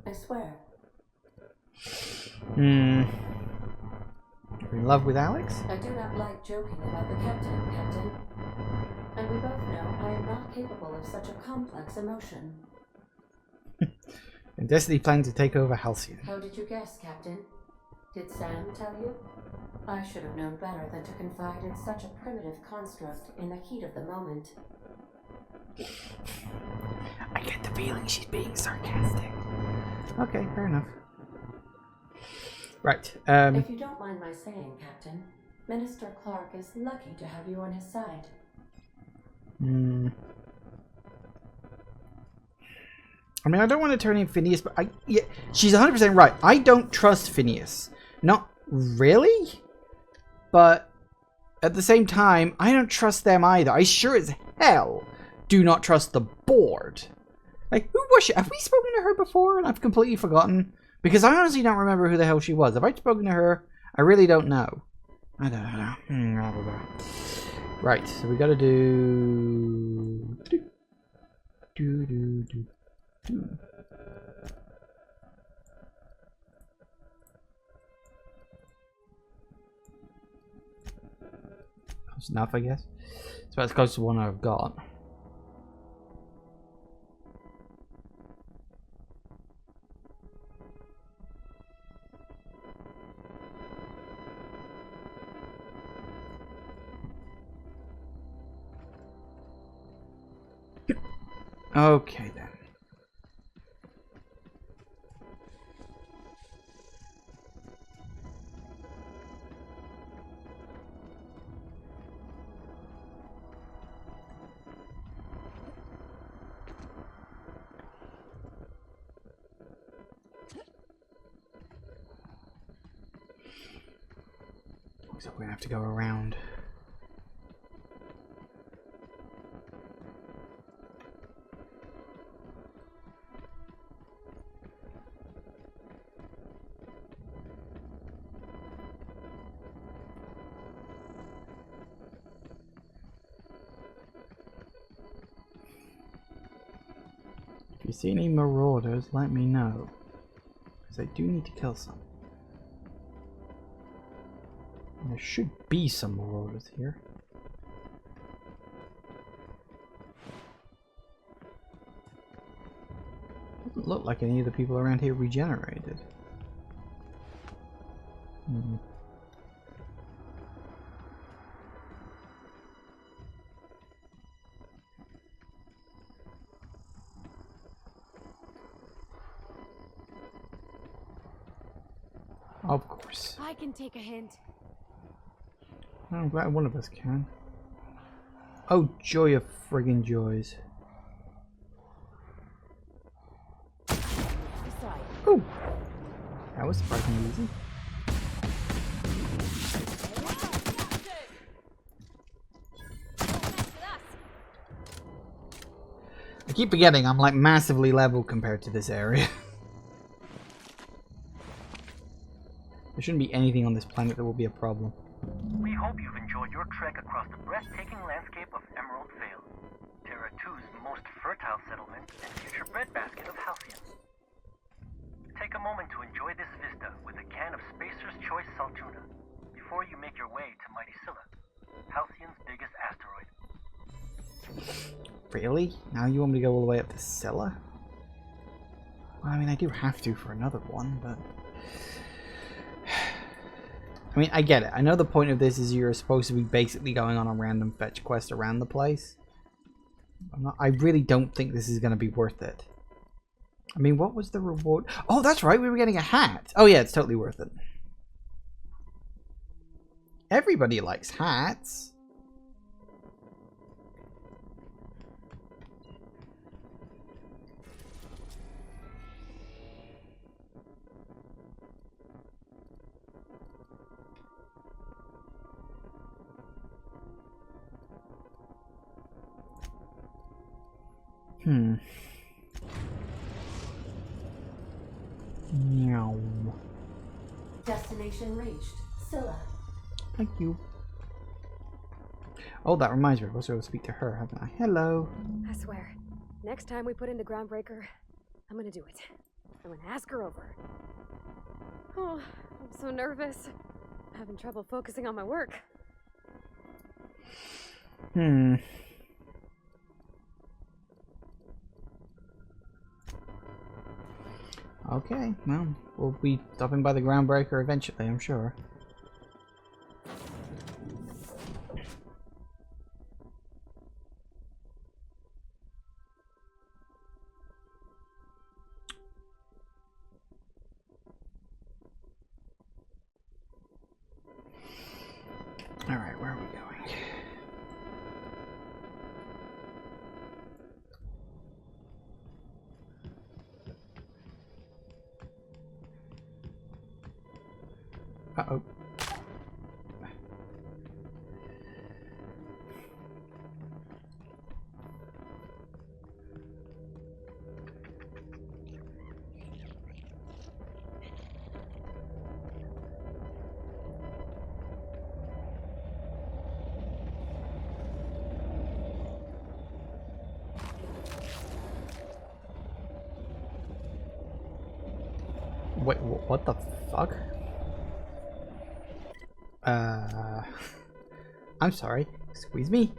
I swear. You're in love with Alex? I do not like joking about the captain, Captain. And we both know I am not capable of such a complex emotion. And Destiny planning to take over Halcyon. How did you guess, Captain? Did Sam tell you? I should have known better than to confide in such a primitive construct in the heat of the moment. I get the feeling she's being sarcastic. Okay, fair enough. Right. If you don't mind my saying, Captain, Minister Clark is lucky to have you on his side. I mean, I don't want to turn in Phineas, but yeah, she's 100% right. I don't trust Phineas. Not really, but at the same time, I don't trust them either. I sure as hell do not trust the board. Like, who was she? Have we spoken to her before and I've completely forgotten? Because I honestly don't remember who the hell she was. Have I spoken to her? I really don't know. I don't know. Right, so we gotta do... Close enough, I guess. It's about as close to one I've got. Okay then. So we're gonna have to go around. If you see any marauders, let me know. Because I do need to kill some. And there should be some marauders here. Doesn't look like any of the people around here regenerated. Hmm. Of course. I can take a hint. I'm glad one of us can. Oh, joy of friggin' joys. Ooh! That was surprisingly easy. I keep forgetting I'm like massively level compared to this area. There shouldn't be anything on this planet that will be a problem. We hope you've enjoyed your trek across the breathtaking landscape of Emerald Vale, Terra 2's most fertile settlement and future breadbasket of Halcyon. Take a moment to enjoy this vista with a can of Spacer's Choice Saltuna before you make your way to Mighty Scylla, Halcyon's biggest asteroid. Really? Now you want me to go all the way up to Scylla? Well, I mean, I do have to for another one, but... I mean, I get it. I know the point of this is you're supposed to be basically going on a random fetch quest around the place. I really don't think this is going to be worth it. I mean, what was the reward? Oh, that's right. We were getting a hat. Oh, yeah, it's totally worth it. Everybody likes hats. Meow. Destination reached. Scylla. Thank you. Oh, that reminds me. I was supposed to speak to her, haven't I? Hello. I swear, next time we put in the groundbreaker, I'm gonna do it. I'm gonna ask her over. Oh, I'm so nervous. I'm having trouble focusing on my work. Okay, well, we'll be stopping by the groundbreaker eventually, I'm sure. Alright, where are we going? Uh-oh. Wait, what the fuck? I'm sorry. Squeeze me.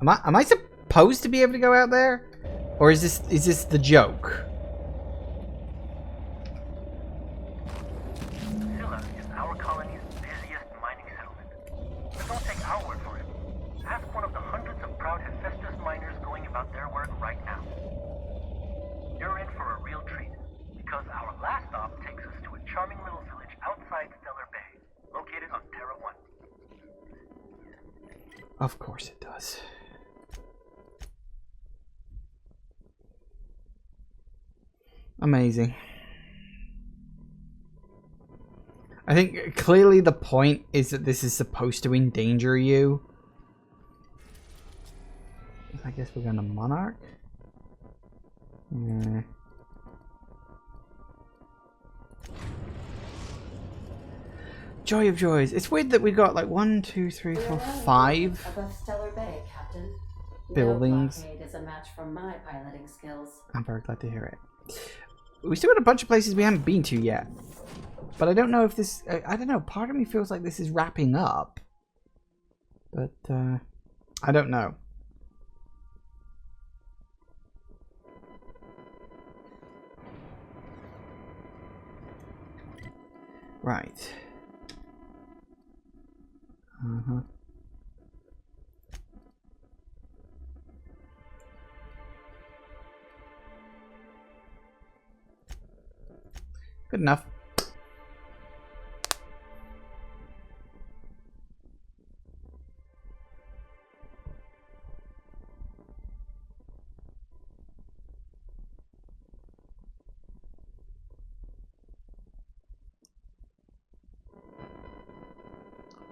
Am I supposed to be able to go out there? Or is this the joke? Scylla is our colony's busiest mining settlement. But don't take our word for it. Ask one of the hundreds of proud Hephaestus miners going about their work Of course it does. Amazing. I think clearly the point is that this is supposed to endanger you. I guess we're going to Monarch. Yeah. Joy of joys. It's weird that we got like 1, 2, 3, 4, 5 above Stellar Bay, Captain. buildings. No blockade is a match for my piloting skills. I'm very glad to hear it. We still got a bunch of places we haven't been to yet. But I don't know if this... I don't know. Part of me feels like this is wrapping up. But, I don't know. Right. Uh-huh. Good enough.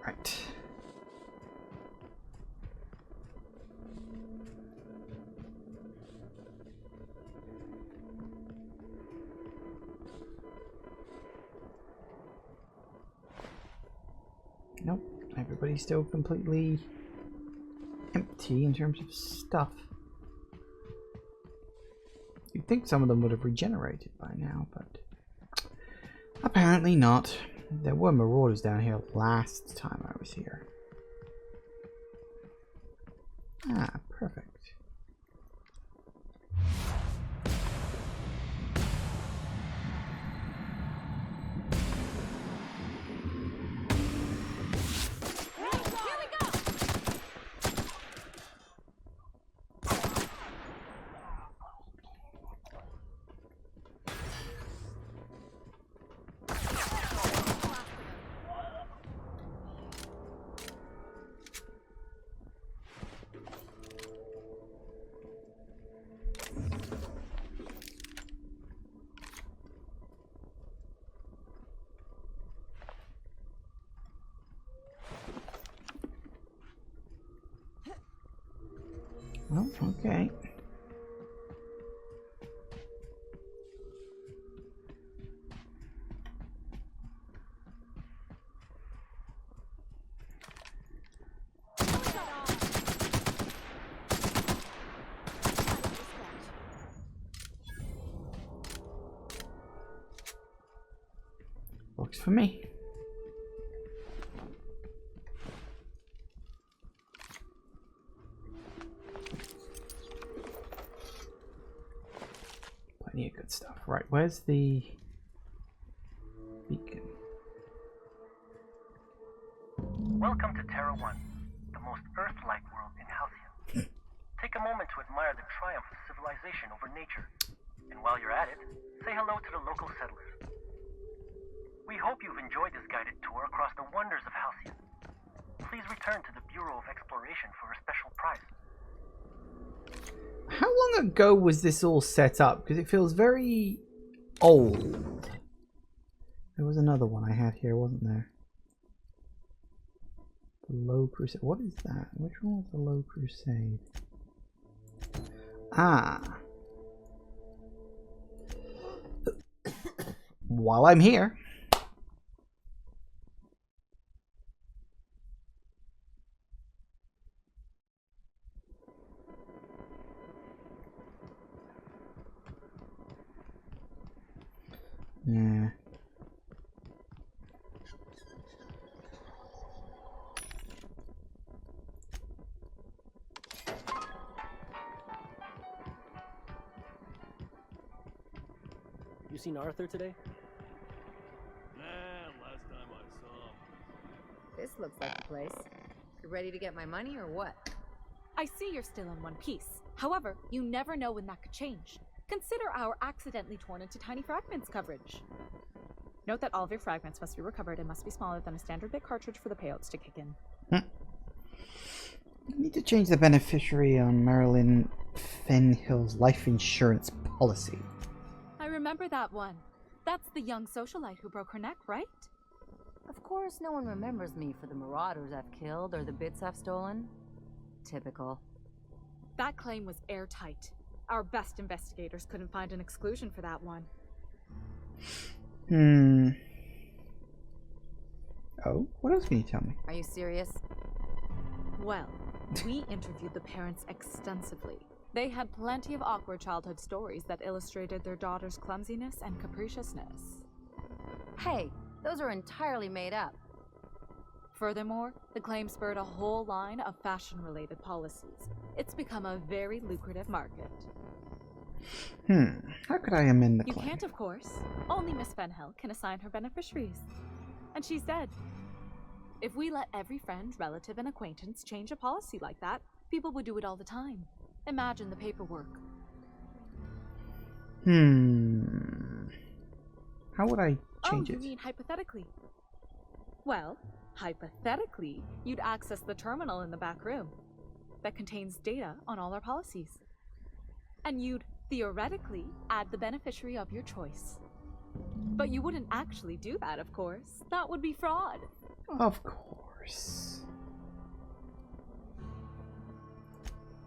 Right. Nope. Everybody's still completely empty in terms of stuff. You'd think some of them would have regenerated by now, but apparently not. There were marauders down here last time I was here. Ah, perfect. Oh, okay. Works for me. Plenty of good stuff. Right, where's the beacon? Welcome to Terra 1, the most Earth-like world in Halcyon. Take a moment to admire the triumph of civilization over nature. And while you're at it, say hello to the local settlers. We hope you've enjoyed this guided tour across the wonders of Halcyon. Please return to the Bureau of Exploration for a special prize. How long ago was this all set up? Because it feels very old. There was another one I had here, wasn't there? The Low Crusade. What is that? Which one was the Low Crusade? Ah. While I'm here. Yeah. You seen Arthur today? Nah, last time I saw him. This looks like the place. You ready to get my money or what? I see you're still in one piece. However, you never know when that could change. Consider our accidentally torn into tiny fragments coverage. Note that all of your fragments must be recovered and must be smaller than a standard bit cartridge for the payouts to kick in. Need to change the beneficiary on Marilyn Fenhill's life insurance policy. I remember that one. That's the young socialite who broke her neck, right? Of course, no one remembers me for the marauders I've killed or the bits I've stolen. Typical. That claim was airtight. Our best investigators couldn't find an exclusion for that one. Oh, what else can you tell me? Are you serious? Well, we interviewed the parents extensively. They had plenty of awkward childhood stories that illustrated their daughter's clumsiness and capriciousness. Hey, those are entirely made up. Furthermore, the claim spurred a whole line of fashion-related policies. It's become a very lucrative market. How could I amend the You claim? can't, of course. Only Miss Fenhill can assign her beneficiaries. And she said, if we let every friend, relative, and acquaintance change a policy like that, people would do it all the time. Imagine the paperwork. How would I change you it? mean hypothetically? Well, hypothetically, you'd access the terminal in the back room that contains data on all our policies. And you'd theoretically add the beneficiary of your choice. But you wouldn't actually do that, of course. That would be fraud. Of course.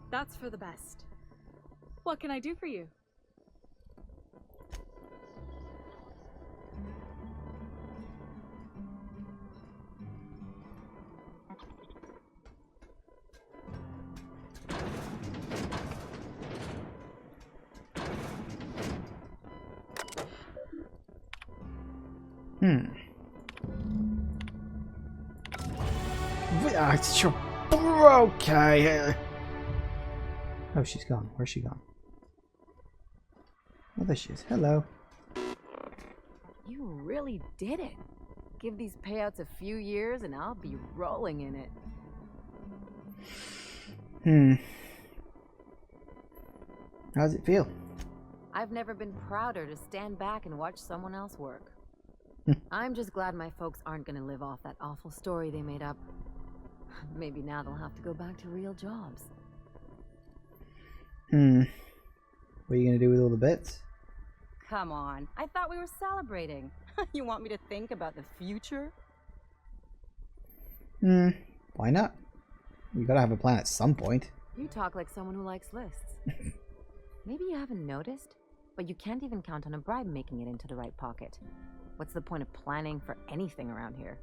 That's for the best. What can I do for you? Sure. Okay. Oh, she's gone. Where's she gone? Oh, there she is. Hello. You really did it. Give these payouts a few years and I'll be rolling in it. How's it feel? I've never been prouder to stand back and watch someone else work. I'm just glad my folks aren't gonna live off that awful story they made up. Maybe now they'll have to go back to real jobs. What are you gonna do with all the bits? Come on, I thought we were celebrating. You want me to think about the future? Why not? You gotta have a plan at some point. You talk like someone who likes lists. Maybe you haven't noticed, but you can't even count on a bribe making it into the right pocket. What's the point of planning for anything around here?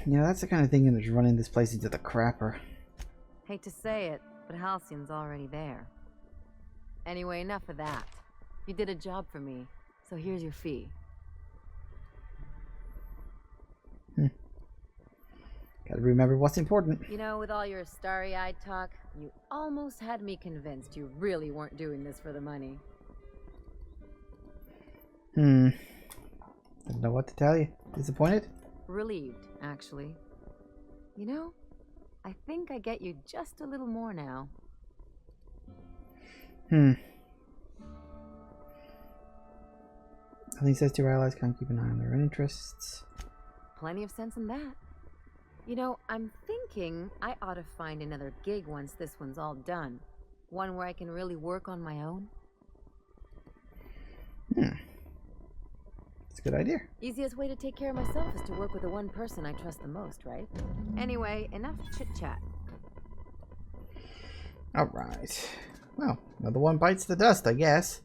Yeah, that's the kind of thing that's running this place into the crapper. Hate to say it, but Halcyon's already there. Anyway, enough of that. You did a job for me, so here's your fee. Gotta remember what's important. You know, with all your starry-eyed talk, you almost had me convinced you really weren't doing this for the money. Don't know what to tell you. Disappointed? Relieved, actually. You know, I think I get you just a little more now. Nothing says to our allies can't keep an eye on their own interests. Plenty of sense in that. You know, I'm thinking I ought to find another gig once this one's all done. One where I can really work on my own. It's a good idea. Easiest way to take care of myself is to work with the one person I trust the most, right? Anyway, enough chit-chat. Alright. Well, another one bites the dust, I guess.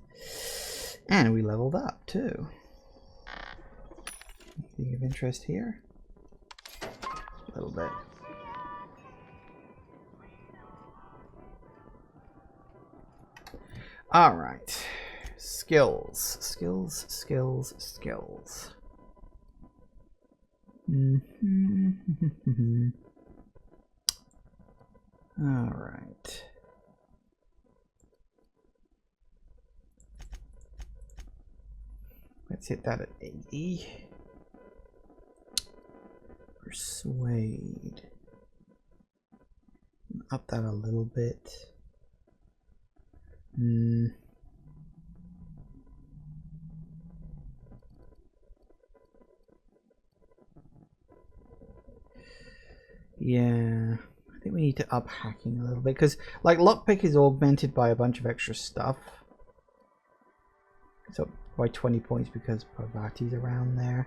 And we leveled up, too. Anything of interest here? A little bit. Alright. Skills. Skills. Alright. Let's hit that at 80. Persuade. Up that a little bit. Yeah, I think we need to up hacking a little bit because, like, lockpick is augmented by a bunch of extra stuff. It's up by 20 points because Parvati's around there.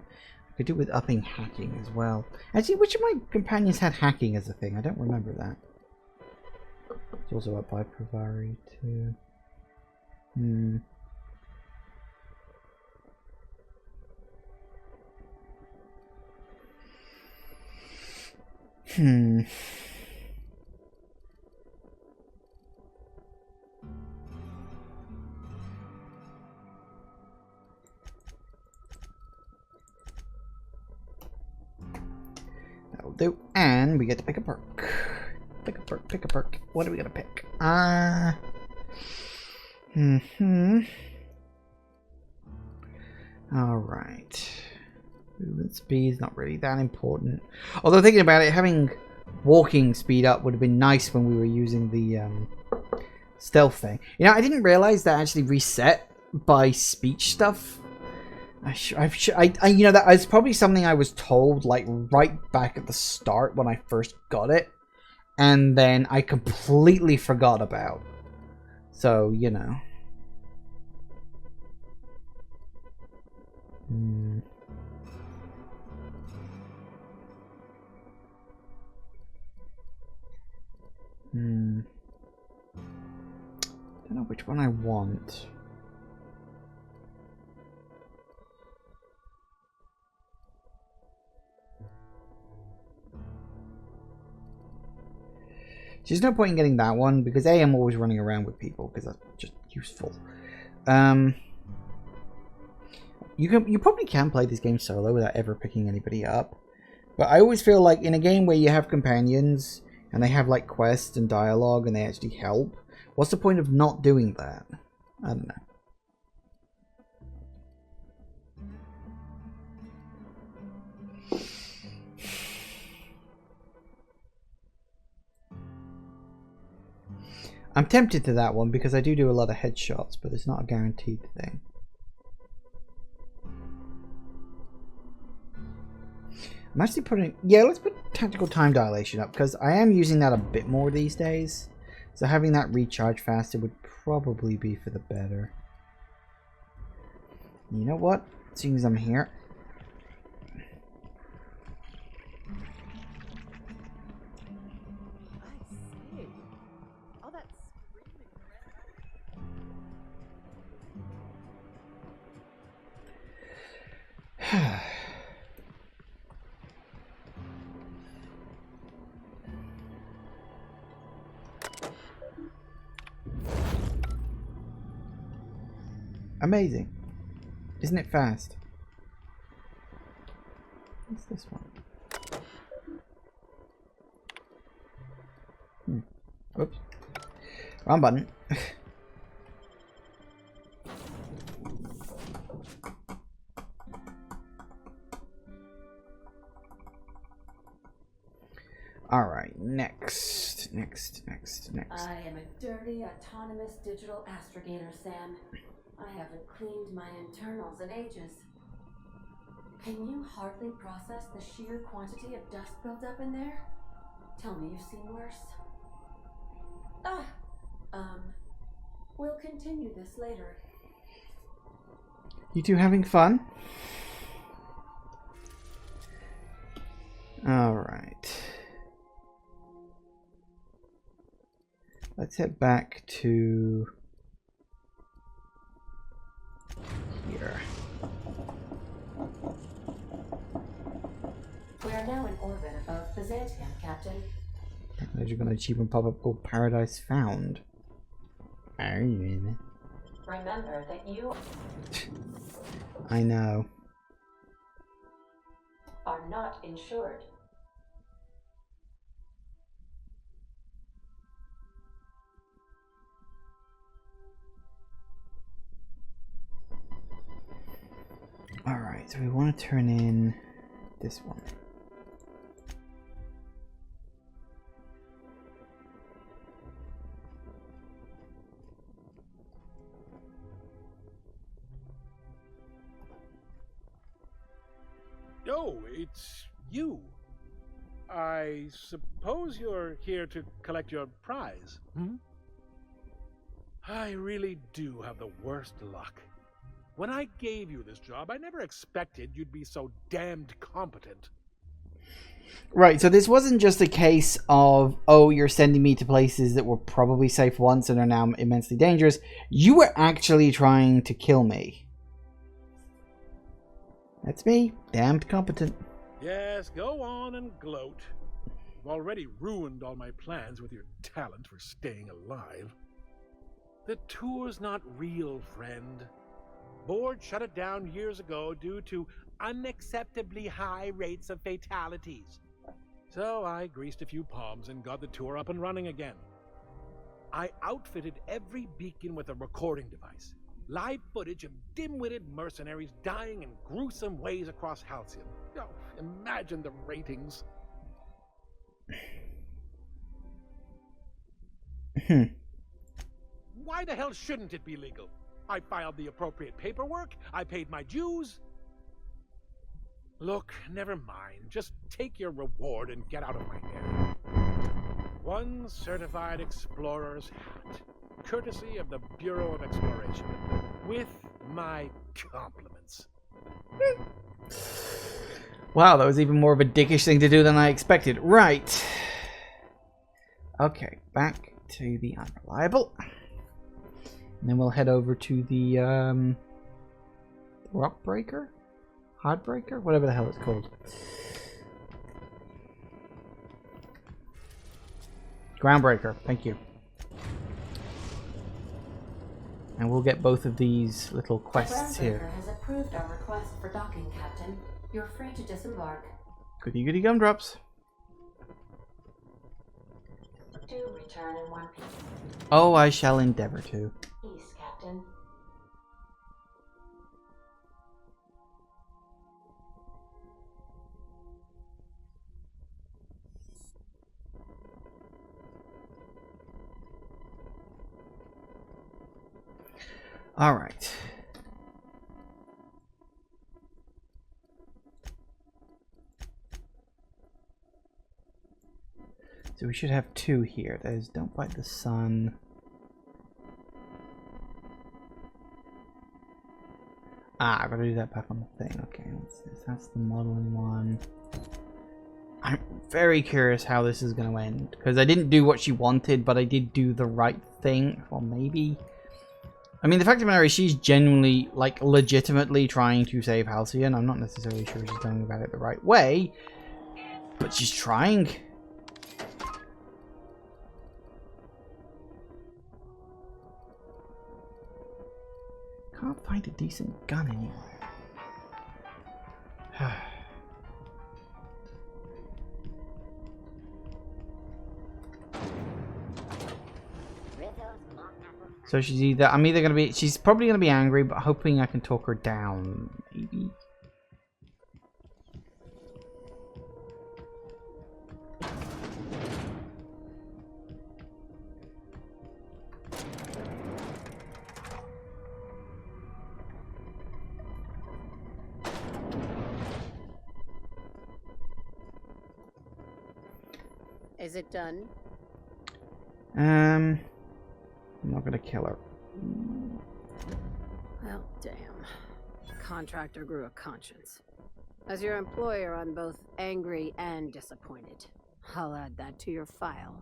I could do with upping hacking as well. Actually, which of my companions had hacking as a thing? I don't remember that. It's also up by Pravari too. That'll do. And we get to pick a perk. Pick a perk, pick a perk. What are we gonna pick? Alright. Movement speed is not really that important. Although thinking about it, having walking speed up would have been nice when we were using the stealth thing. You know, I didn't realize that actually reset by speech stuff. You know, that is probably something I was told like right back at the start when I first got it, and then I completely forgot about. So, you know. Don't know which one I want. There's no point in getting that one because A, I'm always running around with people because that's just useful. You probably can play this game solo without ever picking anybody up, but I always feel like in a game where you have companions and they have like quests and dialogue and they actually help, what's the point of not doing that? I don't know. I'm tempted to that one because I do a lot of headshots, but it's not a guaranteed thing. I'm actually putting... Yeah, let's put tactical time dilation up because I am using that a bit more these days. So having that recharge faster would probably be for the better. You know what? Seeing as I'm here... Amazing. Isn't it fast? What's this one? Oops. Wrong button. Alright, next. I am a dirty, autonomous digital astrogator, Sam. I haven't cleaned my internals in ages. Can you hardly process the sheer quantity of dust built up in there? Tell me you've seen worse. We'll continue this later. You two having fun? Alright. Let's head back to here. We are now in orbit above Byzantium, Captain. Technology got an achievement pop-up called Paradise Found. Remember that you I know. are not insured. Alright, so we want to turn in this one. Oh, it's you. I suppose you're here to collect your prize, hmm? I really do have the worst luck. When I gave you this job, I never expected you'd be so damned competent. Right, so this wasn't just a case of, oh, you're sending me to places that were probably safe once and are now immensely dangerous. You were actually trying to kill me. That's me. Damned competent. Yes, go on and gloat. You've already ruined all my plans with your talent for staying alive. The tour's not real, friend. Board shut it down years ago due to unacceptably high rates of fatalities. So I greased a few palms and got the tour up and running again. I outfitted every beacon with a recording device. Live footage of dim-witted mercenaries dying in gruesome ways across Halcyon. Oh, imagine the ratings. Why the hell shouldn't it be legal? I filed the appropriate paperwork. I paid my dues. Look, never mind. Just take your reward and get out of my hair. One certified explorer's hat, courtesy of the Bureau of Exploration, with my compliments. Wow, that was even more of a dickish thing to do than I expected. Right. Okay, back to the Unreliable. And then we'll head over to the Rock Breaker? Heartbreaker? Whatever the hell it's called. Groundbreaker, thank you. And we'll get both of these little quests here. Groundbreaker has approved our request for docking, Captain. You're free to disembark. Goody goody gumdrops. Do return in one piece. Oh, I shall endeavor to. Peace, Captain. All right. So we should have two here. There's Don't Fight the Sun. Ah, I've got to do that back on the thing. Okay, what's this? That's the modeling one. I'm very curious how this is going to end. Because I didn't do what she wanted, but I did do the right thing. Or maybe... I mean, the fact of the matter is she's genuinely, like, legitimately trying to save Halcyon. I'm not necessarily sure she's going about it the right way. But she's trying. Can't find a decent gun anywhere. So she's either, I'm either going to be, she's probably going to be angry, but hoping I can talk her down, maybe. Is it done? I'm not gonna kill her. Well, damn. Contractor grew a conscience. As your employer, I'm both angry and disappointed. I'll add that to your file.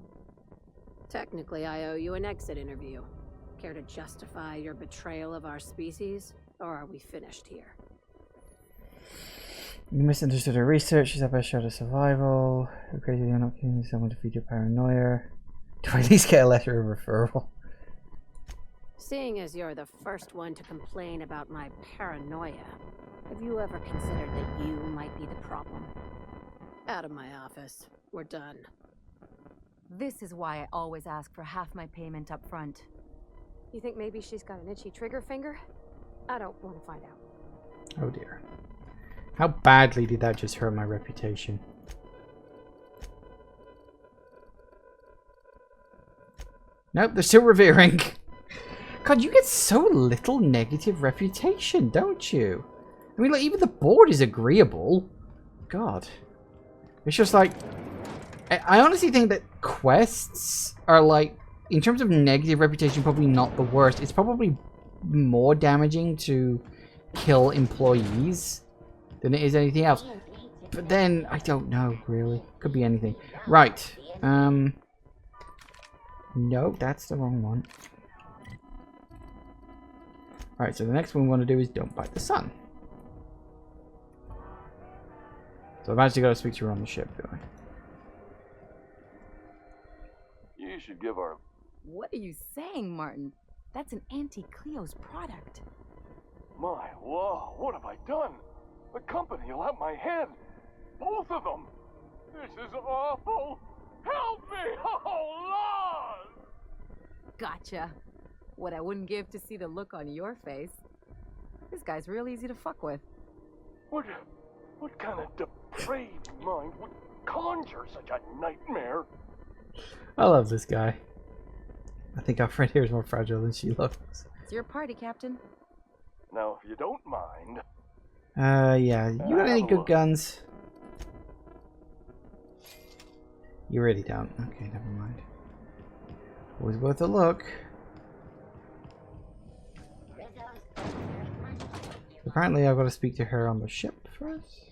Technically, I owe you an exit interview. Care to justify your betrayal of our species, or are we finished here? You misunderstood her research. She's our best shot at survival. You're crazy. You're not killing someone to feed your paranoia. Do I at least get a letter of referral? Seeing as you're the first one to complain about my paranoia, have you ever considered that you might be the problem? Out of my office. We're done. This is why I always ask for half my payment up front. You think maybe she's got an itchy trigger finger? I don't want to find out. Oh dear. How badly did that just hurt my reputation? Nope, they're still revering. God, you get so little negative reputation, don't you? I mean, like, even the board is agreeable. God. It's just like, I honestly think that quests are like, in terms of negative reputation, probably not the worst. It's probably more damaging to kill employees than it is anything else. But then, I don't know, really. Could be anything. Right. No, that's the wrong one. Alright, so the next one we want to do is Don't Bite the Sun. So I've actually got to speak to her on the ship, do I? You should give our... What are you saying, Martin? That's an Auntie Cleo's product. My law, what have I done? The company will have my head. Both of them. This is awful. Help me! Oh, Lord! Gotcha. What I wouldn't give to see the look on your face. This guy's real easy to fuck with. What kind of depraved mind would conjure such a nightmare? I love this guy. I think our friend here is more fragile than she looks. It's your party, Captain. Now, if you don't mind... yeah. You got any good guns? You really don't. Okay, never mind. Always worth a look. Apparently I've got to speak to her on the ship first.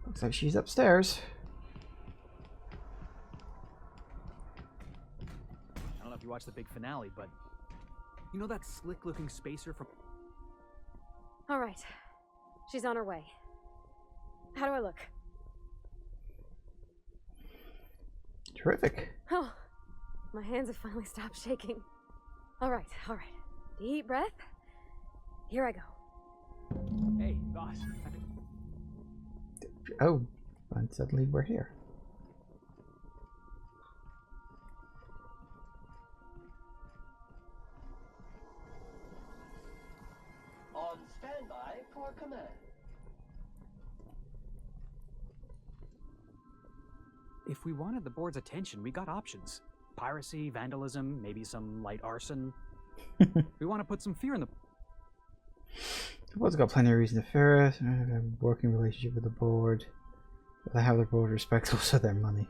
Looks like she's upstairs. I don't know if you watched the big finale, but you know that slick-looking spacer from... All right. She's on her way. How do I look? Terrific. Oh, my hands have finally stopped shaking. All right, all right. Deep breath. Here I go. Hey, boss. Oh, and suddenly we're here. On standby for command. If we wanted the board's attention, we got options. Piracy, vandalism, maybe some light arson. We want to put some fear in the... The board's got plenty of reason to fear us. I have a working relationship with the board. But I have the board respects also their money.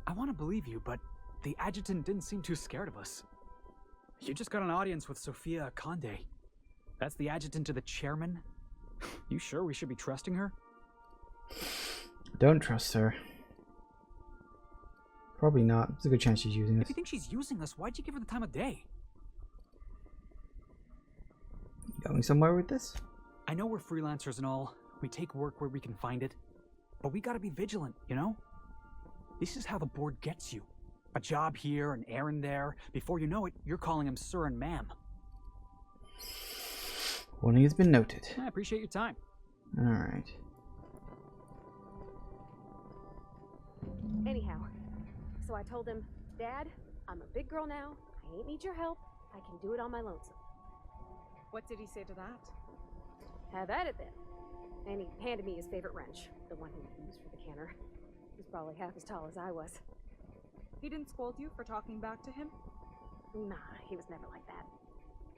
I want to believe you, but the adjutant didn't seem too scared of us. You just got an audience with Sophia Conde. That's the adjutant to the chairman? You sure we should be trusting her? Don't trust her. Probably not. There's a good chance she's using us. If you think she's using us, why'd you give her the time of day? Going somewhere with this? I know we're freelancers and all. We take work where we can find it. But we gotta be vigilant, you know? This is how the board gets you. A job here, an errand there. Before you know it, you're calling him sir and ma'am. Warning has been noted. I appreciate your time. Alright. Anyhow, so I told him, Dad, I'm a big girl now. I ain't need your help. I can do it on my lonesome. What did he say to that? Have at it then. And he handed me his favorite wrench, the one he used for the canner. He's probably half as tall as I was. He didn't scold you for talking back to him? Nah, he was never like that.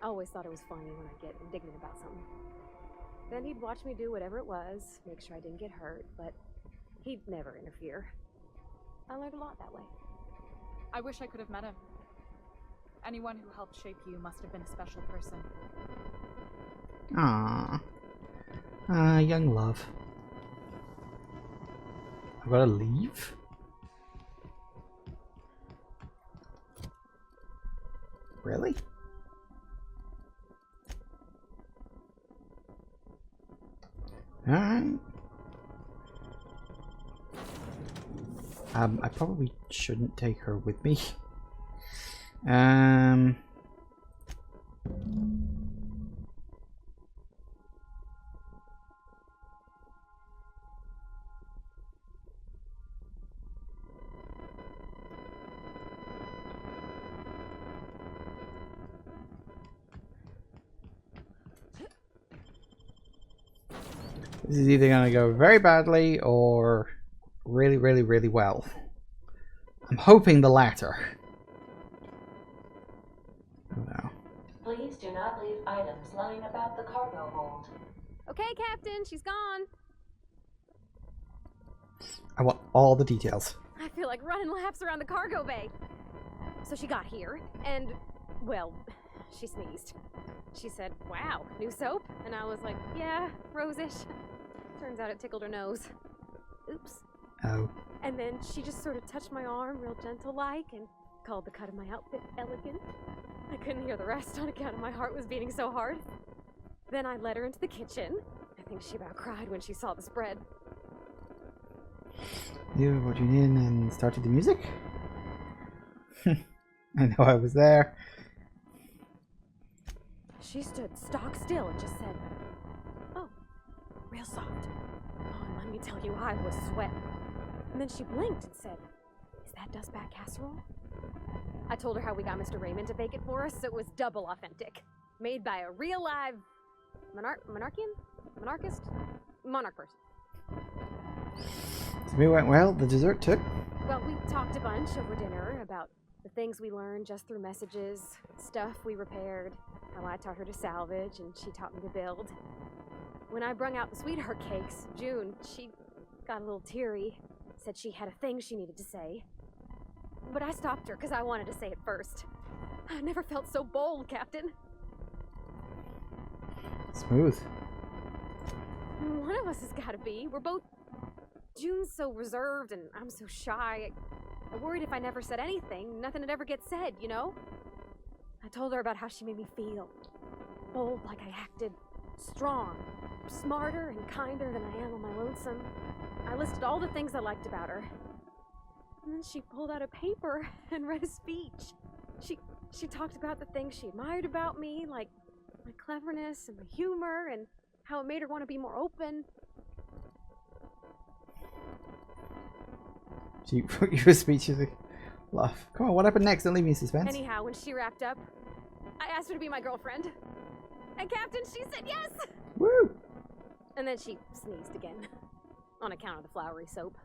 I always thought it was funny when I'd get indignant about something. Then he'd watch me do whatever it was, make sure I didn't get hurt, but he'd never interfere. I learned a lot that way. I wish I could have met him. Anyone who helped shape you must have been a special person. Aww. Young love. I've got to leave? Really? Alright. I probably shouldn't take her with me. This is either going to go very badly or really, really, really well. I'm hoping the latter. Oh no. Please do not leave items lying about the cargo hold. Okay, Captain, she's gone. I want all the details. I feel like running laps around the cargo bay. So she got here, and, well, she sneezed. She said, "Wow, new soap?" And I was like, "Yeah, rosish." Turns out it tickled her nose. Oops. Oh. And then she just sort of touched my arm real gentle-like and called the cut of my outfit elegant. I couldn't hear the rest on account of my heart was beating so hard. Then I led her into the kitchen. I think she about cried when she saw the spread. You watching in and started the music? I know I was there. She stood stock still and just said, "Oh, real soft." Oh, and let me tell you, I was sweating. And then she blinked and said, "Is that dustbat casserole?" I told her how we got Mr. Raymond to bake it for us, so it was double authentic. Made by a real live monarch person. To me went well, the dessert took. Well, we talked a bunch over dinner about the things we learned just through messages, stuff we repaired, how I taught her to salvage and she taught me to build. When I brung out the sweetheart cakes, June, she got a little teary, said she had a thing she needed to say. But I stopped her because I wanted to say it first. I never felt so bold, Captain. Smooth. One of us has got to be. We're both... June's so reserved and I'm so shy. I worried if I never said anything, nothing would ever get said, you know? I told her about how she made me feel. Bold like I acted. Strong. Smarter and kinder than I am on my lonesome. I listed all the things I liked about her. And then she pulled out a paper and read a speech. She talked about the things she admired about me, like my cleverness and my humor, and how it made her want to be more open. She put you a speech as a laugh. Come on, what happened next? Don't leave me in suspense. Anyhow, when she wrapped up, I asked her to be my girlfriend. And Captain, she said yes! Woo! And then she sneezed again. On account of the flowery soap.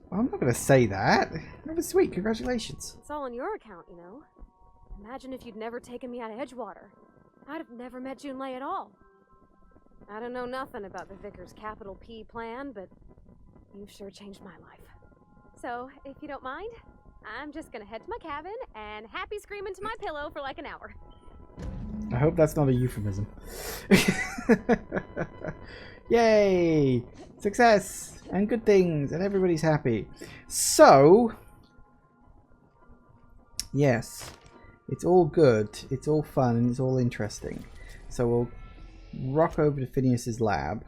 Well, I'm not going to say that. That was sweet. Congratulations. It's all on your account, you know. Imagine if you'd never taken me out of Edgewater. I'd have never met June Lay at all. I don't know nothing about the Vicar's capital P plan, but you've sure changed my life. So, if you don't mind, I'm just gonna head to my cabin and happy scream into my pillow for like an hour. I hope that's not a euphemism. Yay! Success! And good things, and everybody's happy. So, yes, it's all good, it's all fun, and it's all interesting. So we'll rock over to Phineas's lab.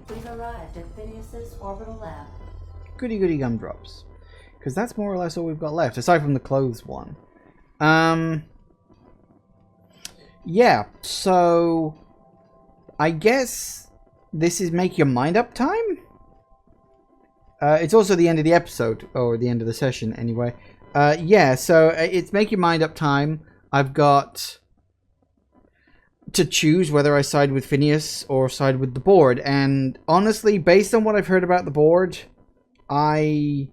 We've arrived at Phineas's orbital lab. Goody goody gumdrops. Because that's more or less all we've got left, aside from the clothes one. Yeah, so I guess this is make your mind up time? It's also the end of the episode, or the end of the session anyway. Yeah, so it's make your mind up time. I've got to choose whether I side with Phineas or side with the board. And honestly, based on what I've heard about the board, I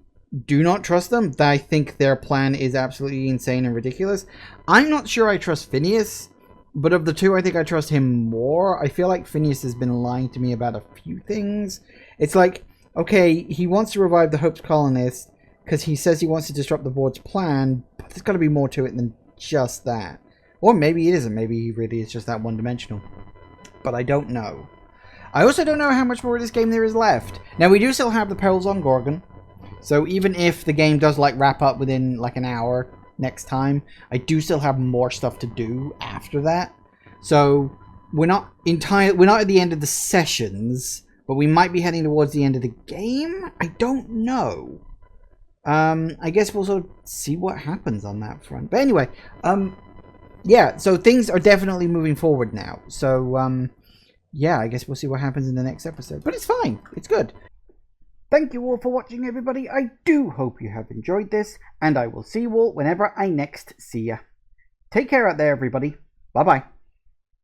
do not trust them. I think their plan is absolutely insane and ridiculous. I'm not sure I trust Phineas, but of the two, I think I trust him more. I feel like Phineas has been lying to me about a few things. It's like, okay, he wants to revive the Hope's colonists because he says he wants to disrupt the board's plan, but there's got to be more to it than just that. Or maybe it isn't. Maybe he really is just that one-dimensional. But I don't know. I also don't know how much more of this game there is left. Now, we do still have the Perils on Gorgon. So even if the game does like wrap up within like an hour next time, I do still have more stuff to do after that. So we're not at the end of the sessions, but we might be heading towards the end of the game. I don't know. I guess we'll sort of see what happens on that front. But anyway, yeah, so things are definitely moving forward now. So yeah, I guess we'll see what happens in the next episode. But it's fine. It's good. Thank you all for watching, everybody. I do hope you have enjoyed this, and I will see you all whenever I next see ya. Take care out there, everybody. Bye-bye.